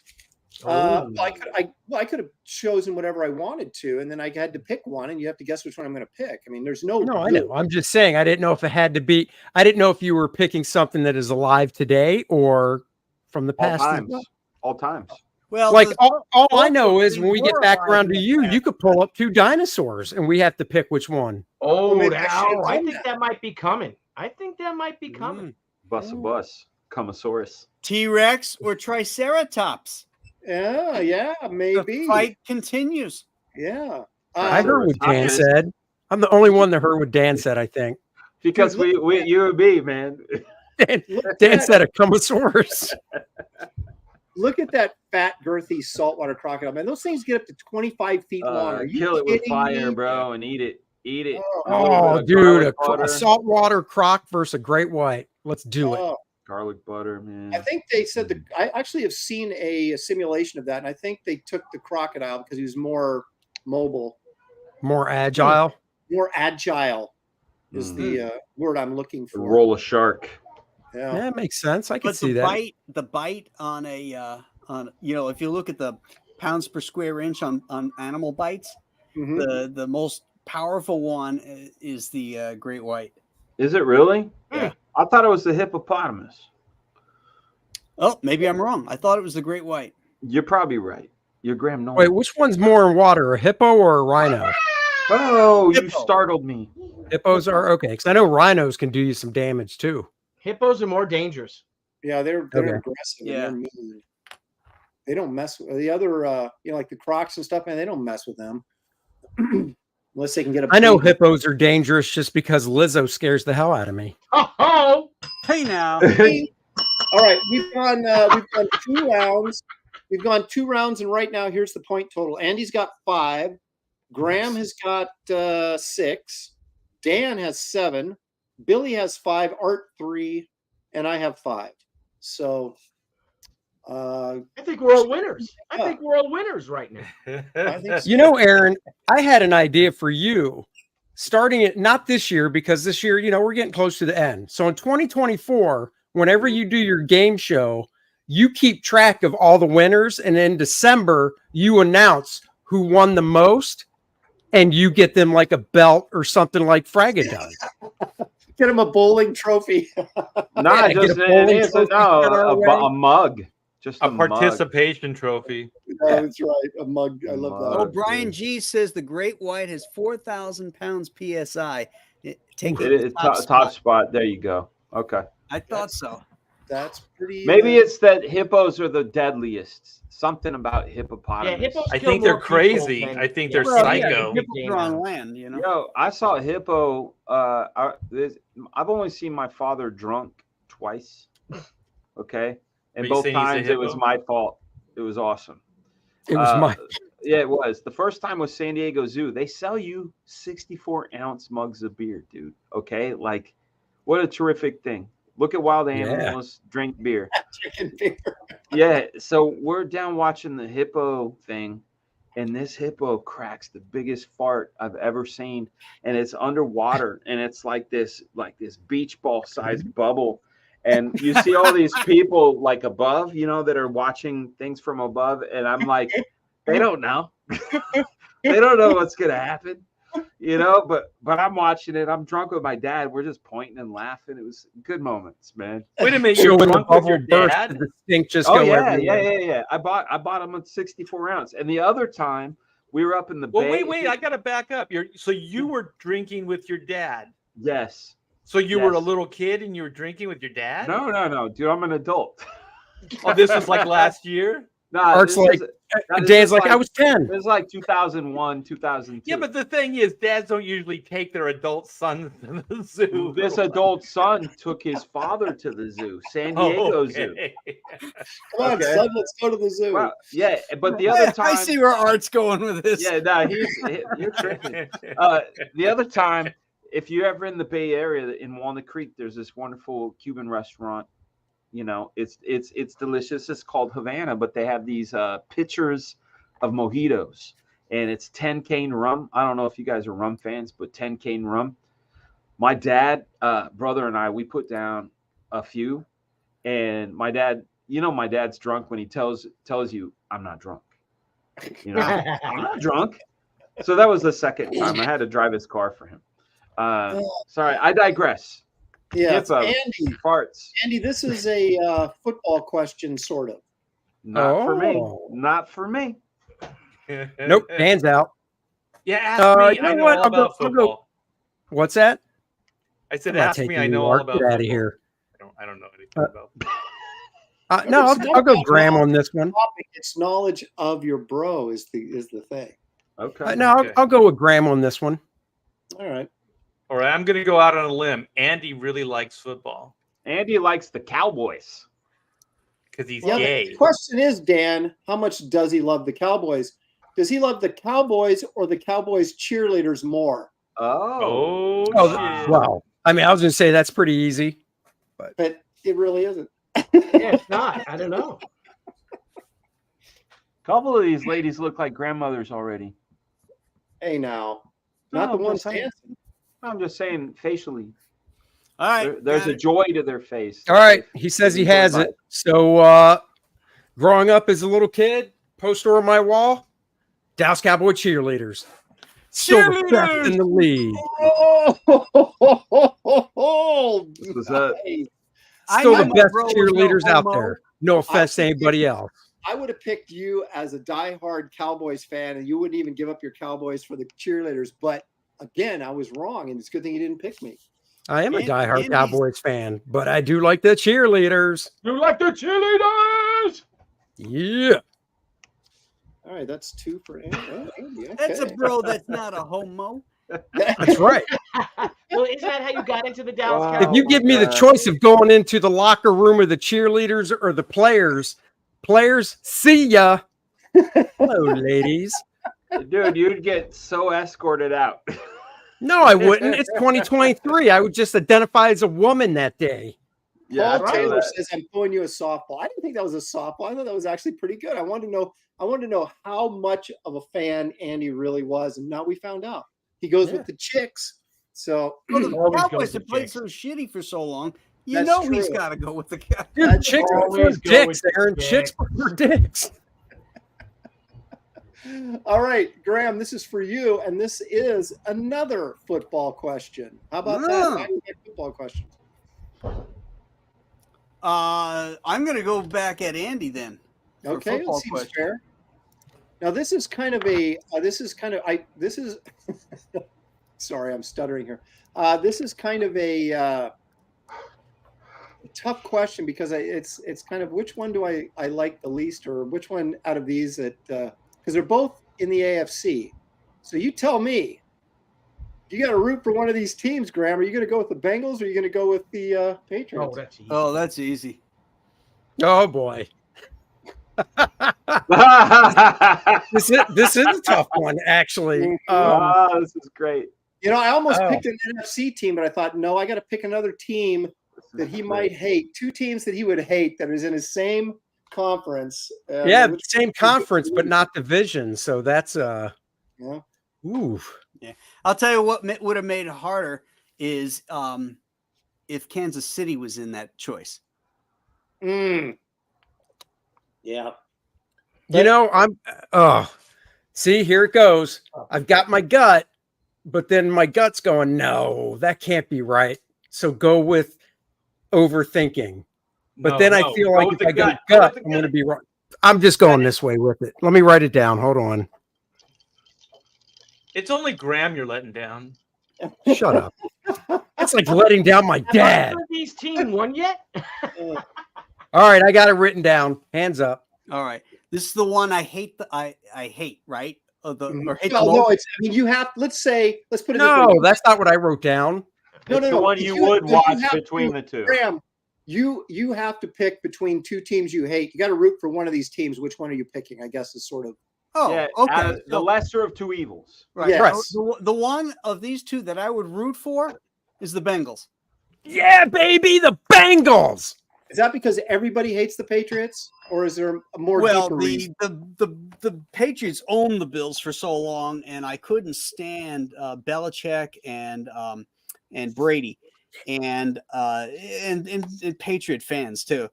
Speaker 4: Oh.
Speaker 1: I could have chosen whatever I wanted to, and then I had to pick one, and you have to guess which one I'm going to pick. I mean, there's no.
Speaker 2: No, I know. I'm just saying. I didn't know if it had to be. I didn't know if you were picking something that is alive today or from the
Speaker 4: all
Speaker 2: past.
Speaker 4: times. All times.
Speaker 3: Well,
Speaker 2: Like
Speaker 3: the-
Speaker 2: all I know
Speaker 3: both
Speaker 2: is
Speaker 3: of
Speaker 2: when we
Speaker 3: these
Speaker 2: get
Speaker 3: were
Speaker 2: back
Speaker 3: alive
Speaker 2: around
Speaker 3: in
Speaker 2: to
Speaker 3: the
Speaker 2: you,
Speaker 3: past.
Speaker 2: you could pull up two dinosaurs, and we have to pick which one.
Speaker 6: Oh,
Speaker 1: maybe I should've
Speaker 6: now I
Speaker 1: done
Speaker 6: think
Speaker 1: that.
Speaker 6: that might be coming. I think that might be coming.
Speaker 4: Bus a bus. Comosaurus.
Speaker 3: T-Rex or Triceratops.
Speaker 1: Yeah,
Speaker 3: The
Speaker 1: maybe.
Speaker 3: fight continues.
Speaker 1: Yeah.
Speaker 2: I heard what Dan
Speaker 4: Tacos.
Speaker 2: said. I'm the only one that heard what Dan said, I think.
Speaker 4: Because we you and me, man.
Speaker 2: Dan said a Comosaurus.
Speaker 1: Look at that fat, girthy saltwater crocodile, man. Those things get up to 25 feet long. Are you
Speaker 4: Kill it with
Speaker 1: kidding
Speaker 4: fire,
Speaker 1: me?
Speaker 4: bro, and eat it. Eat it.
Speaker 2: Oh, dude, a saltwater croc versus a great white. Let's do it.
Speaker 4: Garlic butter, man.
Speaker 1: I think they said I actually have seen a simulation of that, and I think they took the crocodile because he was more mobile,
Speaker 2: more agile.
Speaker 1: More agile is the word I'm looking for.
Speaker 4: Roll a shark.
Speaker 1: Yeah,
Speaker 2: that makes sense. I can see that.
Speaker 3: The bite on a if you look at the pounds per square inch on animal bites, the most powerful one is the great white.
Speaker 4: Is it really?
Speaker 3: Yeah.
Speaker 4: I thought it was the hippopotamus.
Speaker 3: Oh, maybe I'm wrong. I thought it was the great white.
Speaker 4: You're probably right. You're Graham Nolan.
Speaker 2: Wait, which one's more in water, a hippo or a rhino?
Speaker 4: Oh, you startled me.
Speaker 2: Hippos are okay, because I know rhinos can do you some damage too.
Speaker 6: Hippos are more dangerous.
Speaker 1: Yeah, they're aggressive.
Speaker 3: Yeah,
Speaker 1: and they're mean. They don't mess with the other, like the crocs and stuff, man. They don't mess with them unless they can get a.
Speaker 2: I know hippos are dangerous just because Lizzo scares the hell out of me.
Speaker 6: Oh,
Speaker 3: hey now.
Speaker 1: All right, we've gone 2 rounds. We've gone 2 rounds, and right now here's the point total. Andy's got 5. Graham has got 6. Dan has 7. Billy has 5. Art 3, and I have 5. So
Speaker 6: I think we're all winners. I think we're all winners right now.
Speaker 1: I think so.
Speaker 2: You know, Aaron, I had an idea for you. Starting it not this year, because this year, we're getting close to the end. So in 2024, whenever you do your game show, you keep track of all the winners, and in December, you announce who won the most, and you get them like a belt or something like Fragga does.
Speaker 1: Get him a bowling trophy.
Speaker 4: Nah,
Speaker 2: Yeah,
Speaker 4: just
Speaker 2: get a bowling trophy
Speaker 4: a mug. Just
Speaker 5: a
Speaker 4: mug.
Speaker 5: participation trophy.
Speaker 1: That's right. A mug. I love that.
Speaker 3: Oh, Brian G says the great white has 4,000 pounds PSI.
Speaker 4: It's top spot. There you go. Okay.
Speaker 3: I thought so.
Speaker 1: That's pretty.
Speaker 4: Maybe it's that hippos are the deadliest. Something about hippopotamus.
Speaker 6: Yeah, hippos
Speaker 5: I
Speaker 6: kill
Speaker 5: think they're
Speaker 6: more people
Speaker 5: crazy.
Speaker 6: than-
Speaker 5: I think they're
Speaker 3: Well,
Speaker 5: psycho.
Speaker 3: Yeah, hippos are on land,
Speaker 4: Yo, I saw a hippo. I've only seen my father drunk twice. Okay, and
Speaker 5: Are you
Speaker 4: both
Speaker 5: saying he's a
Speaker 4: times it was
Speaker 5: hippo?
Speaker 4: my fault. It was awesome.
Speaker 2: It was my.
Speaker 4: Yeah, it was. The first time was San Diego Zoo. They sell you 64-ounce mugs of beer, dude. Okay, like what a terrific thing. Look at wild animals, drink beer.
Speaker 1: Chicken beer.
Speaker 4: Yeah, so we're down watching the hippo thing, and this hippo cracks the biggest fart I've ever seen, and it's underwater, and it's like this beach ball sized bubble, and you see all these people like above, that are watching things from above, and I'm like, they don't know, they don't know what's gonna happen. But I'm watching it. I'm drunk with my dad. We're just pointing and laughing. It was good moments, man.
Speaker 5: Wait a minute,
Speaker 2: So
Speaker 5: you're
Speaker 2: when the
Speaker 5: drunk with
Speaker 2: bubble
Speaker 5: your
Speaker 2: burst,
Speaker 5: dad?
Speaker 2: the stink just
Speaker 4: Oh
Speaker 2: go
Speaker 4: yeah,
Speaker 2: everywhere.
Speaker 4: yeah. I bought them at 64 ounce. And the other time we were up in the
Speaker 5: Well,
Speaker 4: bay.
Speaker 5: wait, I gotta back up. So you were drinking with your dad.
Speaker 4: Yes.
Speaker 5: So you were a little kid and you were drinking with your dad?
Speaker 4: No, dude. I'm an adult.
Speaker 5: Oh, this was like last year?
Speaker 4: No,
Speaker 2: Art's like, Dan's like, I was 10.
Speaker 4: It was like 2001, 2002.
Speaker 5: Yeah, but the thing is, dads don't usually take their adult sons to the zoo.
Speaker 4: This adult son took his father to the zoo, San Diego Zoo.
Speaker 1: Come on, son, let's go to the zoo.
Speaker 4: Well, yeah, but the other time,
Speaker 3: I see where Art's going with this.
Speaker 4: Yeah, no, you're tripping. The other time, if you're ever in the Bay Area in Walnut Creek, there's this wonderful Cuban restaurant. It's delicious. It's called Havana, but they have these pitchers of mojitos, and it's 10 cane rum. I don't know if you guys are rum fans, but 10 cane rum. My dad, brother, and I, we put down a few, and my dad, my dad's drunk when he tells you, I'm not drunk. I'm not drunk. So that was the second time I had to drive his car for him. Sorry, I digress.
Speaker 1: Yeah,
Speaker 4: Hippo,
Speaker 1: Andy.
Speaker 4: Farts.
Speaker 1: Andy, this is a football question, sort of.
Speaker 4: Not for me. Not for me.
Speaker 2: Nope, hands out.
Speaker 5: Yeah, ask me.
Speaker 2: You know
Speaker 5: I know
Speaker 2: what?
Speaker 5: all about football.
Speaker 2: What's that?
Speaker 5: I said,
Speaker 2: I'm not
Speaker 5: ask me.
Speaker 2: taking
Speaker 5: I
Speaker 2: you,
Speaker 5: know all
Speaker 2: Art.
Speaker 5: about
Speaker 2: Get out of
Speaker 5: football.
Speaker 2: here.
Speaker 5: I don't know anything about.
Speaker 2: No, I'll go Graham on this one.
Speaker 1: It's knowledge of your bro is the thing.
Speaker 4: Okay.
Speaker 2: No,
Speaker 5: Okay.
Speaker 2: I'll go with Graham on this one.
Speaker 1: All right.
Speaker 5: All right, I'm going to go out on a limb. Andy really likes football
Speaker 4: Andy likes the Cowboys.
Speaker 5: because he's
Speaker 1: Yeah,
Speaker 5: gay.
Speaker 1: the question is, Dan, how much does he love the Cowboys? Does he love the Cowboys or the Cowboys cheerleaders more?
Speaker 5: Oh,
Speaker 2: Oh,
Speaker 5: shit.
Speaker 2: wow. I mean, I was going to say that's pretty easy.
Speaker 1: But it really isn't.
Speaker 6: Yeah, it's not. I don't know.
Speaker 4: A couple of these ladies look like grandmothers already.
Speaker 1: Hey, now, not
Speaker 4: No,
Speaker 1: the
Speaker 4: I'm
Speaker 1: ones
Speaker 4: just saying.
Speaker 1: dancing.
Speaker 4: I'm just saying facially.
Speaker 3: All right.
Speaker 4: There's
Speaker 3: got
Speaker 4: a
Speaker 3: it.
Speaker 4: joy to their face.
Speaker 2: All right. He says he has it. So growing up as a little kid, poster on my wall, Dallas Cowboy cheerleaders. Still the best in the league.
Speaker 1: Oh,
Speaker 4: This was a
Speaker 1: nice.
Speaker 2: Still
Speaker 3: I
Speaker 2: the
Speaker 3: know my
Speaker 2: best
Speaker 3: bro was
Speaker 2: cheerleaders
Speaker 3: no
Speaker 2: out
Speaker 3: homo.
Speaker 2: there. No offense to anybody else.
Speaker 1: I would have picked you as a diehard Cowboys fan, and you wouldn't even give up your Cowboys for the cheerleaders. But again, I was wrong, and it's a good thing you didn't pick me.
Speaker 2: I am a diehard
Speaker 3: Andy's-
Speaker 2: Cowboys fan, but I do like the cheerleaders.
Speaker 4: You like the cheerleaders?
Speaker 2: Yeah.
Speaker 1: All right, that's 2 for Andy. Okay.
Speaker 3: That's a bro that's not a homo.
Speaker 2: That's right.
Speaker 6: Well, isn't that how you got into the Dallas
Speaker 4: Wow.
Speaker 2: If
Speaker 6: Cowboys?
Speaker 2: you give me the choice of going into the locker room of the cheerleaders or the players, see ya. Hello, ladies.
Speaker 4: Dude, you'd get so escorted out.
Speaker 2: No, I wouldn't. It's 2023. I would just identify as a woman that day.
Speaker 1: Paul
Speaker 6: right.
Speaker 1: Taylor says I'm throwing you a softball. I didn't think that was a softball. I thought that was actually pretty good. I wanted to know how much of a fan Andy really was, and now we found out. He goes with the chicks. So
Speaker 3: Well, the
Speaker 6: Always
Speaker 3: Cowboys
Speaker 6: goes
Speaker 3: have
Speaker 6: with
Speaker 3: played
Speaker 6: chicks.
Speaker 3: so shitty for so long. You
Speaker 1: That's
Speaker 3: know he's
Speaker 1: true.
Speaker 3: got to go with the Cowboys.
Speaker 2: Dude,
Speaker 1: That's
Speaker 2: chicks
Speaker 6: always
Speaker 2: prefer
Speaker 6: go
Speaker 2: dicks,
Speaker 6: with
Speaker 2: Aaron.
Speaker 6: dick.
Speaker 2: Chicks prefer dicks.
Speaker 1: all right, Graham, this is for you, and this is another football question. How about that?
Speaker 3: Ah.
Speaker 1: How do you like football questions?
Speaker 3: I'm going to go back at Andy then. for
Speaker 1: Okay,
Speaker 3: football
Speaker 1: it seems
Speaker 3: question.
Speaker 1: fair. Now this is kind of a sorry, I'm stuttering here. This is kind of a tough question because it's kind of which one do I like the least, or which one out of these that because they're both in the AFC. So you tell me. You got to root for one of these teams, Graham. Are you going to go with the Bengals or are you going to go with the Patriots?
Speaker 6: Oh, that's easy.
Speaker 3: Oh, that's easy.
Speaker 2: Oh boy. This is a tough one, actually.
Speaker 4: This is great.
Speaker 1: You know, I almost
Speaker 2: Oh.
Speaker 1: picked an NFC team, but I thought, no, I got to pick another team that he might hate. 2 teams that he would hate that is in his same conference.
Speaker 2: Yeah,
Speaker 1: which-
Speaker 2: same conference, but not division. So that's
Speaker 1: Yeah.
Speaker 2: ooh.
Speaker 3: I'll tell you what would have made it harder is if Kansas City was in that choice.
Speaker 1: Yeah.
Speaker 2: You know, see, here it goes. I've got my gut, but then my gut's going, no, that can't be right. So go with overthinking. But then I feel like if I go gut, I'm going to be wrong. I'm just going this way with it. Let me write it down. Hold on.
Speaker 5: It's only Graham you're letting down.
Speaker 2: Shut up. It's like letting down my
Speaker 6: Have
Speaker 2: dad.
Speaker 6: either of these team won yet?
Speaker 2: All right, I got it written down. Hands up.
Speaker 3: All right. This is the one I hate. I hate, right? Or hate
Speaker 1: Well,
Speaker 3: the
Speaker 1: no,
Speaker 3: most.
Speaker 1: it's. I mean, you have. Let's put it. this
Speaker 2: No,
Speaker 1: way.
Speaker 2: that's not what I wrote down.
Speaker 4: It's the one you would
Speaker 1: you
Speaker 4: watch
Speaker 1: have
Speaker 4: between
Speaker 1: to-
Speaker 4: the two.
Speaker 1: Graham, you have to pick between 2 teams you hate. You got to root for one of these teams. Which one are you picking? I guess is sort of.
Speaker 3: Oh,
Speaker 4: Yeah,
Speaker 3: okay.
Speaker 4: the lesser of 2 evils.
Speaker 3: Right.
Speaker 1: Yes.
Speaker 3: The one of these 2 that I would root for is the Bengals.
Speaker 2: Yeah, baby, the Bengals.
Speaker 1: Is that because everybody hates the Patriots, or is there a more
Speaker 3: Well,
Speaker 1: deeper reason?
Speaker 3: the Patriots owned the Bills for so long, and I couldn't stand Belichick and Brady, and Patriot fans too.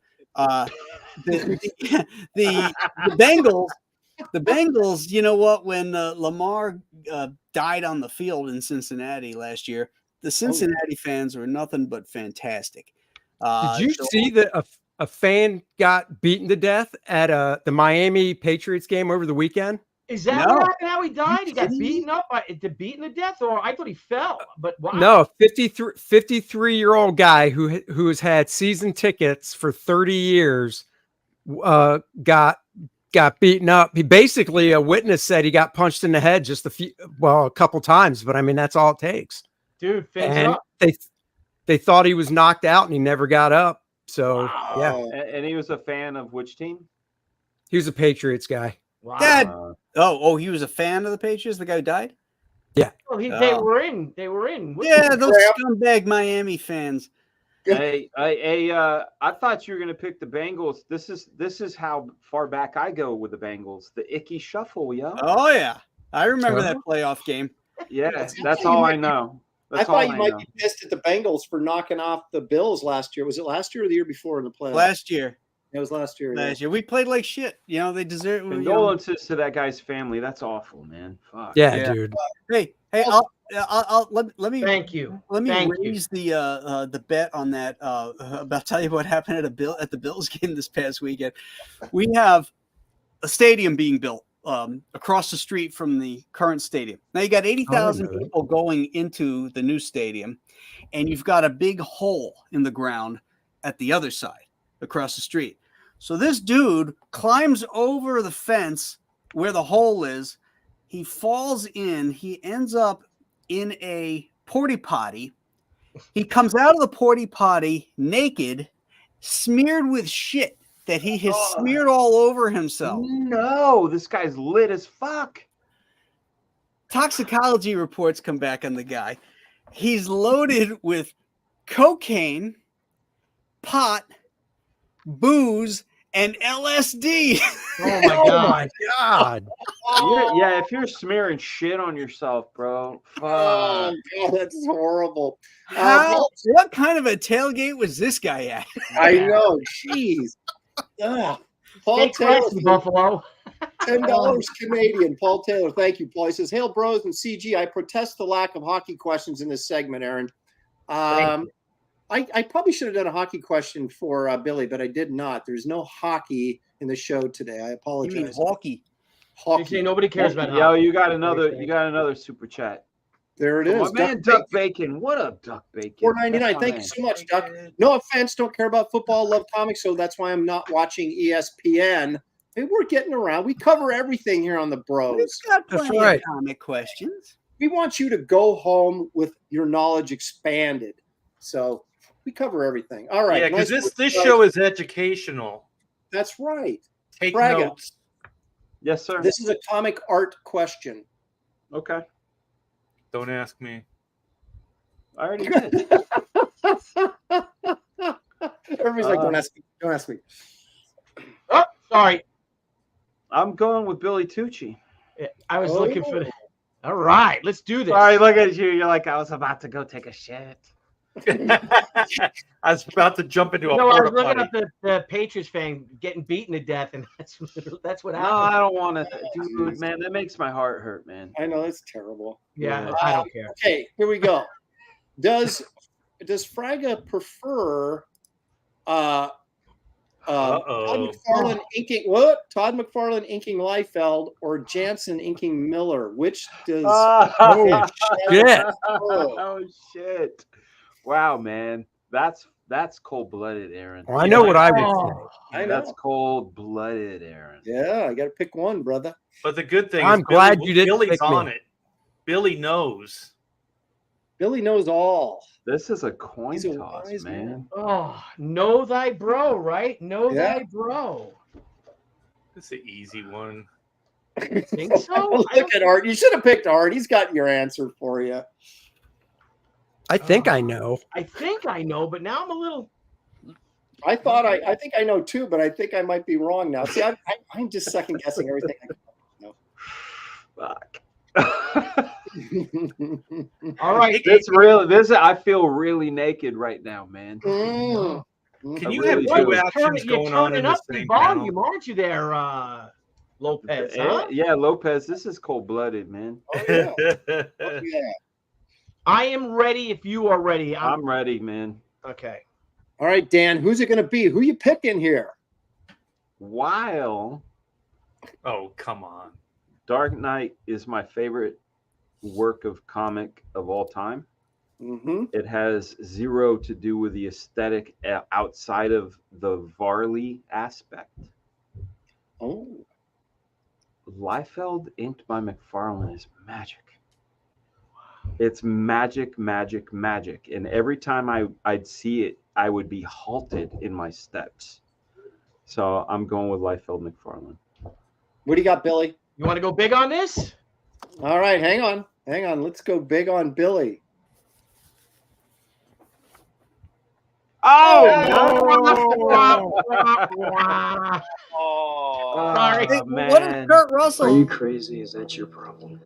Speaker 3: The Bengals. You know what? When Lamar died on the field in Cincinnati last year, the Cincinnati fans were nothing but fantastic.
Speaker 2: Did you see that a fan got beaten to death at the Miami Patriots game over the weekend?
Speaker 6: Is that
Speaker 3: No.
Speaker 6: what happened? How he died? He got
Speaker 3: kidding me?
Speaker 6: beaten up, beaten to death, or I thought he fell. But wow.
Speaker 2: No, 53-year-old guy who has had season tickets for 30 years got got beaten up. He basically, a witness said he got punched in the head just a couple times, but I mean, that's all it takes.
Speaker 6: Dude, fins
Speaker 2: And
Speaker 6: up.
Speaker 2: they thought he was knocked out and he never got up. So yeah,
Speaker 1: Wow.
Speaker 4: And he was a fan of which team?
Speaker 2: he was a Patriots guy.
Speaker 6: Wow.
Speaker 3: Dad. Oh, he was a fan of the Patriots, the guy who died?
Speaker 6: Well, they were in. They were in.
Speaker 3: Yeah, those scumbag Miami fans.
Speaker 4: I thought you were gonna pick the Bengals. This is how far back I go with the Bengals. The Icky Shuffle, yo.
Speaker 3: Oh yeah, I remember that playoff game.
Speaker 4: Yeah, that's all I know.
Speaker 1: I thought you might be pissed at the Bengals for knocking off the Bills last year. Was it last year or the year before in the playoffs?
Speaker 3: Last year.
Speaker 1: It was last year.
Speaker 3: Last year we played like shit. You know they deserve.
Speaker 4: Condolences to that guy's family. That's awful, man. Fuck.
Speaker 2: Yeah, dude.
Speaker 3: Hey, let me
Speaker 6: Thank you.
Speaker 3: Let me
Speaker 6: Thank
Speaker 3: raise the bet on that. About tell you what happened at the Bills game this past weekend. We have a stadium being built across the street from the current stadium. Now you got 80,000 people going into the new stadium, and you've got a big hole in the ground at the other side across the street. So this dude climbs over the fence where the hole is. He falls in. He ends up in a porta potty. He comes out of the porta potty naked, smeared with shit that he has smeared all over himself.
Speaker 4: No, this guy's lit as fuck.
Speaker 3: Toxicology reports come back on the guy. He's loaded with cocaine, pot, booze, and LSD.
Speaker 6: Oh my god.
Speaker 4: Yeah, if you're smearing shit on yourself, bro.
Speaker 1: Oh God, that's horrible.
Speaker 3: What kind of a tailgate was this guy at?
Speaker 1: I know. Jeez. Paul Taylor,
Speaker 6: Buffalo.
Speaker 1: $10 Canadian. Paul Taylor, thank you, Paul. He says, "Hail, bros and CG. I protest the lack of hockey questions in this segment, Aaron. I probably should have done a hockey question for Billy, but I did not. There's no hockey in the show today. I apologize.
Speaker 3: You mean hockey?
Speaker 6: Hockey. Nobody cares about
Speaker 4: Yo,
Speaker 6: hockey.
Speaker 4: you got another super chat.
Speaker 1: There it is.
Speaker 4: My man, Duck Bacon. What up, Duck Bacon?
Speaker 1: $4.99. Thank you so much, Duck. No offense, don't care about football, love comics, so that's why I'm not watching ESPN. Hey, we're getting around. We cover everything here on the Bros.
Speaker 3: We've got
Speaker 2: That's
Speaker 3: plenty
Speaker 2: right.
Speaker 3: of comic questions.
Speaker 1: We want you to go home with your knowledge expanded. So we cover everything. All right.
Speaker 5: Yeah, because
Speaker 1: nice
Speaker 5: this show is educational.
Speaker 1: That's right.
Speaker 5: Take
Speaker 1: Braga.
Speaker 5: notes.
Speaker 4: Yes, sir.
Speaker 1: This is a comic art question.
Speaker 4: Okay.
Speaker 5: Don't ask me.
Speaker 4: I already did.
Speaker 1: Everybody's like, don't ask me. Don't ask me.
Speaker 6: Oh, sorry.
Speaker 4: I'm going with Billy Tucci.
Speaker 6: I was looking for the. All right, let's do this.
Speaker 4: Sorry, look at you. You're like, I was about to go take a shit.
Speaker 5: I was about to jump into a
Speaker 6: No, I was
Speaker 5: porta
Speaker 6: looking
Speaker 5: potty.
Speaker 6: at the Patriots fan getting beaten to death, and that's what
Speaker 4: No,
Speaker 6: happened.
Speaker 4: I don't want to. Dude, man, that makes my heart hurt, man.
Speaker 1: I know it's terrible.
Speaker 6: Yeah, I don't care.
Speaker 1: Okay, here we go. Does Fraga prefer Todd McFarlane inking Todd McFarlane inking Liefeld or Jansen inking Miller? Which does
Speaker 2: shit.
Speaker 4: Oh shit. Wow, man. That's cold-blooded, Aaron.
Speaker 2: Well, I know what I would say.
Speaker 1: I know.
Speaker 4: That's cold-blooded, Aaron.
Speaker 1: Yeah, I got to pick one, brother.
Speaker 5: But the good thing
Speaker 2: I'm
Speaker 5: is
Speaker 2: glad you didn't
Speaker 5: Billy's
Speaker 2: pick me.
Speaker 5: on it. Billy knows.
Speaker 1: Billy knows all.
Speaker 4: This is a coin
Speaker 1: He's a
Speaker 4: toss,
Speaker 1: wise
Speaker 4: man.
Speaker 6: Oh, know thy bro, right? Know
Speaker 1: Yeah.
Speaker 6: thy bro.
Speaker 5: It's an easy one.
Speaker 6: Think so?
Speaker 1: Look at Art. You should have picked Art. He's got your answer for you.
Speaker 2: I think I know.
Speaker 6: I think I know, but now I'm a little.
Speaker 1: I thought I think I know too, but I think I might be wrong now. See, I'm just second guessing everything.
Speaker 4: Fuck.
Speaker 6: All right.
Speaker 4: This I feel really naked right now, man.
Speaker 1: Mm.
Speaker 5: Can
Speaker 4: I
Speaker 5: you
Speaker 4: really
Speaker 5: have
Speaker 4: do.
Speaker 5: two actions
Speaker 6: You're
Speaker 5: going on in
Speaker 6: turning
Speaker 5: the
Speaker 6: up the
Speaker 5: same
Speaker 6: volume,
Speaker 5: panel?
Speaker 6: aren't you there, Lopez? Huh?
Speaker 4: Yeah, Lopez, this is cold-blooded, man.
Speaker 1: Oh, yeah. Oh, yeah.
Speaker 6: I am ready if you are ready.
Speaker 4: I'm ready, man.
Speaker 6: Okay.
Speaker 1: All right, Dan, who's it going to be? Who you picking here?
Speaker 4: While
Speaker 5: Oh, come on.
Speaker 4: Dark Knight is my favorite work of comic of all time,
Speaker 1: Mm-hmm.
Speaker 4: it has zero to do with the aesthetic outside of the Varley aspect.
Speaker 1: Oh,
Speaker 4: Liefeld inked by McFarlane is magic. It's magic, magic, magic. And every time I'd see it, I would be halted in my steps. So I'm going with Liefeld McFarlane.
Speaker 1: What do you got, Billy?
Speaker 6: You want to go big on this?
Speaker 1: All right, hang on. Let's go big on Billy.
Speaker 6: Oh, sorry.
Speaker 4: Man.
Speaker 3: What is Kurt Russell?
Speaker 7: Are you crazy? Is that your problem?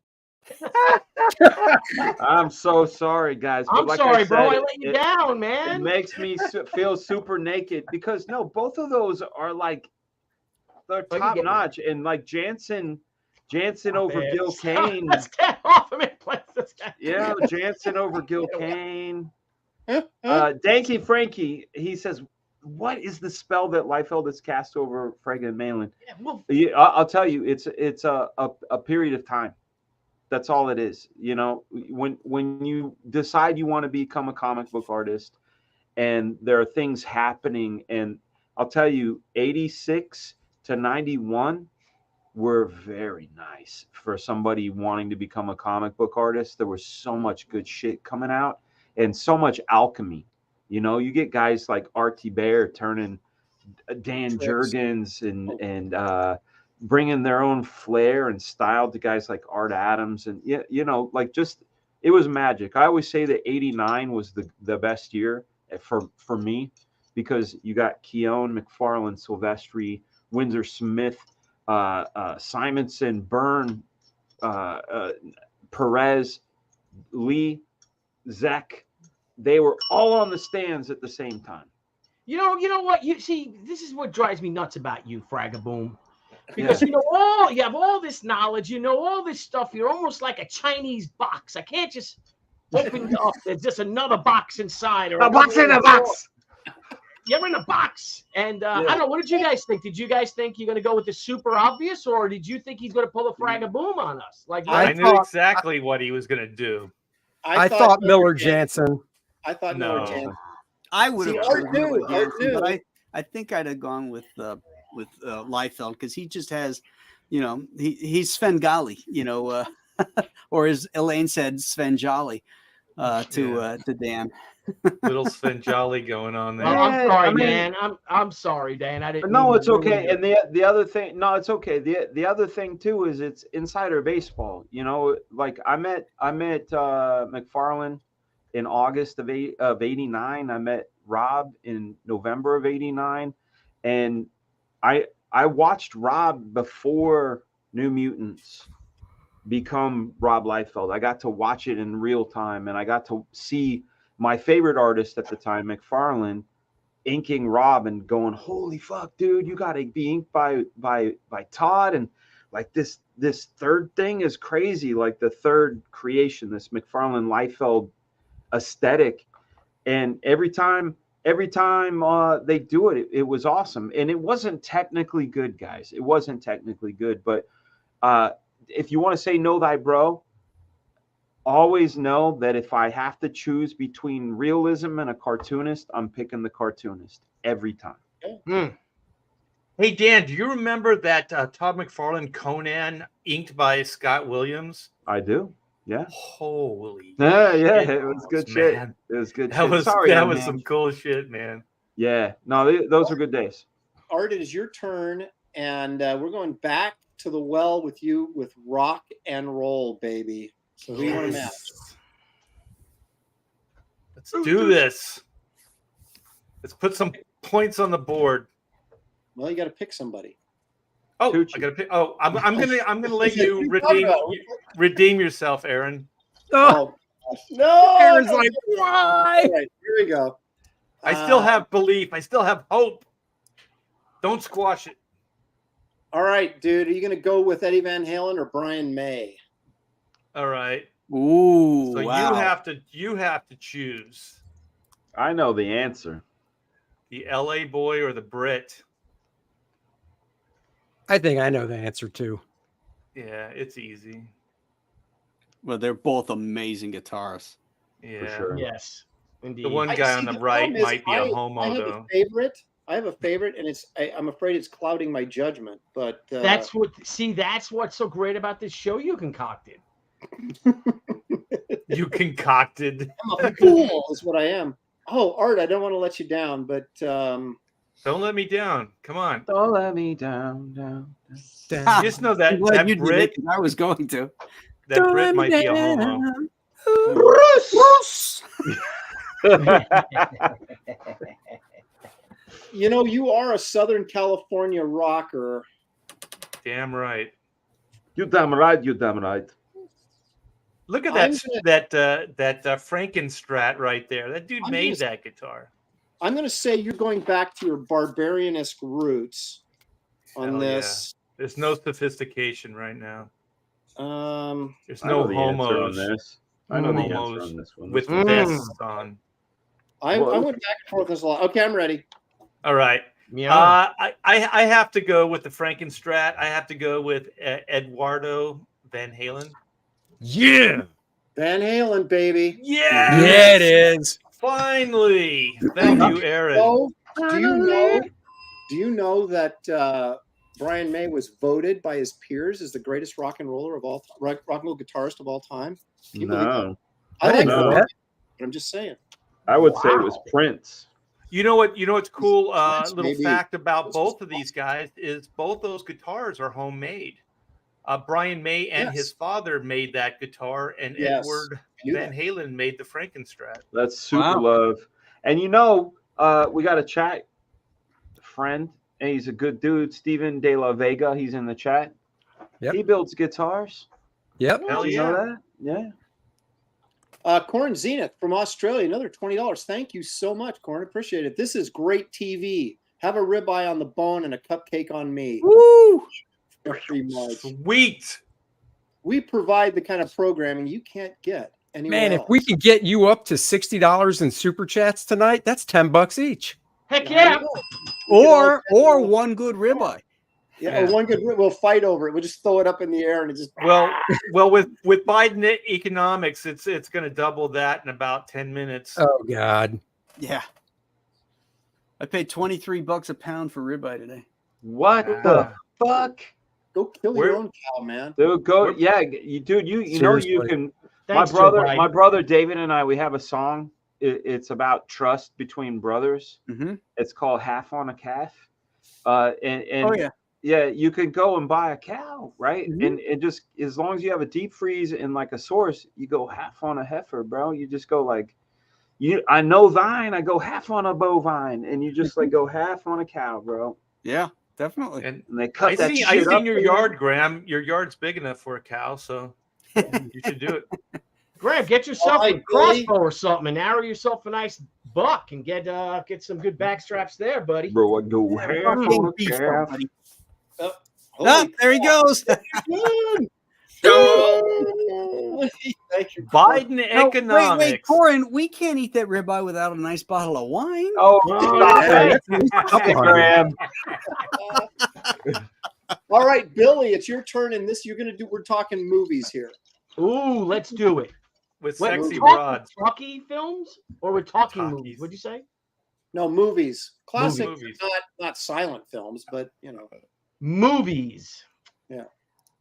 Speaker 4: I'm so sorry, guys. But
Speaker 6: I'm
Speaker 4: like
Speaker 6: sorry,
Speaker 4: I
Speaker 6: bro. I
Speaker 4: said,
Speaker 6: let you down, man.
Speaker 4: It makes me feel super naked because no, both of those are like they're top notch, and like Jansen over Gil Kane.
Speaker 6: Let's get off of it, please.
Speaker 4: Yeah, Jansen over Gil Kane. Danky Frankie, he says, "What is the spell that Liefeld has cast over Frege and Malin?" Yeah, I'll tell you, it's a period of time. That's all it is. You know, when you decide you want to become a comic book artist, and there are things happening, and I'll tell you, 86 to 91 were very nice for somebody wanting to become a comic book artist. There was so much good shit coming out and so much alchemy. You know, you get guys like R.T. Bear turning Dan Jurgens and bringing their own flair and style to guys like Art Adams. And, yeah, you know, like just it was magic. I always say that 89 was the best year for me because you got Keown, McFarlane, Silvestri, Windsor Smith, Simonson, Byrne, Perez, Lee, Zek. They were all on the stands at the same time.
Speaker 6: You know what? You see, this is what drives me nuts about you, Fragaboom. Because you have all this knowledge, you know all this stuff. You're almost like a Chinese box. I can't just open you up. There's just another box inside. Or
Speaker 4: a box in a box.
Speaker 6: You're in a box. And I don't know. What did you guys think? Did you guys think you're going to go with the super obvious, or did you think he's going to pull a Fragaboom on us? Like
Speaker 5: I knew exactly what he was going to do.
Speaker 2: I thought Miller Jansen.
Speaker 1: I thought Miller Jansen.
Speaker 3: I would have
Speaker 1: Miller Jansen,
Speaker 3: but I think I'd have gone with Liefeld because he just has, you know, he's Svengali, you know, or as Elaine said, Svengali to Dan.
Speaker 4: Little Svengali going on there.
Speaker 6: I'm sorry, Dan. I'm sorry, Dan. I didn't.
Speaker 4: No, it's okay. And the other thing, no, it's okay. The other thing too is it's insider baseball. You know, like I met McFarlane in August of '89. I met Rob in November of '89, and I watched Rob before New Mutants become Rob Liefeld. I got to watch it in real time, and I got to see my favorite artist at the time, McFarlane, inking Rob and going, "Holy fuck, dude, you got to be inked by Todd." And like this third thing is crazy. Like the third creation, this McFarlane Liefeld aesthetic. And every time they do it, it was awesome. And it wasn't technically good, guys. It wasn't technically good. But if you want to say know thy bro, always know that if I have to choose between realism and a cartoonist, I'm picking the cartoonist every time.
Speaker 5: Hey, Dan, do you remember that Todd McFarlane Conan inked by Scott Williams?
Speaker 4: I do. Yeah.
Speaker 5: Holy.
Speaker 4: Yeah. It was good shit.
Speaker 5: Man.
Speaker 4: It was good.
Speaker 5: That
Speaker 4: shit.
Speaker 5: was some cool shit, man.
Speaker 4: Yeah. No, those are good days.
Speaker 1: Art, it is your turn, and we're going back to the well with you with rock and roll, baby. So who do you want to match?
Speaker 5: Let's do this. Let's put some points on the board.
Speaker 1: Well, you got to pick somebody.
Speaker 5: Oh, I gotta pick. Oh, I'm gonna let you redeem yourself, Aaron.
Speaker 1: Oh no!
Speaker 2: Aaron's like, why?
Speaker 1: All right, here we go.
Speaker 5: I still have belief. I still have hope. Don't squash it.
Speaker 1: All right, dude. Are you going to go with Eddie Van Halen or Brian May?
Speaker 5: All right.
Speaker 3: Ooh,
Speaker 5: so
Speaker 3: wow.
Speaker 5: you have to choose.
Speaker 4: I know the answer.
Speaker 5: The LA boy or the Brit?
Speaker 2: I think I know the answer too.
Speaker 5: Yeah, it's easy.
Speaker 3: Well, they're both amazing guitarists.
Speaker 5: Yeah.
Speaker 4: For sure.
Speaker 6: Yes, indeed.
Speaker 5: The one guy on the right might be a homo,
Speaker 1: I have
Speaker 5: though.
Speaker 1: a favorite, I have a favorite, and I'm afraid it's clouding my judgment. But
Speaker 6: That's what's so great about this show you concocted.
Speaker 5: You concocted.
Speaker 1: I'm a fool, is what I am. Oh, Art, I don't want to let you down, but
Speaker 5: Don't let me down. Come on.
Speaker 4: Don't let me down.
Speaker 5: You just know that
Speaker 3: I'm glad
Speaker 5: that
Speaker 3: you did
Speaker 5: Brit,
Speaker 3: it, 'cause I was going to.
Speaker 5: that Brit might be a homo.
Speaker 1: you know, you are a Southern California rocker.
Speaker 5: Damn right.
Speaker 4: You damn right. You damn right.
Speaker 5: Look at
Speaker 1: I'm
Speaker 5: that Frankenstrat right there. That dude
Speaker 1: I'm
Speaker 5: made
Speaker 1: gonna-
Speaker 5: that guitar.
Speaker 1: I'm going to say you're going back to your barbarian-esque roots on
Speaker 5: Hell
Speaker 1: this.
Speaker 5: There's no sophistication right now. There's
Speaker 4: I
Speaker 5: no
Speaker 4: know the answer on
Speaker 5: homos
Speaker 4: this. I know the answer
Speaker 5: homos
Speaker 4: on this one.
Speaker 5: with
Speaker 4: This one's
Speaker 5: vests on.
Speaker 1: I
Speaker 4: Well-
Speaker 1: went back and forth this a lot. Okay, I'm ready.
Speaker 5: All right.
Speaker 6: Yeah.
Speaker 5: I have to go with the Frankenstrat. I have to go with Eduardo Van Halen.
Speaker 2: Yeah.
Speaker 1: Van Halen, baby.
Speaker 5: Yeah.
Speaker 2: Yeah, it is.
Speaker 5: Finally. Thank you, Aaron.
Speaker 1: So, do you know that Brian May was voted by his peers as the greatest rock and roll guitarist of all time? Can you believe that?
Speaker 4: No,
Speaker 1: I like
Speaker 2: didn't know
Speaker 1: that,
Speaker 2: that.
Speaker 1: but I'm just saying.
Speaker 4: I would say it was Prince.
Speaker 5: You know what's cool?
Speaker 1: Prince,
Speaker 5: Little
Speaker 1: maybe.
Speaker 5: fact about
Speaker 1: This was
Speaker 5: both of these guys is both those guitars are homemade. Brian May and
Speaker 1: Yes.
Speaker 5: his father made that guitar, and
Speaker 1: Yes,
Speaker 5: Edward
Speaker 1: I knew
Speaker 5: Van
Speaker 1: that.
Speaker 5: Halen made the Frankenstrat.
Speaker 4: That's super
Speaker 3: Wow.
Speaker 4: love. And you know, we got a chat friend, and he's a good dude, Steven De La Vega. He's in the chat.
Speaker 2: Yep.
Speaker 4: He builds guitars.
Speaker 2: Yep.
Speaker 5: Hell
Speaker 4: Did you know that? Yeah.
Speaker 1: Corn Zenith from Australia, another $20. Thank you so much, Corn. Appreciate it. This is great TV. Have a ribeye on the bone and a cupcake on me.
Speaker 2: Woo!
Speaker 1: Very much.
Speaker 5: Sweet.
Speaker 1: We provide the kind of programming you can't get anywhere
Speaker 2: Man, if
Speaker 1: else.
Speaker 2: we could get you up to $60 in super chats tonight, that's $10 each.
Speaker 6: Heck
Speaker 1: I
Speaker 6: yeah.
Speaker 1: know. We could
Speaker 3: Or
Speaker 1: all-
Speaker 3: one good ribeye.
Speaker 1: yeah, or one good. We'll fight over it. We'll just throw it up in the air and it just.
Speaker 5: Well, with Biden economics, it's going to double that in about 10 minutes.
Speaker 2: Oh, God.
Speaker 3: Yeah. I paid $23 a pound for ribeye today.
Speaker 4: What the fuck?
Speaker 1: Go kill
Speaker 5: Where-
Speaker 1: your own cow, man.
Speaker 4: Dude, go.
Speaker 5: Where-
Speaker 4: Yeah, dude. You know you
Speaker 2: Seriously.
Speaker 4: can.
Speaker 6: Thanks,
Speaker 4: my brother David and I, we have a song. It's about trust between brothers.
Speaker 3: Mm-hmm.
Speaker 4: It's called Half on a Calf. And
Speaker 3: Oh, yeah.
Speaker 4: yeah, you could go and buy a cow, right?
Speaker 3: Mhm.
Speaker 4: And just as long as you have a deep freeze and like a source, you go half on a heifer, bro. You just go like, I know thine, I go half on a bovine, and you just like go half on a cow, bro.
Speaker 3: Yeah, definitely.
Speaker 5: And
Speaker 4: And they cut that
Speaker 5: I
Speaker 4: shit
Speaker 5: seen
Speaker 4: up.
Speaker 5: your yard, Graham. Your yard's big enough for a cow, so you should do it.
Speaker 6: Graham, get yourself
Speaker 1: All
Speaker 6: a
Speaker 1: right, Billy.
Speaker 6: crossbow or something and arrow yourself a nice buck and get some good back straps there, buddy.
Speaker 4: Bro, I go half on a
Speaker 3: Beef,
Speaker 4: calf.
Speaker 3: buddy.
Speaker 1: Holy
Speaker 3: There he goes.
Speaker 1: Thank you.
Speaker 5: Biden
Speaker 3: No,
Speaker 5: economics.
Speaker 3: wait, Corin, we can't eat that ribeye without a nice bottle of wine.
Speaker 4: Oh,
Speaker 6: yeah.
Speaker 4: stop it, Graham.
Speaker 1: All right, Billy, it's your turn in this. We're talking movies here.
Speaker 6: Ooh, let's do it.
Speaker 5: With
Speaker 6: What,
Speaker 5: sexy
Speaker 6: we're talking
Speaker 5: broads.
Speaker 6: talkie films or we're talking
Speaker 5: Talkies.
Speaker 6: movies? What'd you say?
Speaker 1: No, movies. Classic,
Speaker 5: Movies.
Speaker 1: not silent films, but you know,
Speaker 6: Movies.
Speaker 1: Yeah.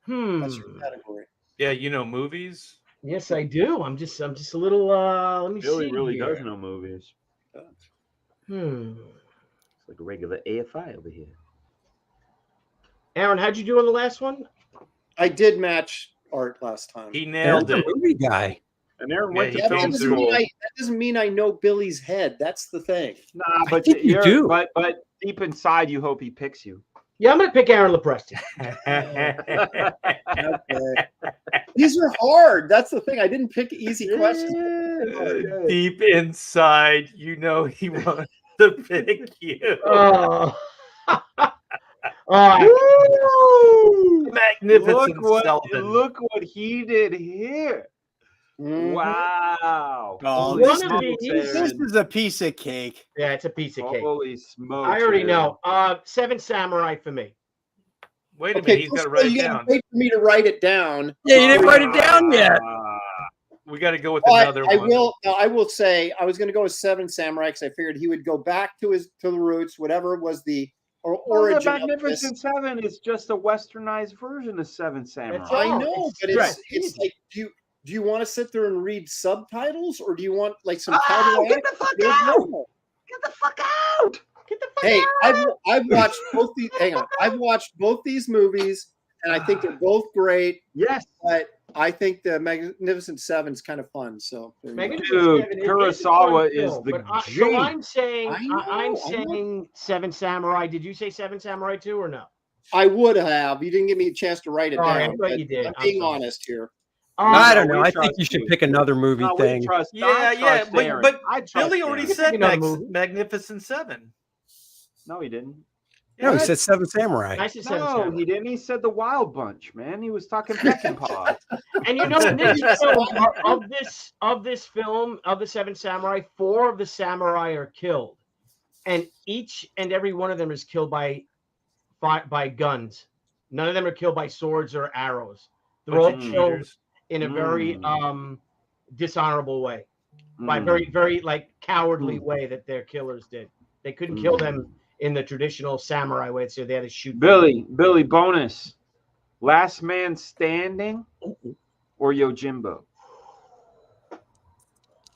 Speaker 6: Hmm.
Speaker 1: that's your category.
Speaker 5: Yeah, you know movies.
Speaker 6: Yes, I do. I'm just a little. Let me
Speaker 4: Billy
Speaker 6: see
Speaker 4: really
Speaker 6: here.
Speaker 4: does know movies.
Speaker 6: Hmm.
Speaker 4: It's like a regular AFI over here.
Speaker 6: Aaron, how'd you do on the last one?
Speaker 1: I did match Art last time.
Speaker 5: He
Speaker 2: Aaron's
Speaker 5: nailed
Speaker 2: a
Speaker 5: it.
Speaker 2: movie guy.
Speaker 4: And Aaron
Speaker 5: Yeah,
Speaker 4: went
Speaker 5: he
Speaker 4: to
Speaker 1: that,
Speaker 4: film
Speaker 1: doesn't mean
Speaker 4: school.
Speaker 1: that doesn't mean I know Billy's head. That's the thing.
Speaker 4: Nah, but
Speaker 2: think you
Speaker 4: you're-
Speaker 2: do.
Speaker 4: But deep inside, you hope he picks you.
Speaker 6: Yeah, I'm gonna pick Aaron Lepresti.
Speaker 1: Okay. These are hard. That's the thing. I didn't pick easy questions.
Speaker 5: Deep inside, you know he wants to pick you.
Speaker 6: Oh. Oh,
Speaker 5: Magnificent Sultan.
Speaker 4: Look what he did here.
Speaker 1: Mhm.
Speaker 4: Wow.
Speaker 3: Oh,
Speaker 6: One
Speaker 3: this,
Speaker 6: of these-
Speaker 3: this is a piece of cake.
Speaker 6: yeah, it's a piece of cake.
Speaker 4: Holy smokes.
Speaker 6: I already
Speaker 4: Aaron.
Speaker 6: know. Seven Samurai for me.
Speaker 5: Wait a
Speaker 1: Okay,
Speaker 5: minute, he's got
Speaker 1: first
Speaker 5: to
Speaker 1: of all,
Speaker 5: write
Speaker 1: you
Speaker 5: it
Speaker 1: gotta
Speaker 5: down.
Speaker 1: wait for me to write it down.
Speaker 2: Yeah, you didn't write it down yet.
Speaker 5: We got to go with
Speaker 1: But
Speaker 5: another one.
Speaker 1: I will say I was going to go with Seven Samurai because I figured he would go back to the roots, whatever was the origin
Speaker 4: the
Speaker 1: of this.
Speaker 4: Magnificent Seven is just a westernized version of Seven Samurai.
Speaker 6: That's all.
Speaker 1: I know, but
Speaker 6: Right.
Speaker 1: it's like, do you want to sit there and read subtitles, or do you want like some
Speaker 4: Get the fuck out! Get the fuck out!
Speaker 6: Get the fuck
Speaker 1: Hey,
Speaker 6: out.
Speaker 1: I've watched both these. Hang on, I've watched both these movies, and I think they're both great.
Speaker 4: Yes,
Speaker 1: But I think the Magnificent Seven is kind of fun. So there you go.
Speaker 6: Magnificent
Speaker 4: dude,
Speaker 6: Seven is a
Speaker 4: Kurosawa
Speaker 6: fun
Speaker 4: is
Speaker 6: film,
Speaker 4: the
Speaker 6: but
Speaker 4: G.
Speaker 6: so I'm saying,
Speaker 1: I know,
Speaker 6: I'm
Speaker 1: I know.
Speaker 6: saying Seven Samurai. Did you say Seven Samurai too or no?
Speaker 1: I would have. You didn't give me a chance to write it
Speaker 6: Sorry, I
Speaker 1: down.
Speaker 6: thought
Speaker 1: but
Speaker 6: you did.
Speaker 1: I'm
Speaker 6: I'm
Speaker 1: being
Speaker 6: sorry.
Speaker 1: honest here.
Speaker 2: I don't
Speaker 4: no,
Speaker 2: know.
Speaker 4: we
Speaker 2: I think
Speaker 4: trust
Speaker 2: you should
Speaker 4: you.
Speaker 2: pick another movie
Speaker 4: No,
Speaker 2: thing.
Speaker 4: we trust.
Speaker 5: Yeah,
Speaker 4: I
Speaker 5: yeah,
Speaker 4: trust Aaron.
Speaker 5: but
Speaker 4: I trust
Speaker 5: Billy already
Speaker 4: Aaron.
Speaker 5: said
Speaker 6: another movie.
Speaker 5: Magnificent Seven.
Speaker 4: No, he didn't.
Speaker 2: No, he
Speaker 5: Yeah.
Speaker 2: said Seven Samurai.
Speaker 6: Nice to Seven
Speaker 4: No,
Speaker 6: Samurai.
Speaker 4: he didn't. He said the Wild Bunch, man. He was talking Peckinpah.
Speaker 6: And you know, this film, of this film of the Seven Samurai, 4 of the samurai are killed, and each and every one of them is killed by guns. None of them are killed by swords or arrows. They're all
Speaker 5: Bunch of
Speaker 6: killed
Speaker 5: cheaters.
Speaker 6: in a very dishonorable way, by
Speaker 4: Mm.
Speaker 6: very very like cowardly way that their killers did. They couldn't kill them in the traditional samurai way, so they had to shoot them.
Speaker 4: Billy, bonus. Last Man Standing or Yojimbo?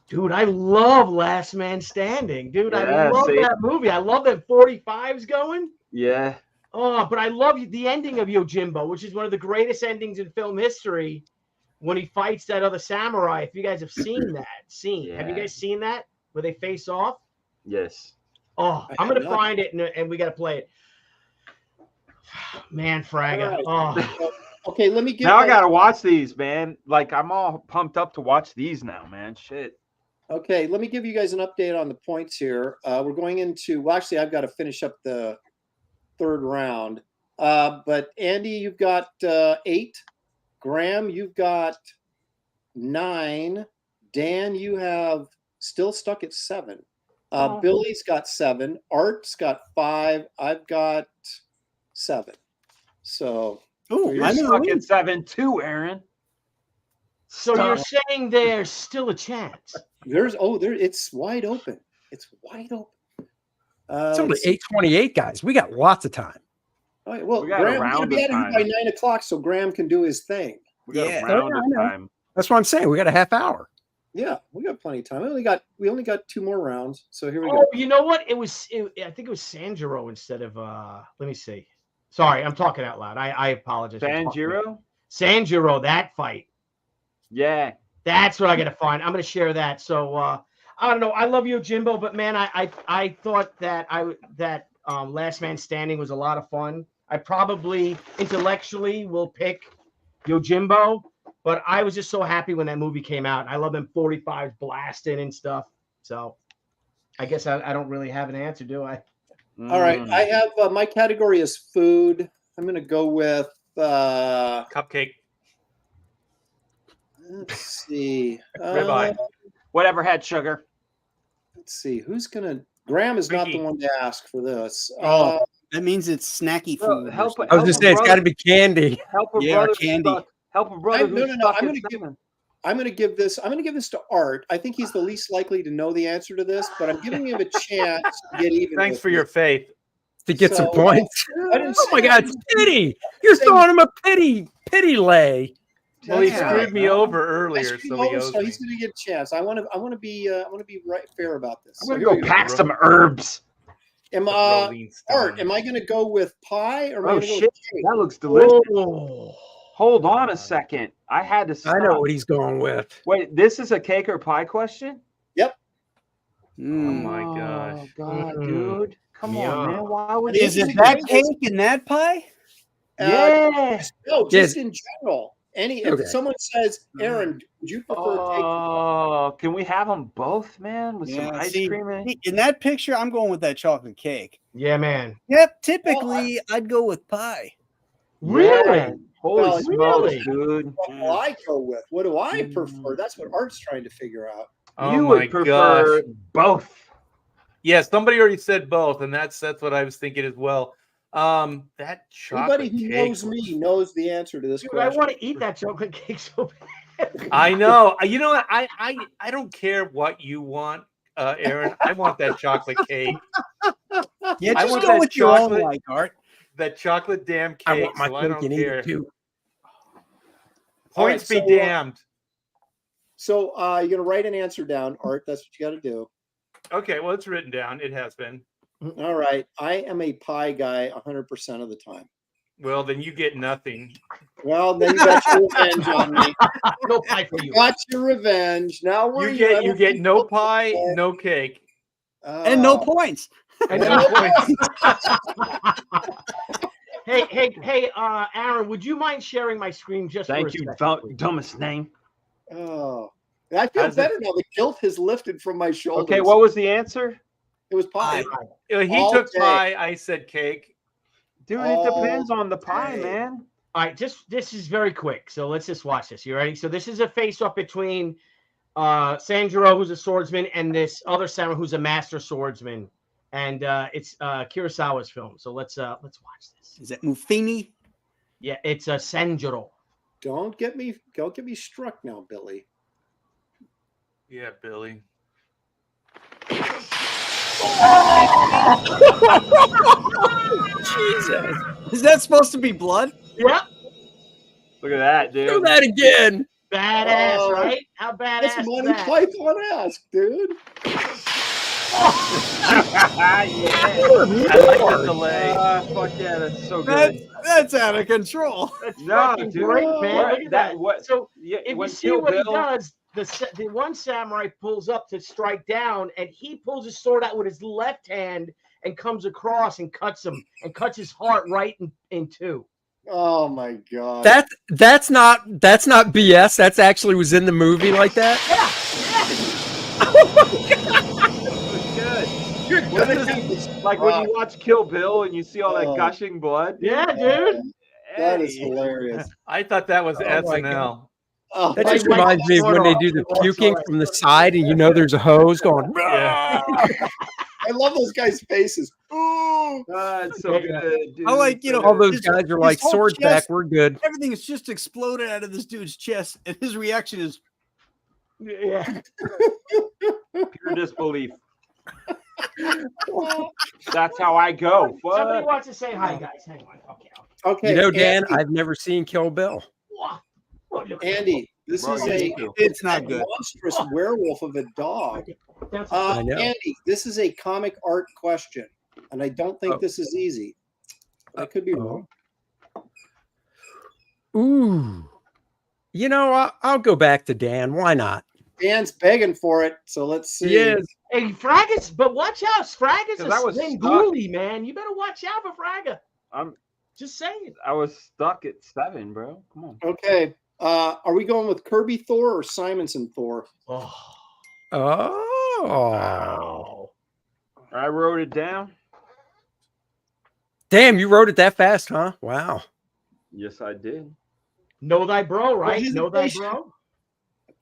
Speaker 6: Dude, I love Last Man Standing. Dude, I
Speaker 4: Yeah,
Speaker 6: love
Speaker 4: see?
Speaker 6: that movie. I love that 45's going.
Speaker 4: Yeah.
Speaker 6: Oh, but I love the ending of Yojimbo, which is one of the greatest endings in film history when he fights that other samurai. If you guys have seen that scene, have you
Speaker 4: Yeah.
Speaker 6: guys seen that where they face off?
Speaker 4: Yes.
Speaker 6: Oh,
Speaker 1: I
Speaker 6: I'm
Speaker 1: have
Speaker 6: going to
Speaker 1: not.
Speaker 6: find it and we got to play it. Man, Fraga.
Speaker 1: All right.
Speaker 6: Oh,
Speaker 1: Okay, let me give.
Speaker 4: Now I gotta watch these, man. Like I'm all pumped up to watch these now, man. Shit.
Speaker 1: Okay, let me give you guys an update on the points here. We're going into. Well, actually, I've got to finish up the third round. But Andy, you've got 8. Graham, you've got 9. Dan, you have still stuck at 7. Billy's got 7. Art's got 5. I've got 7. So
Speaker 3: Ooh,
Speaker 4: You're
Speaker 3: I'm in the
Speaker 4: stuck
Speaker 3: lead.
Speaker 4: at 7 too, Aaron.
Speaker 6: so you're saying there's still a chance?
Speaker 1: there's it's wide open. It's wide open.
Speaker 2: It's only
Speaker 1: Let's see.
Speaker 2: 8:28, guys. We got lots of time.
Speaker 1: All right, well,
Speaker 4: We got a
Speaker 1: Graham, we're
Speaker 4: round
Speaker 1: gonna be
Speaker 4: of
Speaker 1: out of here
Speaker 4: time.
Speaker 1: by 9 o'clock, so Graham can do his thing.
Speaker 4: We got
Speaker 3: Yeah.
Speaker 4: a round
Speaker 2: Yeah, I
Speaker 4: of
Speaker 2: know.
Speaker 4: time.
Speaker 2: That's what I'm saying. We got a half hour.
Speaker 1: Yeah, we got plenty of time. We only got 2 more rounds, so here we
Speaker 6: Oh,
Speaker 1: go.
Speaker 6: you know what? I think it was Sanjiro instead of let me see. Sorry, I'm talking out loud. I apologize. for talking.
Speaker 4: Sanjiro?
Speaker 6: Sanjiro, that fight.
Speaker 4: Yeah.
Speaker 6: That's what I gotta find. I'm gonna share that. So I don't know. I love you, Jimbo, but man, I thought that Last Man Standing was a lot of fun. I probably intellectually will pick Yojimbo, but I was just so happy when that movie came out. I love them 45s blasting and stuff. So I guess I don't really have an answer, do I?
Speaker 1: All right,
Speaker 4: Mm.
Speaker 1: I have my category is food. I'm gonna go with
Speaker 5: Cupcake.
Speaker 1: let's see.
Speaker 5: Ribeye.
Speaker 4: Whatever had sugar.
Speaker 1: Let's see. Who's gonna Graham is not the
Speaker 5: Ricky.
Speaker 1: one to ask for this.
Speaker 3: Oh. That means it's snacky
Speaker 4: Bro,
Speaker 3: food. or
Speaker 4: help-
Speaker 3: something.
Speaker 2: I was just saying, it's got to be candy.
Speaker 4: Help a
Speaker 3: Yeah,
Speaker 4: brother
Speaker 3: candy.
Speaker 4: Stuck. Help a brother
Speaker 1: No,
Speaker 4: who's
Speaker 1: no, no,
Speaker 4: stuck
Speaker 1: I'm
Speaker 4: at
Speaker 1: gonna give-
Speaker 4: 7.
Speaker 1: I'm gonna give this to Art. I think he's the least likely to know the answer to this, but I'm giving him a chance to get even.
Speaker 5: Thanks
Speaker 1: with
Speaker 5: for
Speaker 1: me.
Speaker 5: your faith.
Speaker 2: To get some
Speaker 1: So,
Speaker 2: points.
Speaker 1: I didn't
Speaker 2: Oh my
Speaker 1: say-
Speaker 2: God, it's pity. You're
Speaker 1: Say-
Speaker 2: throwing him a pity lay.
Speaker 5: Well, he
Speaker 1: That's
Speaker 4: Yeah.
Speaker 5: screwed me
Speaker 1: right.
Speaker 5: over
Speaker 1: I
Speaker 5: earlier,
Speaker 1: screwed
Speaker 5: so
Speaker 1: him
Speaker 5: he
Speaker 1: over,
Speaker 5: owes
Speaker 1: so
Speaker 5: me.
Speaker 1: he's gonna get a chance. I want to be right fair about this.
Speaker 4: I'm
Speaker 1: So
Speaker 4: gonna
Speaker 1: here
Speaker 4: go
Speaker 1: we go.
Speaker 4: pack some herbs.
Speaker 1: Am
Speaker 5: The
Speaker 1: Art?
Speaker 5: Rolling Stones.
Speaker 1: Am I gonna go with pie or am I
Speaker 4: Oh
Speaker 1: gonna go
Speaker 4: shit,
Speaker 1: with cake?
Speaker 4: that looks delicious.
Speaker 6: Oh,
Speaker 4: Hold on a second. I had to stop.
Speaker 2: I know what he's going with.
Speaker 4: Wait, this is a cake or pie question?
Speaker 5: Oh
Speaker 3: Mm.
Speaker 5: my gosh.
Speaker 4: Oh, God,
Speaker 6: Mm.
Speaker 4: dude. Come
Speaker 6: Yeah.
Speaker 4: on, man. Why would
Speaker 3: Is
Speaker 4: you
Speaker 3: it
Speaker 4: do
Speaker 3: that
Speaker 4: this?
Speaker 3: cake and that pie?
Speaker 4: Yeah.
Speaker 1: No,
Speaker 2: Yes.
Speaker 1: just in general. If
Speaker 2: Okay.
Speaker 1: someone says, Aaron, would you prefer cake?
Speaker 4: Oh, can we have them both, man? With some ice
Speaker 3: see,
Speaker 4: cream in it?
Speaker 3: in that picture, I'm going with that chocolate cake.
Speaker 6: yeah, man.
Speaker 3: Yep, typically I'd go with pie.
Speaker 6: Really?
Speaker 4: Yeah. Holy
Speaker 1: Well,
Speaker 4: smokes,
Speaker 6: really?
Speaker 4: dude.
Speaker 1: What will I go with? What do I prefer? That's what Art's trying to figure out.
Speaker 5: Oh
Speaker 4: You
Speaker 5: my
Speaker 4: would prefer
Speaker 5: gosh.
Speaker 4: both.
Speaker 5: Yeah, somebody already said both, and that's what I was thinking as well. That chocolate
Speaker 1: Anybody who
Speaker 5: cake
Speaker 1: knows me knows the answer to this
Speaker 6: Dude, I
Speaker 1: question.
Speaker 6: want to eat that chocolate cake so bad.
Speaker 5: I know. You know what? I don't care what you want, Aaron. I want that chocolate cake.
Speaker 3: Yeah,
Speaker 5: I
Speaker 3: just
Speaker 5: want
Speaker 3: go
Speaker 5: that
Speaker 3: with your own
Speaker 5: chocolate-
Speaker 3: like, Art.
Speaker 5: That chocolate damn
Speaker 2: I
Speaker 5: cake.
Speaker 2: want my
Speaker 5: So I
Speaker 2: cake
Speaker 5: don't
Speaker 2: and eat
Speaker 5: care.
Speaker 2: it too.
Speaker 1: All right,
Speaker 5: Points be
Speaker 1: so,
Speaker 5: damned.
Speaker 1: So you're gonna write an answer down, Art. That's what you got to do.
Speaker 5: Okay, well, it's written down. It has been.
Speaker 1: All right. I am a pie guy 100% of the time.
Speaker 5: Well, then you get nothing.
Speaker 1: Well, then you got your revenge on me.
Speaker 6: No pie for you.
Speaker 1: Got your revenge. Now we're
Speaker 5: You get no pie, no cake.
Speaker 3: And no points.
Speaker 6: And
Speaker 5: No
Speaker 6: no
Speaker 5: points.
Speaker 6: Hey, Aaron, would you mind sharing my screen just for a
Speaker 4: Thank you,
Speaker 6: second, please?
Speaker 4: dumbest name.
Speaker 1: Oh, I feel
Speaker 4: How's it-
Speaker 1: better now. The guilt has lifted from my shoulders.
Speaker 4: Okay, what was the answer?
Speaker 1: It was pie.
Speaker 5: He
Speaker 1: All
Speaker 5: took
Speaker 1: day.
Speaker 5: pie. I said cake.
Speaker 4: Dude,
Speaker 1: Oh,
Speaker 4: it depends on the pie,
Speaker 1: okay.
Speaker 4: man.
Speaker 6: All right, this is very quick. So let's just watch this. You ready? So this is a face-off between Sanjuro, who's a swordsman, and this other samurai who's a master swordsman. And it's Kurosawa's film. So let's watch this.
Speaker 3: Is it Mufini?
Speaker 6: Yeah, it's Sanjuro.
Speaker 1: Don't get me struck now, Billy.
Speaker 5: Yeah, Billy.
Speaker 2: Jesus.
Speaker 3: Is that supposed to be blood?
Speaker 6: Yeah,
Speaker 4: Look at that, dude.
Speaker 2: Do that again.
Speaker 6: badass,
Speaker 1: Oh,
Speaker 6: right? How badass
Speaker 1: That's
Speaker 6: is
Speaker 1: Monty
Speaker 6: that?
Speaker 1: Python-esque, dude.
Speaker 5: I like the delay.
Speaker 4: Fuck yeah, that's so good.
Speaker 3: That's out of control.
Speaker 6: That's
Speaker 4: No,
Speaker 6: fucking
Speaker 4: dude.
Speaker 6: great, man.
Speaker 4: What-
Speaker 6: Look at that.
Speaker 4: what-
Speaker 6: So
Speaker 4: Yeah,
Speaker 6: if you
Speaker 4: when
Speaker 6: see
Speaker 4: Kill
Speaker 6: what
Speaker 4: Bill,
Speaker 6: he does, the one samurai pulls up to strike down, and he pulls his sword out with his left hand and comes across and cuts him and cuts his heart right in two.
Speaker 1: Oh my god.
Speaker 2: That's not BS. That's actually was in the movie like that.
Speaker 1: You're
Speaker 4: What
Speaker 1: gonna
Speaker 4: is
Speaker 1: have
Speaker 4: it?
Speaker 1: to
Speaker 4: like when
Speaker 1: stop.
Speaker 4: you watch Kill Bill and you see all that
Speaker 1: Oh.
Speaker 4: gushing blood.
Speaker 6: Yeah, dude.
Speaker 1: That is
Speaker 4: Hey.
Speaker 1: hilarious.
Speaker 5: I thought that was
Speaker 2: Oh, my
Speaker 5: SNL.
Speaker 1: Oh,
Speaker 2: That
Speaker 6: Like
Speaker 2: just
Speaker 6: when
Speaker 2: reminds me of when they do the puking from the side, and you know there's a hose going.
Speaker 5: Yeah.
Speaker 1: I love those guys' faces. Ooh.
Speaker 4: God, it's so
Speaker 6: Yeah.
Speaker 4: good, dude.
Speaker 3: I like, you know,
Speaker 2: All those
Speaker 3: his-
Speaker 2: guys are
Speaker 3: his
Speaker 2: like
Speaker 3: whole
Speaker 2: sword back.
Speaker 3: chest-
Speaker 2: We're good.
Speaker 3: Everything is just exploded out of this dude's chest, and his reaction is,
Speaker 6: Yeah.
Speaker 4: pure disbelief. That's how I go.
Speaker 6: Somebody
Speaker 4: What?
Speaker 6: wants to say hi, guys. Hang on. Okay.
Speaker 1: Okay.
Speaker 2: You know, Dan,
Speaker 1: Andy,
Speaker 2: I've never seen Kill Bill.
Speaker 6: Wow. Oh, look at
Speaker 1: Andy, this
Speaker 4: Bro,
Speaker 1: is
Speaker 4: you
Speaker 1: a
Speaker 4: need to.
Speaker 3: it's not good.
Speaker 1: monstrous werewolf of a dog.
Speaker 6: that. That's
Speaker 2: I know.
Speaker 1: Andy, this is a comic art question, and I don't think
Speaker 2: Oh.
Speaker 1: this is easy. I could be wrong.
Speaker 2: Ooh. You know, I'll go back to Dan. Why not?
Speaker 1: Dan's begging for it, so let's see.
Speaker 2: Yes.
Speaker 6: Hey, Fraga's, but watch out. Fraga's
Speaker 4: 'Cause I
Speaker 6: a
Speaker 4: was
Speaker 6: Svengoolie, man. You better watch out for Fraga. Just saying.
Speaker 4: I was stuck at 7, bro. Come on.
Speaker 1: Okay. Are we going with Kirby Thor or Simonson Thor?
Speaker 6: Oh.
Speaker 2: Oh.
Speaker 4: I wrote it down.
Speaker 2: Damn, you wrote it that fast, huh? Wow.
Speaker 4: Yes, I did.
Speaker 6: Know thy bro, right?
Speaker 1: hesitation.
Speaker 6: Know thy bro.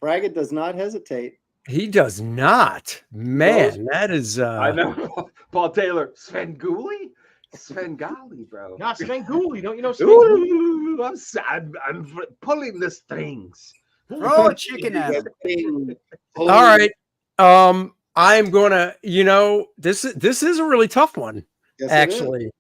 Speaker 1: Braga does not hesitate.
Speaker 2: He does not. Man, that is
Speaker 4: I know. Paul Taylor. Svengoolie? Svengali, bro.
Speaker 6: Not Svengoolie. Don't you know Svengoolie?
Speaker 4: Ooh, I'm pulling the strings.
Speaker 3: Throw a chicken at him.
Speaker 1: All
Speaker 2: all right. I'm gonna, this is a really tough one, actually.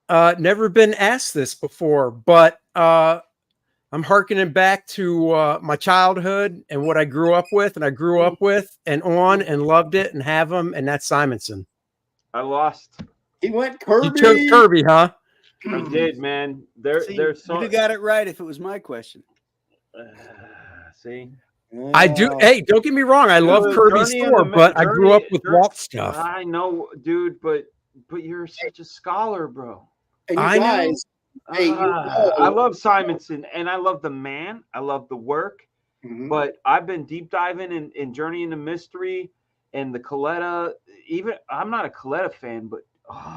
Speaker 2: Never been asked this before, but I'm hearkening back to my childhood and what I grew up with, and and loved it and have them, and that's Simonson.
Speaker 4: I lost.
Speaker 1: He went Kirby.
Speaker 2: You chose Kirby, huh?
Speaker 4: I did, man.
Speaker 3: See,
Speaker 4: There's so.
Speaker 3: you'd have got it right if it was my question.
Speaker 4: See,
Speaker 2: I do. Hey, don't get me wrong. I love
Speaker 4: Dude,
Speaker 2: Kirby's
Speaker 4: Journey in
Speaker 2: Thor,
Speaker 4: the Mi-
Speaker 2: but I grew up
Speaker 4: Journey-
Speaker 2: with
Speaker 4: Journey-
Speaker 2: Walt stuff.
Speaker 4: I know, dude, but you're such a scholar, bro.
Speaker 1: And you
Speaker 2: I know.
Speaker 1: guys, hey,
Speaker 4: I love Simonson, and I love the man. I love the work.
Speaker 1: Mhm.
Speaker 4: But I've been deep diving in Journey into Mystery and the Coletta. Even I'm not a Coletta fan, but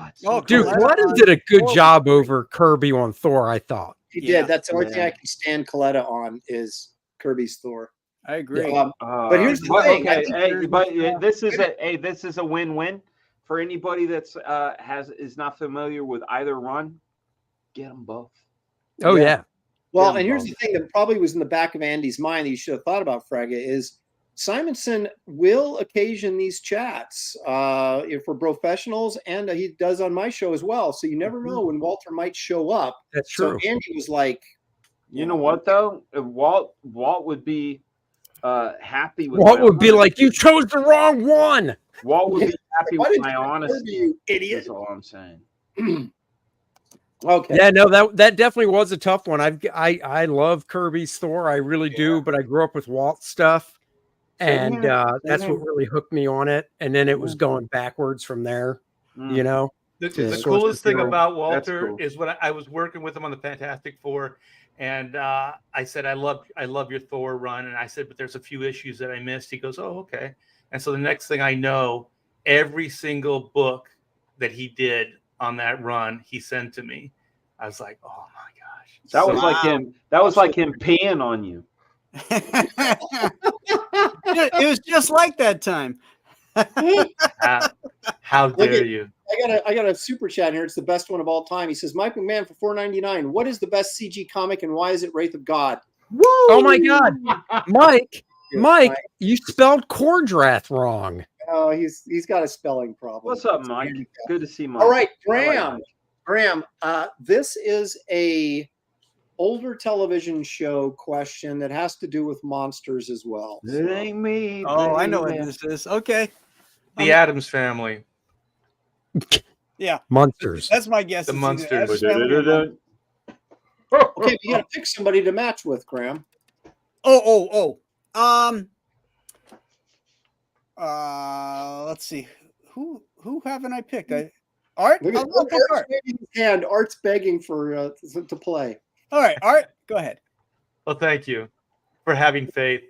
Speaker 4: it's so
Speaker 2: Dude,
Speaker 4: good.
Speaker 2: Coletta did a good job over Kirby on Thor, I thought.
Speaker 1: he
Speaker 3: Yeah.
Speaker 1: did. That's the only thing
Speaker 4: Yeah.
Speaker 1: I can stand Coletta on is Kirby's Thor.
Speaker 3: I agree.
Speaker 1: But here's the thing, I
Speaker 4: Okay,
Speaker 1: think
Speaker 4: hey, but this is a win-win for anybody that's is not familiar with either run. Get them both.
Speaker 2: Oh,
Speaker 1: Yeah.
Speaker 2: yeah.
Speaker 1: Well,
Speaker 4: Get 'em
Speaker 1: and here's
Speaker 4: both.
Speaker 1: the thing that probably was in the back of Andy's mind that you should have thought about, Fraga, is Simonson will occasion these chats for Brofessionals, and he does on my show as well. So you never know when Walter might show up.
Speaker 2: That's
Speaker 1: So
Speaker 2: true.
Speaker 1: Andy was like,
Speaker 4: You know what though? If Walt would be happy with
Speaker 2: What
Speaker 4: my
Speaker 2: would be
Speaker 4: honesty.
Speaker 2: like, you chose the wrong one?
Speaker 4: Walt would be happy
Speaker 1: "Why
Speaker 4: with
Speaker 1: did
Speaker 4: my
Speaker 1: you refer to
Speaker 4: honesty.
Speaker 1: you, idiot?"
Speaker 4: That's all I'm saying.
Speaker 1: Okay.
Speaker 2: Yeah, no, that definitely was a tough one. I love Kirby's Thor, I really do, but I grew up with Walt stuff,
Speaker 4: Same
Speaker 2: and
Speaker 4: here.
Speaker 2: that's
Speaker 4: Same
Speaker 2: what really hooked me on it. And then it was
Speaker 4: Mhm.
Speaker 2: going backwards from there.
Speaker 4: Mm.
Speaker 2: You know,
Speaker 5: The
Speaker 2: source
Speaker 5: coolest thing
Speaker 2: material.
Speaker 5: about
Speaker 4: That's
Speaker 5: Walter
Speaker 4: cool.
Speaker 5: is when I was working with him on the Fantastic Four, and I said, I love your Thor run. And I said, but there's a few issues that I missed. He goes, oh, okay. And so the next thing I know, every single book that he did on that run, he sent to me. I was like, oh my gosh.
Speaker 4: That
Speaker 5: So-
Speaker 4: was like him. That was like him peeing on you.
Speaker 3: It was just like that time.
Speaker 5: how
Speaker 1: Look
Speaker 5: dare
Speaker 1: at-
Speaker 5: you?
Speaker 1: I got a super chat here. It's the best one of all time. He says, Mike McMahon for $4.99. What is the best CG comic and why is it Wraith of God?
Speaker 2: Oh my God, Mike,
Speaker 1: Yes,
Speaker 2: Mike, you spelled Cordrath wrong.
Speaker 1: Oh, he's got a spelling problem.
Speaker 4: What's up, Mike? Good to see Mike.
Speaker 1: All right,
Speaker 4: I like
Speaker 1: Graham.
Speaker 4: Mike.
Speaker 1: Graham, this is a older television show question that has to do with monsters as well.
Speaker 4: It ain't me.
Speaker 3: Oh, I know what
Speaker 4: baby.
Speaker 3: this is. Okay.
Speaker 5: The Addams Family.
Speaker 3: Yeah.
Speaker 2: Monsters.
Speaker 3: That's my guess.
Speaker 5: The
Speaker 3: It's either
Speaker 5: Munsters.
Speaker 3: Addams Family or Mon-
Speaker 1: Okay, you got to pick somebody to match with, Graham.
Speaker 3: Let's see. Who haven't I picked? Art?
Speaker 1: Look at
Speaker 3: I'll pick
Speaker 1: Art's
Speaker 3: Art.
Speaker 1: waving his hand. Art's begging for to play.
Speaker 3: All right, Art, go ahead.
Speaker 5: Well, thank you for having faith,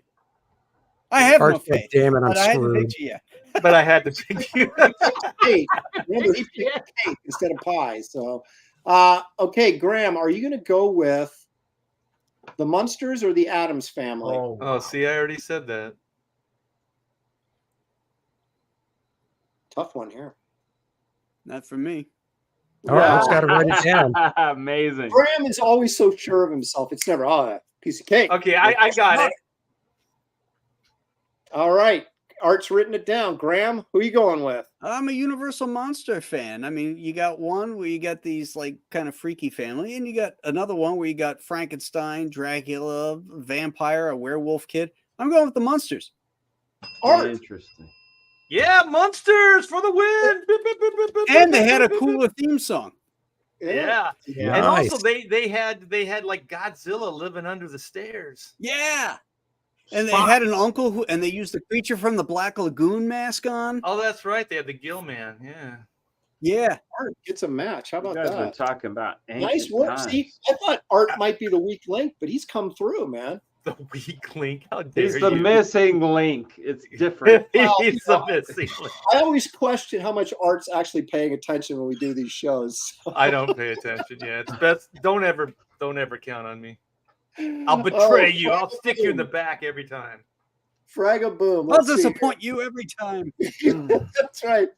Speaker 3: I have
Speaker 2: Art
Speaker 3: no
Speaker 2: said,
Speaker 3: faith.
Speaker 2: damn it, I'm
Speaker 3: But I hadn't
Speaker 2: screwed.
Speaker 3: picked you yet.
Speaker 5: but I had to pick you.
Speaker 1: Cake. Remember, he picked cake instead of pie. So, okay, Graham, are you going to go with the Munsters or the Addams Family?
Speaker 5: Oh, see, I already said that.
Speaker 1: Tough one here.
Speaker 3: Not for me.
Speaker 2: Oh, Art's got to write it down.
Speaker 4: Amazing.
Speaker 1: Graham is always so sure of himself. It's never, a piece of cake.
Speaker 5: Okay, I got it.
Speaker 1: All right. Art's written it down. Graham, who are you going with?
Speaker 3: I'm a Universal Monster fan. I mean, you got one where you got these like kind of freaky family, and you got another one where you got Frankenstein, Dracula, vampire, a werewolf kid. I'm going with the Munsters.
Speaker 1: Art.
Speaker 4: Interesting.
Speaker 5: Yeah, Monsters for the win.
Speaker 3: And they had a cooler theme song.
Speaker 5: Yeah.
Speaker 1: Yeah.
Speaker 5: And
Speaker 2: Nice.
Speaker 5: also they had like Godzilla living under the stairs.
Speaker 3: Yeah. And they had an uncle who, and they used the creature from the Black Lagoon mask on.
Speaker 5: Oh, that's right. They had the Gill Man. Yeah.
Speaker 3: Yeah.
Speaker 1: Art gets a match. How
Speaker 4: You
Speaker 1: about
Speaker 4: guys been
Speaker 1: that?
Speaker 4: talking about
Speaker 1: Nice
Speaker 4: ancient
Speaker 1: work.
Speaker 4: times.
Speaker 1: See, I thought Art might be the weak link, but he's come through, man.
Speaker 5: The weak link. How dare
Speaker 4: He's the
Speaker 5: you?
Speaker 4: missing link. It's different.
Speaker 5: He's the missing link.
Speaker 1: I always question how much Art's actually paying attention when we do these shows.
Speaker 5: I don't pay attention. Yeah, it's best. Don't ever count on me. I'll betray you. I'll stick you in the back every time.
Speaker 1: Fragga boom.
Speaker 3: I'll
Speaker 1: Let's see.
Speaker 3: disappoint you every time.
Speaker 1: That's right.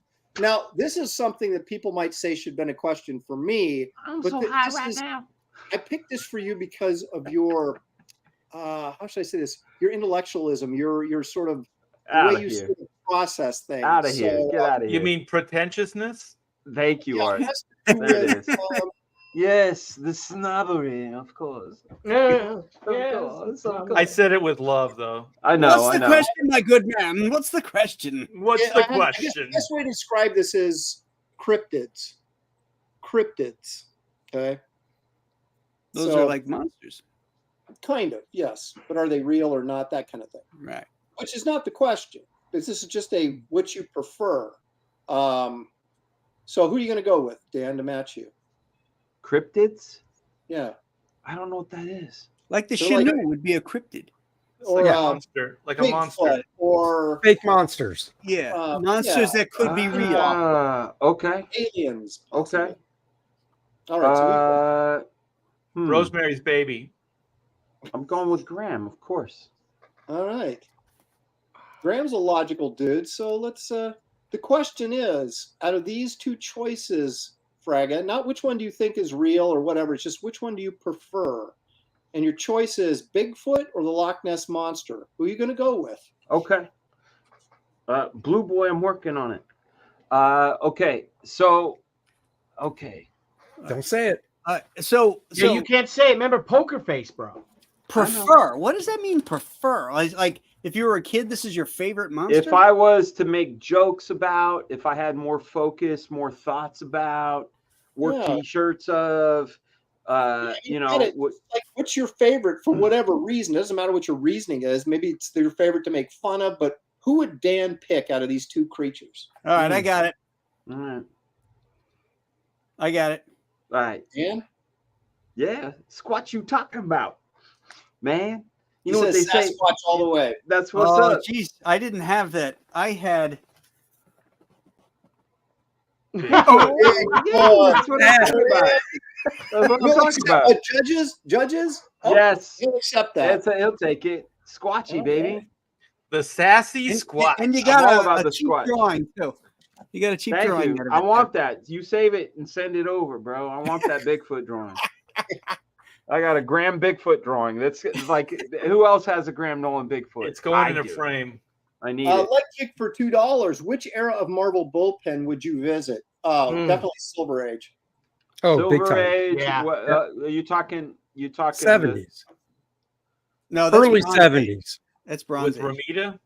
Speaker 1: Now, this is something that people might say should have been a question for me.
Speaker 6: I'm
Speaker 1: But
Speaker 6: so
Speaker 1: th-
Speaker 6: high
Speaker 1: this
Speaker 6: right
Speaker 1: is-
Speaker 6: now.
Speaker 1: I picked this for you because of your, how should I say this? Your intellectualism, your sort of the
Speaker 4: Out
Speaker 1: way
Speaker 4: of
Speaker 1: you
Speaker 4: here.
Speaker 1: sort of process things.
Speaker 4: Out of here.
Speaker 1: So,
Speaker 4: Get out of here.
Speaker 5: You mean pretentiousness?
Speaker 4: Thank you,
Speaker 1: yeah,
Speaker 4: Art.
Speaker 1: it has to do
Speaker 4: There it
Speaker 1: with,
Speaker 4: is. Yes, the snobbery, of course.
Speaker 6: Yeah,
Speaker 4: Of course.
Speaker 5: I said it with love, though.
Speaker 4: I know.
Speaker 3: What's
Speaker 4: I
Speaker 3: the
Speaker 4: know.
Speaker 3: question, my good man? What's the question?
Speaker 5: What's
Speaker 1: Yeah,
Speaker 5: the
Speaker 1: I guess
Speaker 5: question?
Speaker 1: the best way to describe this is cryptids. Cryptids. Okay.
Speaker 3: Those
Speaker 1: So,
Speaker 3: are like monsters.
Speaker 1: kind of, yes. But are they real or not? That kind of thing.
Speaker 3: Right.
Speaker 1: Which is not the question. This is just a which you prefer. So who are you going to go with, Dan, to match you?
Speaker 4: Cryptids?
Speaker 1: Yeah.
Speaker 4: I don't know what that is.
Speaker 3: Like the
Speaker 1: They're like-
Speaker 3: Chinook would be a cryptid.
Speaker 5: It's
Speaker 1: Or
Speaker 5: like a monster. Like a monster.
Speaker 1: Bigfoot, or
Speaker 2: Fake monsters.
Speaker 3: Yeah. Monsters that could be real.
Speaker 4: Okay.
Speaker 1: aliens.
Speaker 4: Okay.
Speaker 1: possibly. All right. So
Speaker 5: Rosemary's Baby.
Speaker 4: I'm going with Graham, of course.
Speaker 1: all right. Graham's a logical dude. So let's. The question is, out of these two choices, Fragga, not which one do you think is real or whatever. It's just which one do you prefer? and your choice is Bigfoot or the Loch Ness Monster. Who are you going to go with?
Speaker 4: Okay. Blue Boy, I'm working on it. Okay. So, okay.
Speaker 2: Don't say it.
Speaker 3: So
Speaker 6: you can't say it. Remember Poker Face, bro.
Speaker 3: Prefer. What does that mean? Prefer? Like if you were a kid, this is your favorite monster.
Speaker 4: If I was to make jokes about, if I had more focus, more thoughts about, wore T-shirts of,
Speaker 1: like what's your favorite for whatever reason? Doesn't matter what your reasoning is. Maybe it's your favorite to make fun of, but who would Dan pick out of these two creatures?
Speaker 3: All right, I got it.
Speaker 4: All right.
Speaker 3: I got it.
Speaker 4: All right.
Speaker 1: Dan?
Speaker 4: Yeah. Squat you talking about, man. You
Speaker 1: He
Speaker 4: know what they
Speaker 1: says
Speaker 4: say?
Speaker 1: Sasquatch all the way.
Speaker 4: That's what's up.
Speaker 3: Jeez, I didn't have that. I had.
Speaker 4: That's what I'm talking about. That's what I'm talking about.
Speaker 1: Judges? Oh,
Speaker 4: Yes.
Speaker 1: He'll accept that.
Speaker 4: He'll take it. Squatchy, baby.
Speaker 5: The sassy squatch.
Speaker 3: And you
Speaker 4: I'm all
Speaker 3: got
Speaker 4: about
Speaker 3: a
Speaker 4: the
Speaker 3: cheap
Speaker 4: squatch.
Speaker 3: drawing too. You got a cheap
Speaker 4: Thank
Speaker 3: drawing.
Speaker 4: you. I want that. You save it and send it over, bro. I want that Bigfoot drawing. I got a Graham Bigfoot drawing. That's like, who else has a Graham Nolan Bigfoot?
Speaker 5: It's going in a frame.
Speaker 4: I need it.
Speaker 1: Let kick for $2. Which era of Marvel Bullpen would you visit? Definitely Silver Age.
Speaker 2: Oh, big
Speaker 4: Silver
Speaker 2: time.
Speaker 4: Age.
Speaker 6: Yeah.
Speaker 4: What, are you talking
Speaker 2: 70s.
Speaker 3: No, that's
Speaker 2: Early
Speaker 3: Bronze
Speaker 2: 70s.
Speaker 3: Age. That's Bronze
Speaker 5: With
Speaker 3: Age.
Speaker 5: Ramita?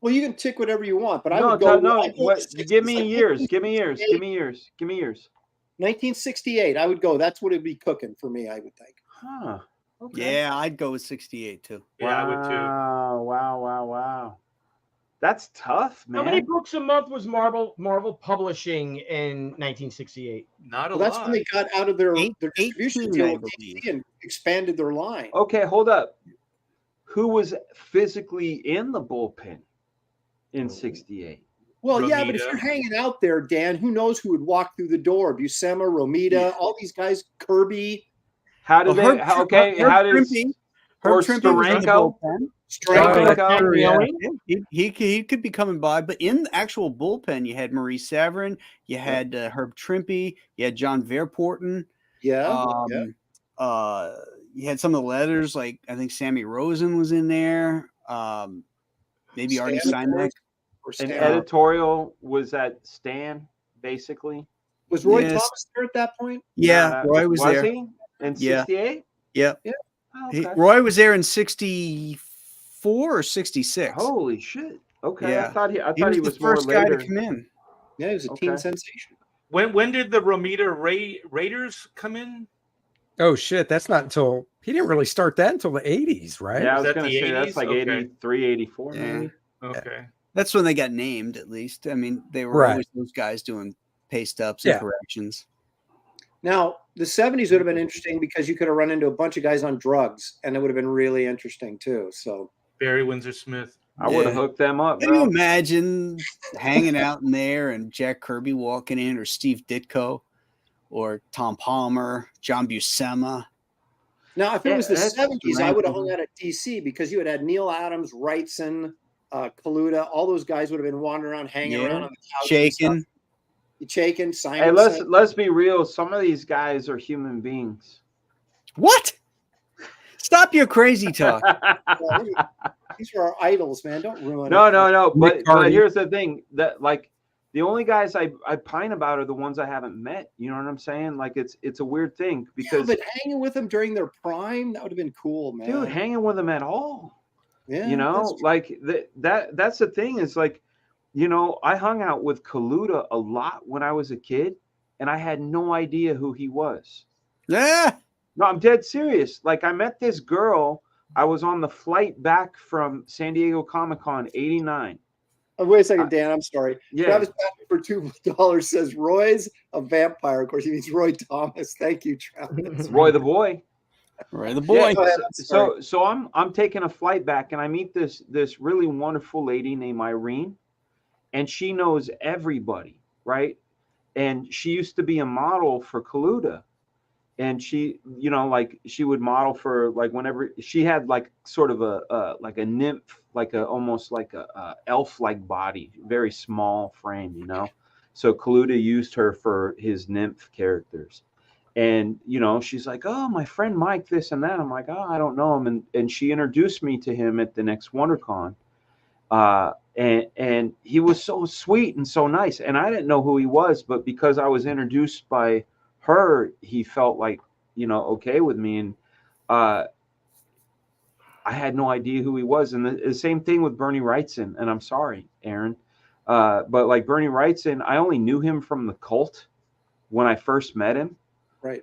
Speaker 1: Well, you can tick whatever you want, but I
Speaker 4: No,
Speaker 1: would go.
Speaker 4: no.
Speaker 1: I'd go
Speaker 4: What?
Speaker 1: with
Speaker 4: Give me
Speaker 1: 60s.
Speaker 4: years. Give me years. Give me years. Give me years.
Speaker 1: 1968. I would go. That's what it'd be cooking for me, I would think.
Speaker 4: Huh. Okay.
Speaker 3: Yeah, I'd go with 68 too.
Speaker 5: Yeah, I would too.
Speaker 4: Wow. That's tough, man.
Speaker 6: How many books a month was Marvel publishing in 1968?
Speaker 5: Not a
Speaker 1: Well, that's
Speaker 5: lot.
Speaker 1: when they got out of their distribution
Speaker 3: 18,
Speaker 1: deal
Speaker 3: I
Speaker 1: with
Speaker 3: believe.
Speaker 1: DC and expanded their line.
Speaker 4: Okay, hold up. Who was physically in the bullpen in 68?
Speaker 1: Well, yeah, but if
Speaker 5: Romita.
Speaker 1: you're hanging out there, Dan, who knows who would walk through the door? Buscema, Romita, all these guys, Kirby,
Speaker 4: How did
Speaker 3: Well,
Speaker 4: they? How does
Speaker 3: Herb Trimpe was in the
Speaker 4: Steranko?
Speaker 3: bullpen.
Speaker 4: Steranko?
Speaker 2: Yeah.
Speaker 3: He could be coming by, but in the actual bullpen, you had Marie Severin, you had Herb Trimpe, you had John Verpoorten. You had some of the letters, like I think Sammy Rosen was in there. Maybe Artie Steinbeck.
Speaker 4: An editorial was at Stan, basically.
Speaker 1: Was Roy
Speaker 3: Yes.
Speaker 1: Thomas there at that point?
Speaker 3: Yeah, Roy was there.
Speaker 4: he in
Speaker 3: Yeah.
Speaker 4: 68?
Speaker 3: Yeah.
Speaker 4: Oh, okay.
Speaker 3: Roy was there in 64 or 66.
Speaker 4: Holy shit! Okay,
Speaker 3: Yeah.
Speaker 4: I thought he
Speaker 3: the
Speaker 4: was more
Speaker 3: first guy
Speaker 4: later.
Speaker 3: to come in.
Speaker 1: Yeah, he was a teen
Speaker 4: Okay.
Speaker 1: sensation.
Speaker 5: When did the Romita Raiders come in?
Speaker 2: Oh shit, that's not until he didn't really start that until the 80s, right?
Speaker 4: Yeah, I
Speaker 5: Was
Speaker 4: was
Speaker 5: that
Speaker 4: going to
Speaker 5: the
Speaker 4: say that's
Speaker 5: 80s?
Speaker 4: like
Speaker 5: Okay.
Speaker 4: 83, 84
Speaker 3: Yeah.
Speaker 4: maybe.
Speaker 5: Okay.
Speaker 3: That's when they got named, at least. I mean, they were
Speaker 2: Right.
Speaker 3: always those guys doing paste ups and
Speaker 2: Yeah.
Speaker 3: corrections.
Speaker 1: Now, the 70s would have been interesting because you could have run into a bunch of guys on drugs, and it would have been really interesting too. So,
Speaker 5: Barry Windsor Smith.
Speaker 4: I would have
Speaker 3: Yeah.
Speaker 4: hooked them up,
Speaker 3: Can you
Speaker 4: bro.
Speaker 3: imagine hanging out in there and Jack Kirby walking in, or Steve Ditko, or Tom Palmer, John Buscema?
Speaker 1: now if it was the
Speaker 4: that's
Speaker 1: 70s, I would have
Speaker 3: ranking.
Speaker 1: hung out at DC because you had had Neil Adams, Wrightson, Kaluta, all those guys would have been wandering around, hanging
Speaker 3: Yeah.
Speaker 1: around on the couch.
Speaker 3: Shaken.
Speaker 1: Shaken,
Speaker 4: Hey,
Speaker 1: Simonson.
Speaker 4: let's be real. Some of these guys are human beings.
Speaker 3: What? Stop your crazy talk.
Speaker 1: These are our idols, man. Don't ruin it.
Speaker 4: No. But
Speaker 2: Carney.
Speaker 4: here's the thing: that like the only guys I pine about are the ones I haven't met. You know what I'm saying? Like it's a weird thing
Speaker 1: Yeah,
Speaker 4: because
Speaker 1: but hanging with them during their prime, that would have been cool, man.
Speaker 4: dude, hanging with them at all.
Speaker 1: yeah,
Speaker 4: You know,
Speaker 1: that's true.
Speaker 4: like that's the thing is like, you know, I hung out with Kaluta a lot when I was a kid, and I had no idea who he was.
Speaker 3: Yeah.
Speaker 4: No, I'm dead serious. Like I met this girl. I was on the flight back from San Diego Comic-Con '89.
Speaker 1: Oh, wait a second, Dan. I'm sorry.
Speaker 4: Yeah.
Speaker 1: Travis Patrick for $2 says Roy's a vampire. Of course, he means Roy Thomas. Thank you, Travis.
Speaker 4: Roy the Boy.
Speaker 3: Right, the boy.
Speaker 1: Go ahead, I'm sorry.
Speaker 4: So I'm taking a flight back, and I meet this really wonderful lady named Irene, and she knows everybody, right? And she used to be a model for Kaluta, and she, you know, like she would model for like whenever she had like sort of a like a nymph, like a almost like a elf-like body, very small frame, you know. So Kaluta used her for his nymph characters. And, you know, she's like, oh, my friend Mike, this and that. I'm like, oh, I don't know him. And she introduced me to him at the next WonderCon. And he was so sweet and so nice. And I didn't know who he was, but because I was introduced by her, he felt like, you know, okay with me. And I had no idea who he was. And the same thing with Bernie Wrightson. And I'm sorry, Aaron. But like Bernie Wrightson, I only knew him from the Cult when I first met him.
Speaker 1: Right.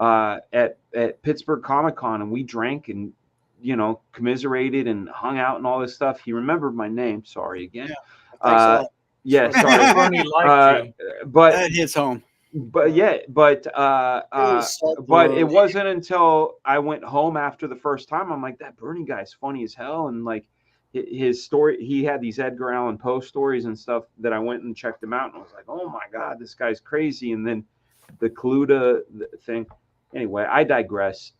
Speaker 4: At Pittsburgh Comic-Con, and we drank and, you know, commiserated and hung out and all this stuff. He remembered my name. Sorry again.
Speaker 1: Yeah. Thanks a lot.
Speaker 4: Yeah, sorry.
Speaker 5: Bernie liked you.
Speaker 4: But
Speaker 3: That hits home.
Speaker 4: but it wasn't until I went home after the first time, I'm like, that Bernie guy's funny as hell. And like his story, he had these Edgar Allan Poe stories and stuff that I went and checked him out, and I was like, oh my God, this guy's crazy. And then the Kaluta thing. Anyway, I digress.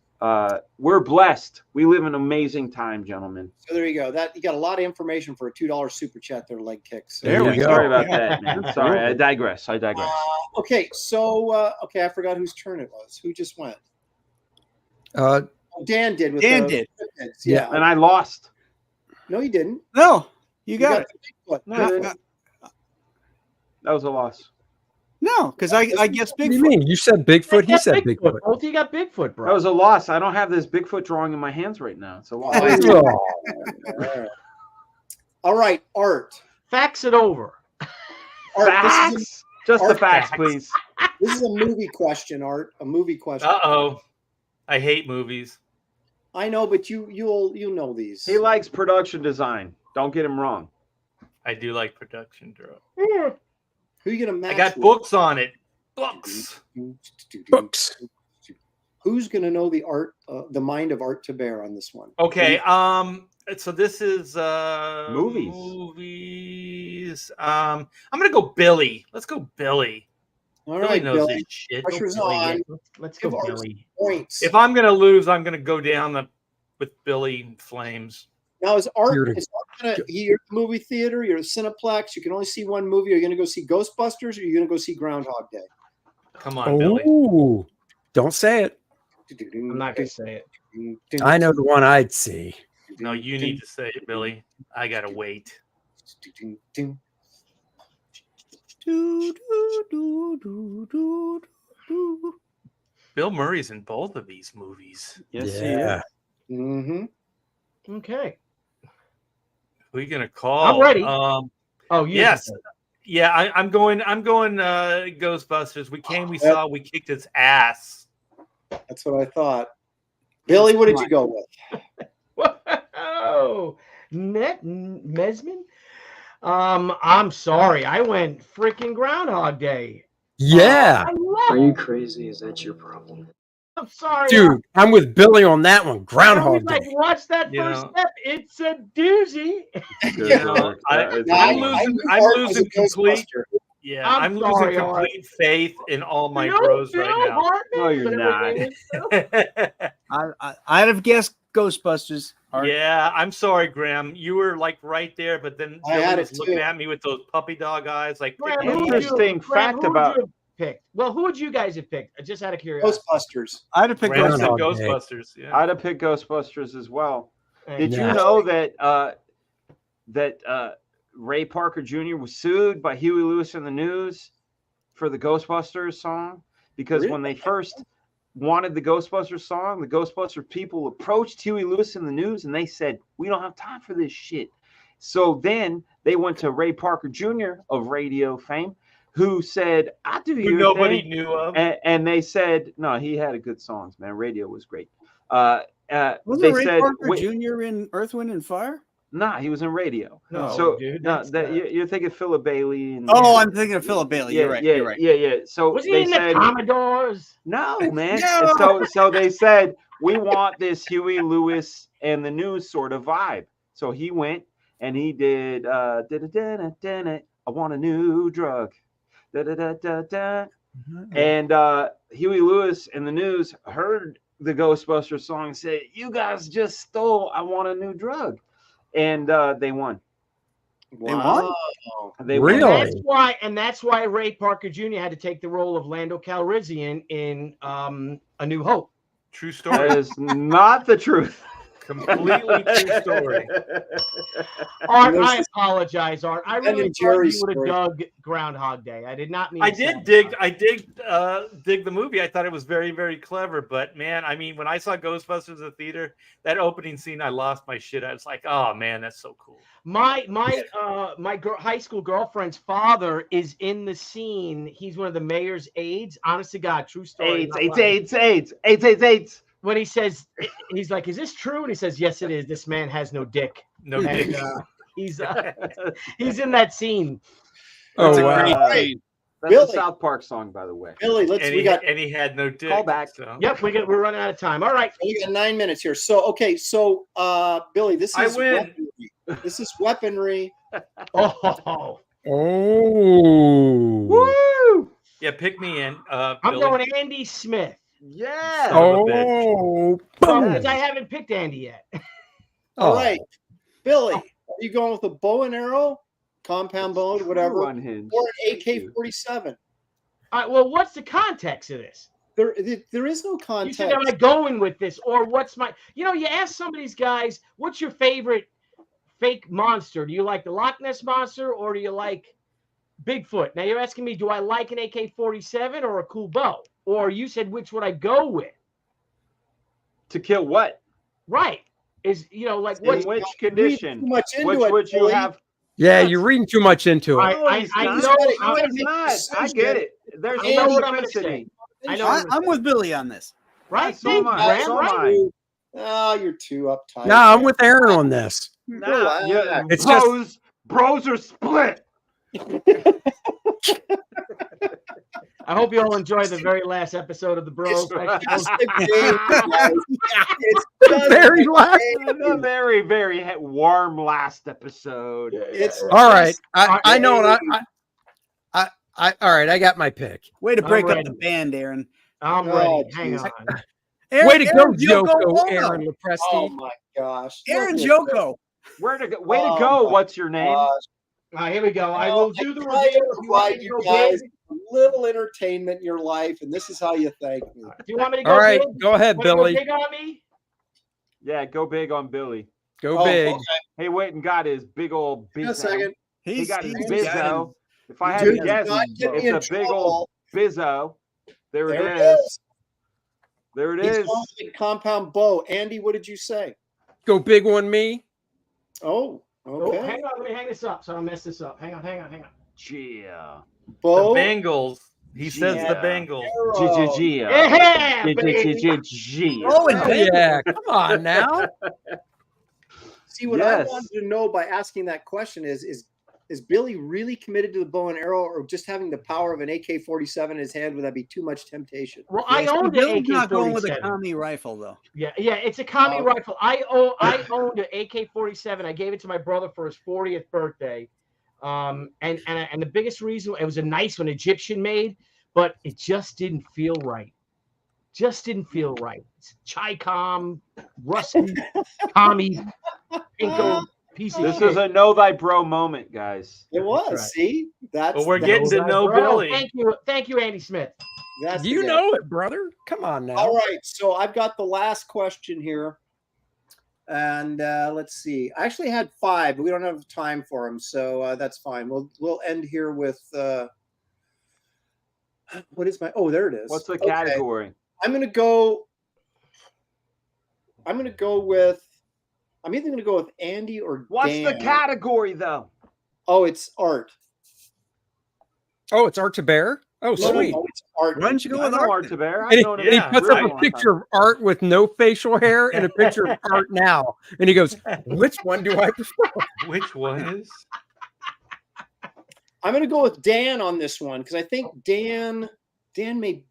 Speaker 4: We're blessed. We live in an amazing time, gentlemen.
Speaker 1: So there you go. That you got a lot of information for a $2 super chat there, leg kicks.
Speaker 2: There we go.
Speaker 4: Sorry about that, man. Sorry, I digress.
Speaker 1: Okay, so okay, I forgot whose turn it was. Who just went? Dan did.
Speaker 3: Dan did.
Speaker 1: Cryptids, yeah.
Speaker 4: And I lost.
Speaker 1: No, you didn't.
Speaker 3: No, you got it.
Speaker 1: Bigfoot.
Speaker 4: No, that was a loss.
Speaker 3: No, because I guess
Speaker 2: What do you
Speaker 3: Bigfoot.
Speaker 2: mean? You said Bigfoot. He said Bigfoot.
Speaker 6: Both of you got Bigfoot, bro.
Speaker 4: That was a loss. I don't have this Bigfoot drawing in my hands right now. It's a loss.
Speaker 1: All right, Art.
Speaker 6: Fax it over.
Speaker 1: Art,
Speaker 4: Facts? Just the
Speaker 1: Art
Speaker 4: facts,
Speaker 6: facts.
Speaker 4: please.
Speaker 1: This is a movie question, Art. A movie question.
Speaker 5: Uh-oh. I hate movies.
Speaker 1: I know, but you'll know these.
Speaker 4: He likes production design. Don't get him wrong.
Speaker 5: I do like production, Drew.
Speaker 1: Who you gonna match?
Speaker 5: I got
Speaker 1: with?
Speaker 5: books on it. Books.
Speaker 2: Books.
Speaker 1: Who's gonna know the mind of Art Taber on this one?
Speaker 5: Okay. So this is
Speaker 4: Movies.
Speaker 5: Movies. I'm gonna go Billy. Let's go Billy.
Speaker 1: All
Speaker 5: Billy
Speaker 1: right,
Speaker 5: knows
Speaker 1: Billy.
Speaker 5: his shit. Go
Speaker 1: Pressure's
Speaker 5: Billy.
Speaker 1: on.
Speaker 6: Let's
Speaker 1: Give
Speaker 6: go,
Speaker 1: Art
Speaker 6: Billy.
Speaker 1: points.
Speaker 5: If I'm gonna lose, I'm gonna go down with Billy Flames.
Speaker 1: Now is Art
Speaker 2: You're
Speaker 1: gonna you're at the movie theater, you're at Cineplex, you can only see one movie. Are you gonna go see Ghostbusters or are you gonna go see Groundhog Day?
Speaker 5: Come on, Billy.
Speaker 2: Oh, don't say it.
Speaker 6: I'm not gonna say it.
Speaker 2: I know the one I'd see.
Speaker 5: No, you need to say it, Billy. I gotta wait. Bill Murray's in both of these movies.
Speaker 4: Yes,
Speaker 2: Yeah.
Speaker 1: Mm-hmm.
Speaker 6: Okay.
Speaker 5: Who are you gonna call?
Speaker 6: I'm ready.
Speaker 5: Oh,
Speaker 6: you
Speaker 5: yes. Yeah, I'm going Ghostbusters. We came, we saw, we kicked its ass.
Speaker 1: That's what I thought. Billy, what did you go with?
Speaker 6: Whoa. Mesman? I'm sorry. I went freaking Groundhog Day.
Speaker 2: Yeah.
Speaker 6: I love
Speaker 7: Are you
Speaker 6: it.
Speaker 7: crazy? Is that your problem?
Speaker 6: I'm sorry.
Speaker 2: Dude, I'm with Billy on that one. Groundhog
Speaker 6: Like,
Speaker 2: Day.
Speaker 6: watch that
Speaker 5: You
Speaker 6: first
Speaker 5: know.
Speaker 6: step. It's a doozy.
Speaker 4: Good
Speaker 5: You know,
Speaker 4: Lord.
Speaker 5: I'm
Speaker 1: Now,
Speaker 5: losing
Speaker 1: I knew Art was a
Speaker 5: complete.
Speaker 1: Ghostbuster.
Speaker 5: Yeah,
Speaker 6: I'm
Speaker 5: I'm losing
Speaker 6: sorry, Art.
Speaker 5: complete faith in all my
Speaker 6: No,
Speaker 5: bros
Speaker 6: no,
Speaker 5: right
Speaker 6: Hartman,
Speaker 4: No, you're
Speaker 6: but
Speaker 4: not.
Speaker 6: everything is-
Speaker 3: I'd have guessed Ghostbusters. Art.
Speaker 5: Yeah, I'm sorry, Graham. You were like right there, but then
Speaker 1: I
Speaker 5: Billy
Speaker 1: had
Speaker 5: was
Speaker 1: it
Speaker 5: looking
Speaker 1: too.
Speaker 5: at me with those puppy dog eyes. Like,
Speaker 6: Graham,
Speaker 5: pick
Speaker 6: who
Speaker 5: me.
Speaker 6: would you-
Speaker 4: Interesting
Speaker 6: Graham,
Speaker 4: fact
Speaker 6: who would
Speaker 4: about-
Speaker 6: you have picked? Well, who would you guys have picked? Just out of curiosity.
Speaker 1: Ghostbusters.
Speaker 3: I'd have picked
Speaker 5: Graham said
Speaker 2: Groundhog Day.
Speaker 5: Ghostbusters. Yeah.
Speaker 4: I'd have picked Ghostbusters as well. Did
Speaker 2: Yeah.
Speaker 4: you know that Ray Parker Jr. was sued by Huey Lewis and the News for the Ghostbusters song? Because when they first wanted the Ghostbusters song, the Ghostbusters people approached Huey Lewis and the News and they said, "We don't have time for this shit." So then they went to Ray Parker Jr. of radio fame, who said, "I do
Speaker 5: Who
Speaker 4: your
Speaker 5: nobody
Speaker 4: thing."
Speaker 5: knew of.
Speaker 4: And they said, "No, he had a good songs, man. Radio was great."
Speaker 3: Wasn't
Speaker 4: They
Speaker 3: Ray
Speaker 4: said,
Speaker 3: Parker
Speaker 4: "Wait,
Speaker 3: Jr. in Earth, Wind, and Fire?
Speaker 4: nah, he was in radio."
Speaker 6: No,
Speaker 4: So
Speaker 6: dude,
Speaker 4: no,
Speaker 6: that's
Speaker 4: that,
Speaker 6: not-
Speaker 4: you're thinking Philip Bailey. And,
Speaker 3: Oh, I'm thinking of Philip Bailey.
Speaker 4: yeah,
Speaker 3: You're right.
Speaker 4: yeah,
Speaker 3: You're right.
Speaker 4: yeah.
Speaker 6: Was
Speaker 4: So
Speaker 6: he
Speaker 4: they
Speaker 6: in
Speaker 4: said,
Speaker 6: the Commodores?
Speaker 4: "No, man."
Speaker 3: No.
Speaker 4: And so they said, "We want this Huey Lewis and the News sort of vibe." So he went and he did "I Want a New Drug." And Huey Lewis and the News heard the Ghostbusters song and said, "You guys just stole "I Want a New Drug," and they won.
Speaker 1: Wow.
Speaker 4: They
Speaker 2: Really?
Speaker 4: won.
Speaker 6: And that's why Ray Parker Jr. had to take the role of Lando Calrissian in A New Hope.
Speaker 5: True story.
Speaker 4: That is not the truth.
Speaker 5: Completely true story.
Speaker 6: Art, I apologize, Art. I
Speaker 1: Ben
Speaker 6: really
Speaker 1: and
Speaker 6: thought you
Speaker 1: Jerry's
Speaker 6: would have
Speaker 1: story.
Speaker 6: dug Groundhog Day. I did not mean.
Speaker 5: I
Speaker 6: to
Speaker 5: did
Speaker 6: sound
Speaker 5: dig.
Speaker 6: bad.
Speaker 5: I dig the movie. I thought it was very, very clever. But man, I mean, when I saw Ghostbusters in the theater, that opening scene, I lost my shit. I was like, oh man, that's so cool.
Speaker 6: My high school girlfriend's father is in the scene. He's one of the mayor's aides. Honest to God, true story.
Speaker 4: AIDS.
Speaker 6: When he says, he's like, "Is this true?" And he says, "Yes, it is. This man has no dick."
Speaker 5: No
Speaker 6: And,
Speaker 5: dick.
Speaker 6: he's in that scene.
Speaker 2: Oh,
Speaker 3: That's a
Speaker 2: wow.
Speaker 3: great
Speaker 1: All right,
Speaker 3: scene.
Speaker 4: That's
Speaker 1: Billy.
Speaker 4: a South Park song, by the way.
Speaker 1: Billy,
Speaker 5: And he had no dick.
Speaker 4: Call back.
Speaker 5: So.
Speaker 6: Yep, we're running out of time. All right.
Speaker 1: we got 9 minutes here. So Billy, this
Speaker 5: I
Speaker 1: is
Speaker 5: win.
Speaker 1: weaponry. This is weaponry.
Speaker 6: Oh,
Speaker 2: Oh.
Speaker 4: Woo!
Speaker 5: Yeah, pick me in.
Speaker 6: I'm
Speaker 5: Billy.
Speaker 6: going Andy Smith.
Speaker 4: Yeah.
Speaker 2: Oh.
Speaker 6: Because
Speaker 2: Boom.
Speaker 6: I haven't picked Andy yet.
Speaker 1: All
Speaker 2: Oh.
Speaker 1: right, Billy, are you going with a bow and arrow, compound bow, whatever, or
Speaker 4: Unhinged.
Speaker 1: an AK-47?
Speaker 6: All right, well, what's the context of this?
Speaker 1: There is no
Speaker 6: You
Speaker 1: context.
Speaker 6: said, am I going with this? Or what's my, you ask some of these guys, what's your favorite fake monster? Do you like the Loch Ness Monster or do you like Bigfoot? Now you're asking me, do I like an AK-47 or a cool bow? Or you said, which would I go with?
Speaker 4: To kill what?
Speaker 6: Right. Is, like,
Speaker 4: In
Speaker 6: what?
Speaker 4: which
Speaker 1: Read
Speaker 4: condition?
Speaker 1: too much into
Speaker 4: Which
Speaker 1: it,
Speaker 4: would you
Speaker 1: Billy.
Speaker 4: have?
Speaker 2: Yeah,
Speaker 4: Yes.
Speaker 2: you're reading too much into it.
Speaker 6: I
Speaker 4: he's
Speaker 6: know-
Speaker 4: not.
Speaker 6: I-
Speaker 4: No, he's not. I get it. There's
Speaker 6: I know what I'm gonna
Speaker 4: specificity.
Speaker 6: say. I know.
Speaker 3: I'm with Billy on this.
Speaker 6: Right?
Speaker 4: So
Speaker 6: Thank
Speaker 4: am
Speaker 6: you,
Speaker 4: I.
Speaker 6: Graham,
Speaker 4: So am
Speaker 6: right?
Speaker 4: I.
Speaker 1: Oh, you're too uptight.
Speaker 2: No, I'm with Aaron on this.
Speaker 4: Nah, yeah,
Speaker 2: It's
Speaker 4: bros are split.
Speaker 6: I hope you all enjoyed the very last episode of the Bros.
Speaker 1: It's just
Speaker 2: Very last.
Speaker 4: A very, very warm last episode.
Speaker 1: It's
Speaker 2: All right.
Speaker 6: Just-
Speaker 2: I know what all right, I got my pick.
Speaker 3: Way to break
Speaker 6: I'm
Speaker 3: up
Speaker 6: ready.
Speaker 3: the band, Aaron.
Speaker 6: I'm
Speaker 1: Oh,
Speaker 6: ready. Hang
Speaker 1: geez.
Speaker 6: on.
Speaker 2: Way to go,
Speaker 3: Aaron
Speaker 2: Joko,
Speaker 3: Ono.
Speaker 2: Aaron Lepresti.
Speaker 1: Oh my gosh.
Speaker 3: Aaron
Speaker 1: Look at
Speaker 3: Joko.
Speaker 4: Way to go!
Speaker 1: Oh, my
Speaker 4: What's your name?
Speaker 1: gosh.
Speaker 6: All right, here we go. I will do the
Speaker 1: try
Speaker 6: review.
Speaker 1: to
Speaker 6: If you want
Speaker 1: provide
Speaker 6: me to
Speaker 1: you
Speaker 6: go
Speaker 1: guys
Speaker 6: big.
Speaker 1: a little entertainment in your life, and this is how you thank me.
Speaker 6: Do you want me to go
Speaker 2: All right,
Speaker 6: big?
Speaker 2: go ahead,
Speaker 6: Want to go
Speaker 2: Billy.
Speaker 6: big on me?
Speaker 4: Yeah, go big on Billy.
Speaker 2: Go
Speaker 1: Oh,
Speaker 2: big.
Speaker 1: okay.
Speaker 4: Hey, wait, and got his big old
Speaker 1: Wait a
Speaker 4: bizzo.
Speaker 1: second.
Speaker 4: He got his
Speaker 3: got
Speaker 4: bizzo. If I had
Speaker 1: Dude,
Speaker 4: to
Speaker 1: do
Speaker 4: guess,
Speaker 1: not get me in
Speaker 4: it's a big
Speaker 1: trouble.
Speaker 4: old bizzo. There
Speaker 1: There
Speaker 4: it
Speaker 1: it
Speaker 4: is.
Speaker 1: is.
Speaker 4: There it
Speaker 1: He's
Speaker 4: is.
Speaker 1: going with a compound bow. Andy, what did you say?
Speaker 2: Go big on me.
Speaker 1: Oh,
Speaker 6: Oh,
Speaker 1: okay.
Speaker 6: hang on. Let me hang this up so I don't mess this up. Hang on.
Speaker 4: Yeah.
Speaker 5: The
Speaker 1: Bow.
Speaker 5: Bengals. He says the
Speaker 4: Yeah.
Speaker 5: Bengals.
Speaker 1: Arrow.
Speaker 6: Yeah, baby.
Speaker 3: Oh, and
Speaker 2: Oh,
Speaker 3: Ben.
Speaker 2: yeah. Come on now.
Speaker 1: See, what I
Speaker 4: Yes.
Speaker 1: wanted to know by asking that question is Billy really committed to the bow and arrow, or just having the power of an AK-47 in his hand? Would that be too much temptation?
Speaker 6: Well, I
Speaker 3: Yes,
Speaker 6: owned an
Speaker 3: Bill's not going with a
Speaker 6: AK-47.
Speaker 3: commie rifle, though.
Speaker 6: Yeah, it's a commie
Speaker 1: Oh.
Speaker 6: rifle. I owned an AK-47. I gave it to my brother for his 40th birthday. And the biggest reason, it was a nice one, Egyptian made, but it just didn't feel right. Just didn't feel right. It's Chi-Com, rusty, commie, pinko piece of
Speaker 4: This
Speaker 6: shit.
Speaker 4: is a know thy bro moment, guys.
Speaker 1: It was.
Speaker 6: right.
Speaker 1: See, that's.
Speaker 5: But we're
Speaker 1: that's-
Speaker 5: getting to know
Speaker 6: Bro,
Speaker 5: Billy.
Speaker 6: Thank you, Andy Smith.
Speaker 1: that's the
Speaker 2: You
Speaker 1: guy.
Speaker 2: know it, brother. Come on now.
Speaker 1: All right, so I've got the last question here, and let's see. I actually had 5, but we don't have time for them, so that's fine. We'll end here with what is my? Oh, there it is.
Speaker 4: What's the
Speaker 1: Okay.
Speaker 4: category?
Speaker 1: I'm gonna go with. I'm either gonna go with Andy or
Speaker 4: What's
Speaker 1: Dan.
Speaker 4: the category, though?
Speaker 1: Oh, it's art.
Speaker 2: Oh, it's Art to Bear. Oh,
Speaker 1: No,
Speaker 2: sweet.
Speaker 1: no, it's art.
Speaker 3: Why don't you go
Speaker 4: I
Speaker 3: with
Speaker 4: know
Speaker 3: Art?
Speaker 4: Art Bear.
Speaker 2: And he,
Speaker 4: known him
Speaker 2: and he
Speaker 5: Yeah,
Speaker 2: puts
Speaker 5: right.
Speaker 2: up a picture of Art with no facial hair and a picture of Art now. And he goes, which one do I prefer?
Speaker 5: Which one is?
Speaker 1: I'm gonna go with Dan on this one because I think Dan may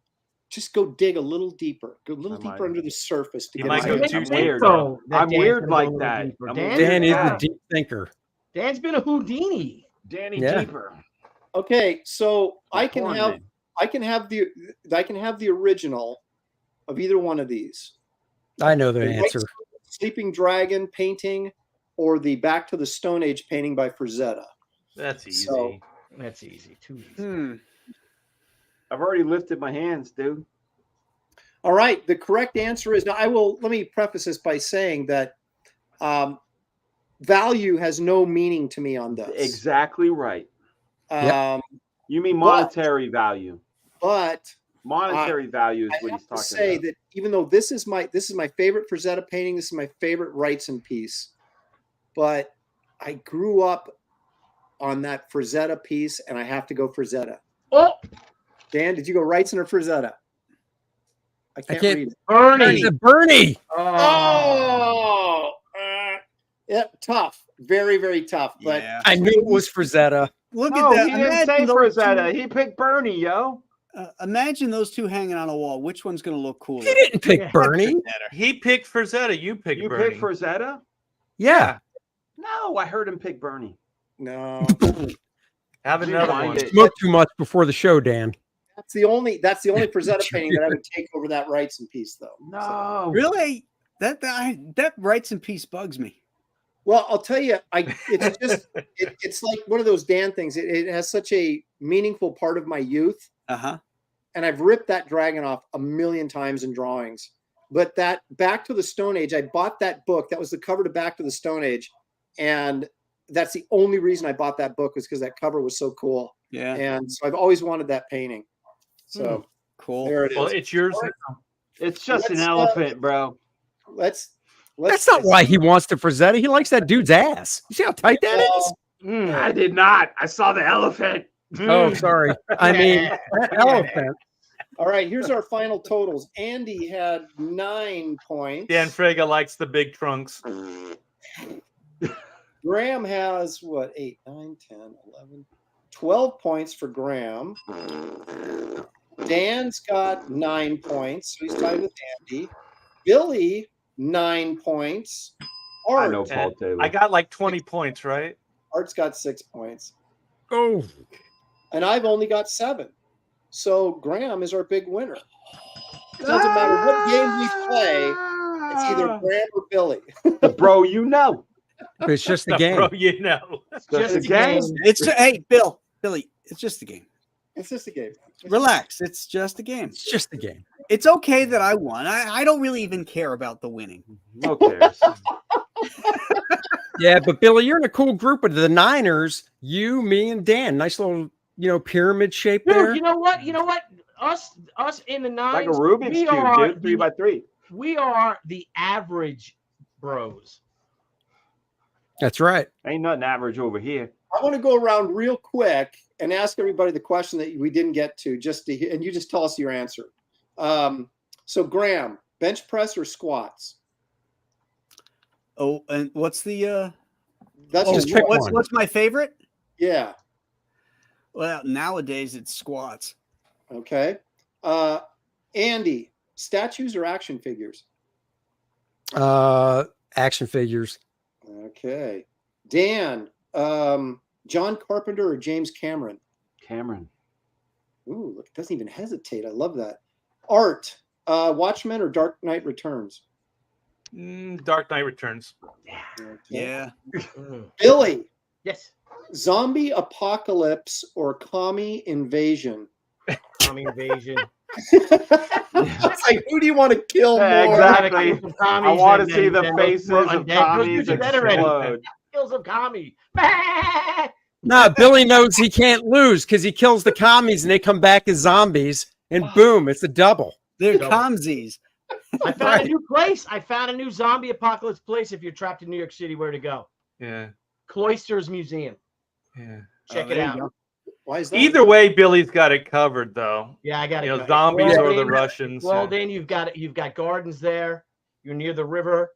Speaker 1: just go dig a little deeper, go a little
Speaker 4: I
Speaker 1: deeper
Speaker 4: might.
Speaker 1: under the surface to
Speaker 5: He
Speaker 1: get
Speaker 5: might
Speaker 1: his
Speaker 5: go
Speaker 1: answer.
Speaker 5: too
Speaker 4: I'm
Speaker 5: deep.
Speaker 4: weird.
Speaker 6: So that
Speaker 4: I'm
Speaker 6: Dan's
Speaker 4: weird
Speaker 6: gonna
Speaker 4: like
Speaker 6: go a little
Speaker 4: that.
Speaker 6: deeper.
Speaker 4: I'm
Speaker 6: Dan-
Speaker 2: Dan is
Speaker 4: Yeah.
Speaker 2: the deep thinker.
Speaker 6: Dan's been a Houdini.
Speaker 4: Danny
Speaker 2: Yeah.
Speaker 4: Deeper.
Speaker 1: Okay, so
Speaker 4: The
Speaker 1: I can
Speaker 4: porn
Speaker 1: have
Speaker 4: name.
Speaker 1: the original of either one of these.
Speaker 2: I know the
Speaker 1: The White
Speaker 2: answer.
Speaker 1: Sleeping Dragon painting or the Back to the Stone Age painting by Frazetta.
Speaker 5: That's easy.
Speaker 1: So-
Speaker 6: That's easy. Too easy.
Speaker 4: I've already lifted my hands, dude.
Speaker 1: All right. The correct answer is, now let me preface this by saying that value has no meaning to me on this.
Speaker 4: Exactly right.
Speaker 1: Um,
Speaker 4: You mean monetary value?
Speaker 1: But
Speaker 4: Monetary value is
Speaker 1: I
Speaker 4: what
Speaker 1: have
Speaker 4: he's
Speaker 1: to
Speaker 4: talking
Speaker 1: say
Speaker 4: about.
Speaker 1: that even though this is my favorite Frazetta painting, this is my favorite Wrightson piece, but I grew up on that Frazetta piece, and I have to go Frazetta.
Speaker 6: Oh,
Speaker 1: Dan, did you go Wrightson or Frazetta? I can't read it.
Speaker 6: Bernie.
Speaker 2: Bernie.
Speaker 1: Oh, yeah, tough. Very, very tough. But
Speaker 3: Yeah.
Speaker 2: I knew it was Frazetta.
Speaker 3: Look
Speaker 4: No,
Speaker 3: at that.
Speaker 4: he didn't say
Speaker 3: those
Speaker 4: Frazetta.
Speaker 3: two-
Speaker 4: He picked Bernie, yo.
Speaker 3: Imagine those two hanging on a wall. Which one's going to look cooler?
Speaker 2: He didn't pick
Speaker 6: Yeah.
Speaker 2: Bernie.
Speaker 5: He picked Frazetta. You picked
Speaker 4: You
Speaker 5: Bernie.
Speaker 4: picked Frazetta?
Speaker 2: Yeah.
Speaker 4: No, I heard him pick Bernie.
Speaker 1: no,
Speaker 5: Have another
Speaker 4: Rewind
Speaker 5: one.
Speaker 4: it.
Speaker 2: Smoked too much before the show, Dan.
Speaker 1: that's the only Frazetta painting that I would take over that Wrightson piece, though. So-
Speaker 4: No.
Speaker 3: Really? That Wrightson piece bugs me.
Speaker 1: well, I'll tell you, it's just it's like one of those Dan things. It has such a meaningful part of my youth.
Speaker 3: Uh-huh.
Speaker 1: And I've ripped that dragon off a million times in drawings. But that Back to the Stone Age, I bought that book. That was the cover to Back to the Stone Age. And that's the only reason I bought that book, was because that cover was so cool.
Speaker 3: Yeah.
Speaker 1: And so I've always wanted that painting. So
Speaker 3: Cool.
Speaker 1: there it is.
Speaker 5: Well, it's yours.
Speaker 4: It's just an
Speaker 1: Let's,
Speaker 4: elephant, bro.
Speaker 1: Let's
Speaker 2: That's not why he wants to Frazetta. He likes that dude's ass. You see how tight that is?
Speaker 4: I did not. I saw the elephant.
Speaker 2: Oh, sorry. I mean, that elephant.
Speaker 1: All right, here's our final totals. Andy had 9 points.
Speaker 5: Dan Frega likes the big trunks.
Speaker 1: Graham has what? 8, 9, 10, 11, 12 points for Graham. Dan's got 9 points, so he's tied with Andy. Billy, 9 points.
Speaker 4: I know
Speaker 1: Art,
Speaker 4: Paul Taylor.
Speaker 5: I got like 20 points, right?
Speaker 1: Art's got 6 points.
Speaker 2: Oh,
Speaker 1: And I've only got 7. So Graham is our big winner. It doesn't matter what game we play, it's either Graham or Billy.
Speaker 4: Bro, you know.
Speaker 2: it's just a
Speaker 5: No,
Speaker 2: game.
Speaker 5: bro, you know.
Speaker 4: Just a
Speaker 6: a
Speaker 4: game.
Speaker 6: game.
Speaker 3: Hey, Billy, it's just a game.
Speaker 1: It's just a game.
Speaker 3: Relax. It's just a game.
Speaker 2: It's just a game.
Speaker 3: It's okay that I won. I don't really even care about the winning.
Speaker 4: No cares.
Speaker 2: Yeah, but Billy, you're in a cool group of the Niners. You, me, and Dan. Nice little, pyramid shape there.
Speaker 6: Dude, you know what? Us in the nines,
Speaker 4: Like a Rubik's
Speaker 6: we
Speaker 4: Cube,
Speaker 6: are
Speaker 4: dude. 3x3.
Speaker 6: we are the average bros.
Speaker 2: That's right.
Speaker 4: Ain't nothing average over here.
Speaker 1: I want to go around real quick and ask everybody the question that we didn't get to, and you just tell us your answer. So Graham, bench press or squats?
Speaker 3: Oh, and what's the
Speaker 1: That's
Speaker 2: Oh,
Speaker 1: just
Speaker 2: pick
Speaker 1: one.
Speaker 2: one.
Speaker 3: what's my favorite?
Speaker 1: Yeah.
Speaker 3: Well, nowadays it's squats.
Speaker 1: Okay. Andy, statues or action figures?
Speaker 2: Action figures.
Speaker 1: Okay. Dan, John Carpenter or James Cameron?
Speaker 4: Cameron.
Speaker 1: Ooh, look, it doesn't even hesitate. I love that. Art, Watchmen or Dark Knight Returns?
Speaker 5: Dark Knight Returns.
Speaker 1: Okay.
Speaker 3: Yeah.
Speaker 1: Billy,
Speaker 6: Yes.
Speaker 1: zombie apocalypse or commie invasion?
Speaker 6: Commie invasion.
Speaker 1: It's like, who do you want to kill
Speaker 4: Yeah,
Speaker 1: more?
Speaker 4: exactly. I want to see the
Speaker 6: then
Speaker 4: faces
Speaker 6: we're
Speaker 4: of
Speaker 6: undead.
Speaker 4: commies
Speaker 6: You're dead already.
Speaker 4: explode.
Speaker 6: Kills of commie.
Speaker 2: Nah, Billy knows he can't lose because he kills the commies and they come back as zombies, and boom, it's a double.
Speaker 3: They're
Speaker 6: Double.
Speaker 3: comsies.
Speaker 6: I found a new place. I found a new zombie apocalypse place. If you're trapped in New York City, where to go?
Speaker 5: Yeah.
Speaker 6: Cloisters Museum.
Speaker 5: Yeah.
Speaker 6: Check
Speaker 3: Oh,
Speaker 6: it
Speaker 3: there you
Speaker 6: out.
Speaker 3: go.
Speaker 1: Why is that?
Speaker 5: Either way, Billy's got it covered, though.
Speaker 6: Yeah, I got it.
Speaker 5: Zombies
Speaker 6: It's
Speaker 5: or the
Speaker 6: walled in.
Speaker 5: Russians.
Speaker 6: Walled in. You've got gardens there. You're near the river.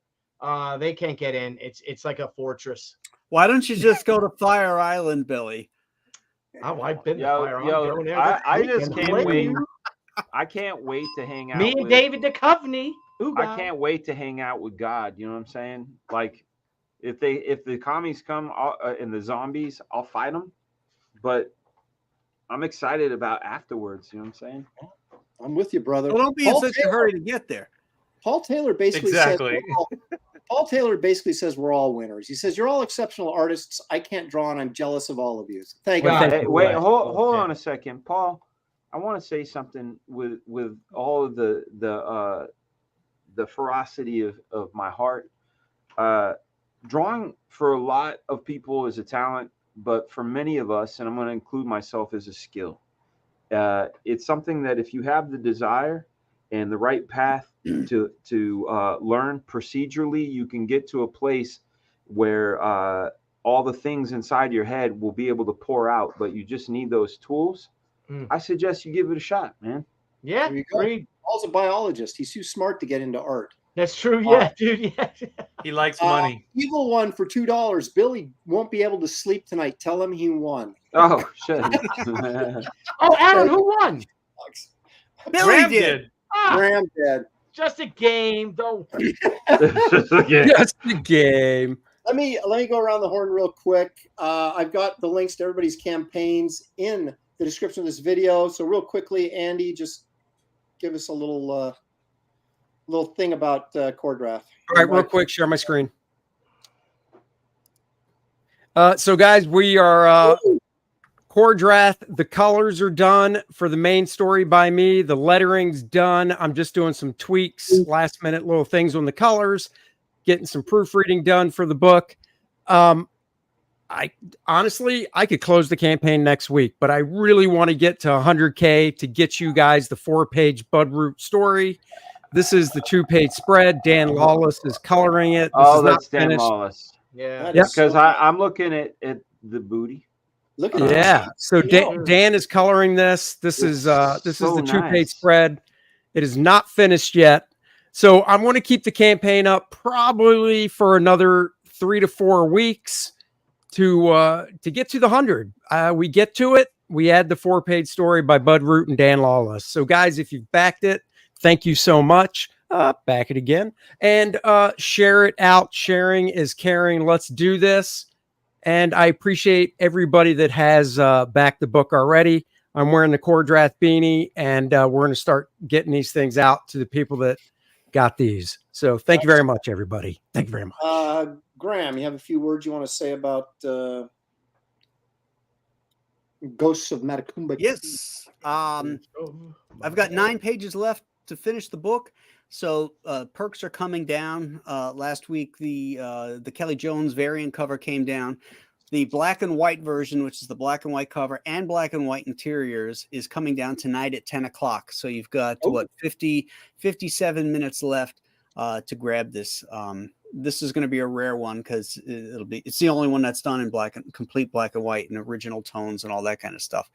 Speaker 6: They can't get in. It's like a fortress.
Speaker 3: Why don't you just go to Fire Island, Billy?
Speaker 6: Oh, I've been to
Speaker 4: Yo,
Speaker 6: Fire. I'm
Speaker 4: yo,
Speaker 6: going there
Speaker 4: I
Speaker 6: this
Speaker 4: just
Speaker 6: weekend.
Speaker 4: can't
Speaker 6: Blame
Speaker 4: wait.
Speaker 6: you.
Speaker 4: I can't wait to hang out.
Speaker 6: Me and
Speaker 4: with,
Speaker 6: David Duchovny.
Speaker 4: I can't wait to hang out with God. You know what I'm saying? Like, if the commies come and the zombies, I'll fight them. But I'm excited about afterwards. You know what I'm saying?
Speaker 1: I'm with you, brother.
Speaker 3: Well, don't be in
Speaker 1: Paul
Speaker 3: such a
Speaker 1: Taylor-
Speaker 3: hurry to get there.
Speaker 1: Paul Taylor basically
Speaker 5: Exactly.
Speaker 1: said, Paul Taylor basically says we're all winners. He says, you're all exceptional artists. I can't draw, and I'm jealous of all of you. Thank you.
Speaker 4: Hey, wait, hold on a second, Paul. I want to say something with all of the ferocity of my heart. Drawing for a lot of people is a talent, but for many of us, and I'm going to include myself, as a skill. It's something that if you have the desire and the right path to learn procedurally, you can get to a place where all the things inside your head will be able to pour out, but you just need those tools. I suggest you give it a shot, man.
Speaker 6: Yeah, agreed.
Speaker 1: Paul's a biologist. He's too smart to get into art.
Speaker 6: That's true. Yeah, dude. Yeah.
Speaker 5: He likes money.
Speaker 1: Evil won for $2. Billy won't be able to sleep tonight. Tell him he won.
Speaker 4: Oh, shit.
Speaker 6: Oh, Aaron, who won?
Speaker 3: Billy did.
Speaker 1: Graham did.
Speaker 6: Just a game, though.
Speaker 2: Just a game.
Speaker 1: Let me go around the horn real quick. I've got the links to everybody's campaigns in the description of this video. So real quickly, Andy, just give us a little thing about Core Draft.
Speaker 2: All right, real quick, share my screen. So guys, we are Core Draft. The colors are done for the main story by me. The lettering's done. I'm just doing some tweaks, last minute little things on the colors, getting some proofreading done for the book. I honestly could close the campaign next week, but I really want to get to 100K to get you guys the 4-page Budroot story. This is the 2-page spread. Dan Lawless is coloring it. This is
Speaker 4: that's
Speaker 2: not
Speaker 4: Dan
Speaker 2: finished.
Speaker 4: Lawless.
Speaker 6: Yeah.
Speaker 4: Because I'm looking at the booty.
Speaker 1: Look at
Speaker 2: Yeah. So Dan is coloring this. This is the
Speaker 4: so
Speaker 2: 2-page
Speaker 4: nice.
Speaker 2: spread. It is not finished yet. So I'm going to keep the campaign up probably for another 3 to 4 weeks to get to the 100. We get to it. We add the 4-page story by Budroot and Dan Lawless. So guys, if you've backed it, thank you so much. Back it again and share it out. Sharing is caring. Let's do this. And I appreciate everybody that has backed the book already. I'm wearing the Core Draft beanie, and we're going to start getting these things out to the people that got these. So thank you very much, everybody. Thank you very much.
Speaker 1: Graham, you have a few words you want to say about Ghosts of Matacumba?
Speaker 3: Yes. I've got 9 pages left to finish the book. So perks are coming down. Last week, the Kelly Jones variant cover came down. The black and white version, which is the black and white cover and black and white interiors, is coming down tonight at 10 o'clock. So you've got 57 minutes left to grab this. This is going to be a rare one because it's the only one that's done in complete black and white and original tones and all that kind of stuff.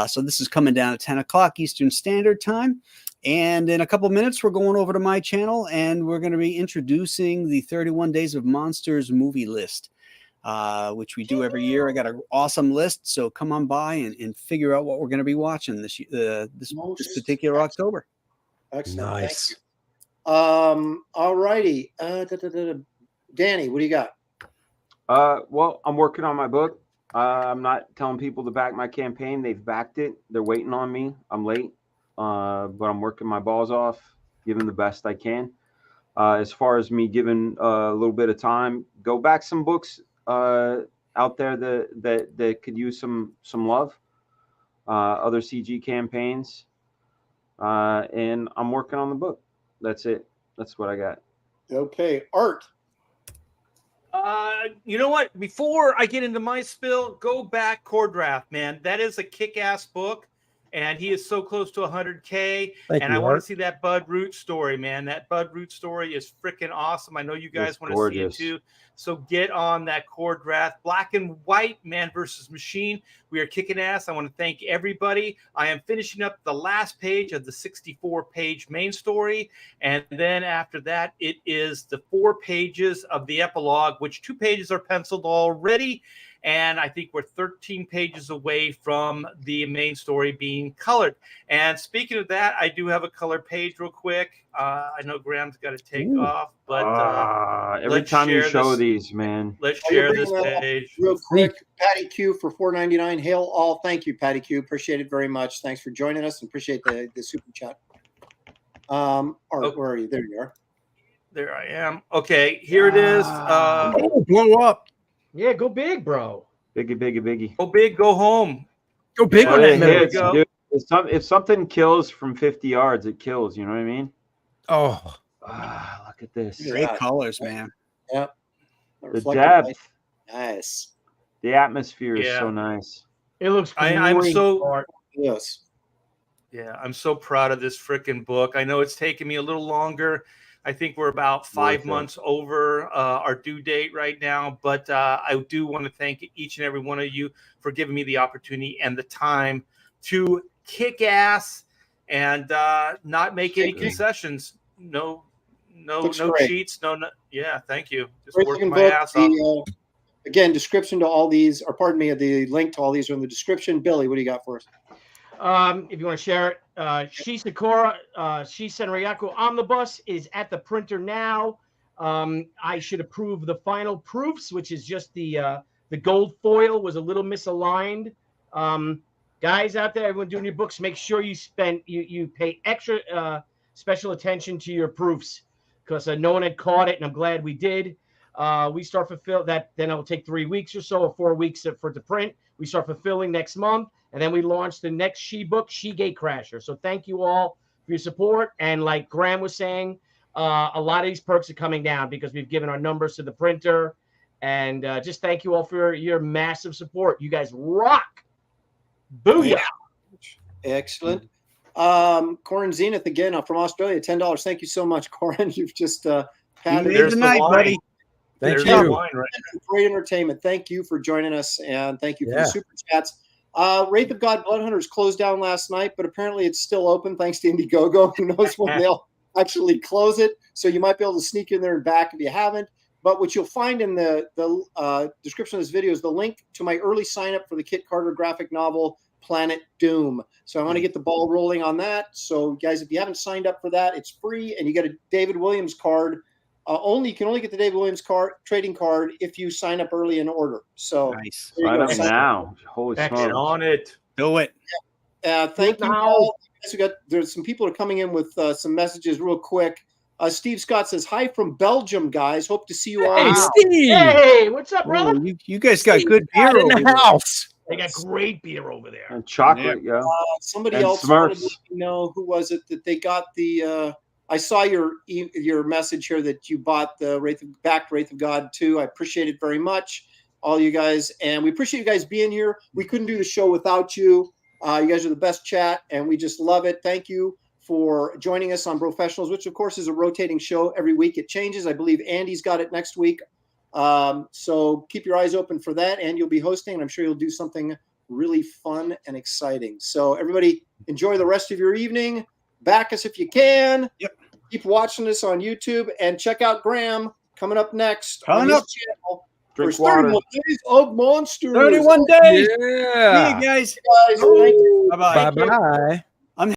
Speaker 3: So this is coming down at 10 o'clock Eastern Standard Time. And in a couple of minutes, we're going over to my channel and we're going to be introducing the 31 Days of Monsters movie list, which we do every year. I got an awesome list. So come on by and figure out what we're going to be watching this particular October.
Speaker 1: Excellent.
Speaker 2: Nice.
Speaker 1: All righty. Danny, what do you got?
Speaker 4: Well, I'm working on my book. I'm not telling people to back my campaign. They've backed it. They're waiting on me. I'm late, but I'm working my balls off, giving the best I can. As far as me giving a little bit of time, go back some books out there that could use some love. Other CG campaigns, and I'm working on the book. That's it. That's what I got.
Speaker 1: Okay, Art.
Speaker 5: You know what? Before I get into my spill, go back Core Draft, man. That is a kick-ass book, and he is so close to 100K. I want to see that Budroot story, man. That Budroot story is freaking awesome. I know you guys want to see it too. So get on that Core Draft. Black and white, man versus machine. We are kicking ass. I want to thank everybody. I am finishing up the last page of the 64-page main story. And then after that, it is the 4 pages of the epilogue, which 2 pages are penciled already. And I think we're 13 pages away from the main story being colored. And speaking of that, I do have a color page real quick. I know Graham's got to take off, but
Speaker 4: every time you show these, man.
Speaker 5: Let's share this page.
Speaker 1: Real quick, Patty Q for $4.99. Hail all. Thank you, Patty Q. Appreciate it very much. Thanks for joining us and appreciate the super chat. Art, where are you? There you are.
Speaker 5: There I am. Okay, here it is.
Speaker 2: Oh, blow up.
Speaker 6: Yeah, go big, bro.
Speaker 4: Biggie.
Speaker 5: Go big, go home.
Speaker 2: Go big
Speaker 5: Yeah,
Speaker 2: on that
Speaker 4: it
Speaker 2: middle.
Speaker 4: hits,
Speaker 5: go.
Speaker 4: dude. If something kills from 50 yards, it kills. You know what I mean?
Speaker 2: Oh,
Speaker 4: Look at this.
Speaker 1: Yeah.
Speaker 3: Great colors, man.
Speaker 1: Yep.
Speaker 4: The
Speaker 1: Reflective light.
Speaker 4: depth,
Speaker 1: Nice.
Speaker 4: the atmosphere is
Speaker 5: Yeah.
Speaker 4: so nice.
Speaker 6: It looks
Speaker 5: I'm
Speaker 6: great,
Speaker 5: so
Speaker 6: Bart.
Speaker 1: Yes.
Speaker 5: Yeah, I'm so proud of this freaking book. I know it's taken me a little longer. I think we're about 5
Speaker 4: Worth it.
Speaker 5: months over our due date right now, but I do want to thank each and every one of you for giving me the opportunity and the time to kick ass and not make any concessions. No
Speaker 1: Looks great.
Speaker 5: cheats. Yeah, thank you. Just
Speaker 1: Great
Speaker 5: working
Speaker 1: looking
Speaker 5: my
Speaker 1: book.
Speaker 5: ass off.
Speaker 1: Again, description to all these, or pardon me, the link to all these are in the description. Billy, what do you got for us?
Speaker 6: If you want to share it, Shisakura, Shisenryaku Omnibus is at the printer now. I should approve the final proofs, which is just the gold foil was a little misaligned. Guys out there, everyone doing your books, make sure you pay extra special attention to your proofs, because no one had caught it, and I'm glad we did. We start fulfill that, then it'll take 3 weeks or so, or 4 weeks for it to print. We start fulfilling next month, and then we launch the next She book, She Gatecrasher. So thank you all for your support. And like Graham was saying, a lot of these perks are coming down because we've given our numbers to the printer. And just thank you all for your massive support. You guys rock. Booyah.
Speaker 1: Excellent. Corin Zenith again from Australia, $10. Thank you so much, Corin. You've just patted
Speaker 5: There's the
Speaker 3: night,
Speaker 5: wine.
Speaker 3: buddy.
Speaker 5: There's
Speaker 2: Thank
Speaker 5: the
Speaker 2: you.
Speaker 5: wine right
Speaker 1: great entertainment. Thank you for joining us, and thank you for
Speaker 2: Yeah.
Speaker 1: the super chats. Wraith of God Bloodhunters closed down last night, but apparently it's still open thanks to Indiegogo. Who knows when they'll actually close it? So you might be able to sneak in there and back if you haven't. But what you'll find in the description of this video is the link to my early sign up for the Kit Carter graphic novel Planet Doom. So I want to get the ball rolling on that. So guys, if you haven't signed up for that, it's free, and you get a David Williams card. You can only get the David Williams trading card if you sign up early in order. So
Speaker 3: Nice.
Speaker 1: there you
Speaker 4: Sign
Speaker 1: go.
Speaker 4: up now. Holy
Speaker 6: Get
Speaker 5: Get
Speaker 4: smokes.
Speaker 5: on it.
Speaker 3: Do it.
Speaker 1: Thank you
Speaker 6: now.
Speaker 1: all. There's some people are coming in with some messages real quick. Steve Scott says, hi from Belgium, guys. Hope to see you all.
Speaker 2: Hey,
Speaker 1: here."
Speaker 2: Steve.
Speaker 6: Hey, what's up, brother?
Speaker 3: Oh, you guys got good
Speaker 2: Got
Speaker 3: beer
Speaker 2: in
Speaker 3: over
Speaker 2: the
Speaker 3: there.
Speaker 2: house.
Speaker 6: They got great beer over there.
Speaker 4: And chocolate, yo.
Speaker 1: Somebody
Speaker 4: And
Speaker 1: else wanted
Speaker 4: Smurfs.
Speaker 1: to know, who was it that they got the I saw your message here that you bought the Wraith of God 2. I appreciate it very much, all you guys, and we appreciate you guys being here. We couldn't do the show without you. You guys are the best chat, and we just love it. Thank you for joining us on Brofessionals, which of course is a rotating show every week. It changes. I believe Andy's got it next week. So keep your eyes open for that, and you'll be hosting, and I'm sure you'll do something really fun and exciting. So everybody enjoy the rest of your evening. Back us if you can.
Speaker 3: Yep.
Speaker 1: Keep watching us on YouTube, and check out Graham coming up next
Speaker 3: Coming
Speaker 1: on his
Speaker 3: up.
Speaker 1: channel.
Speaker 4: Drink
Speaker 1: for
Speaker 4: water.
Speaker 1: 31 Days of Monsters.
Speaker 3: 31 days. See
Speaker 2: Yeah.
Speaker 3: you guys.
Speaker 1: Guys, thank you.
Speaker 3: Bye-bye.
Speaker 2: Bye-bye.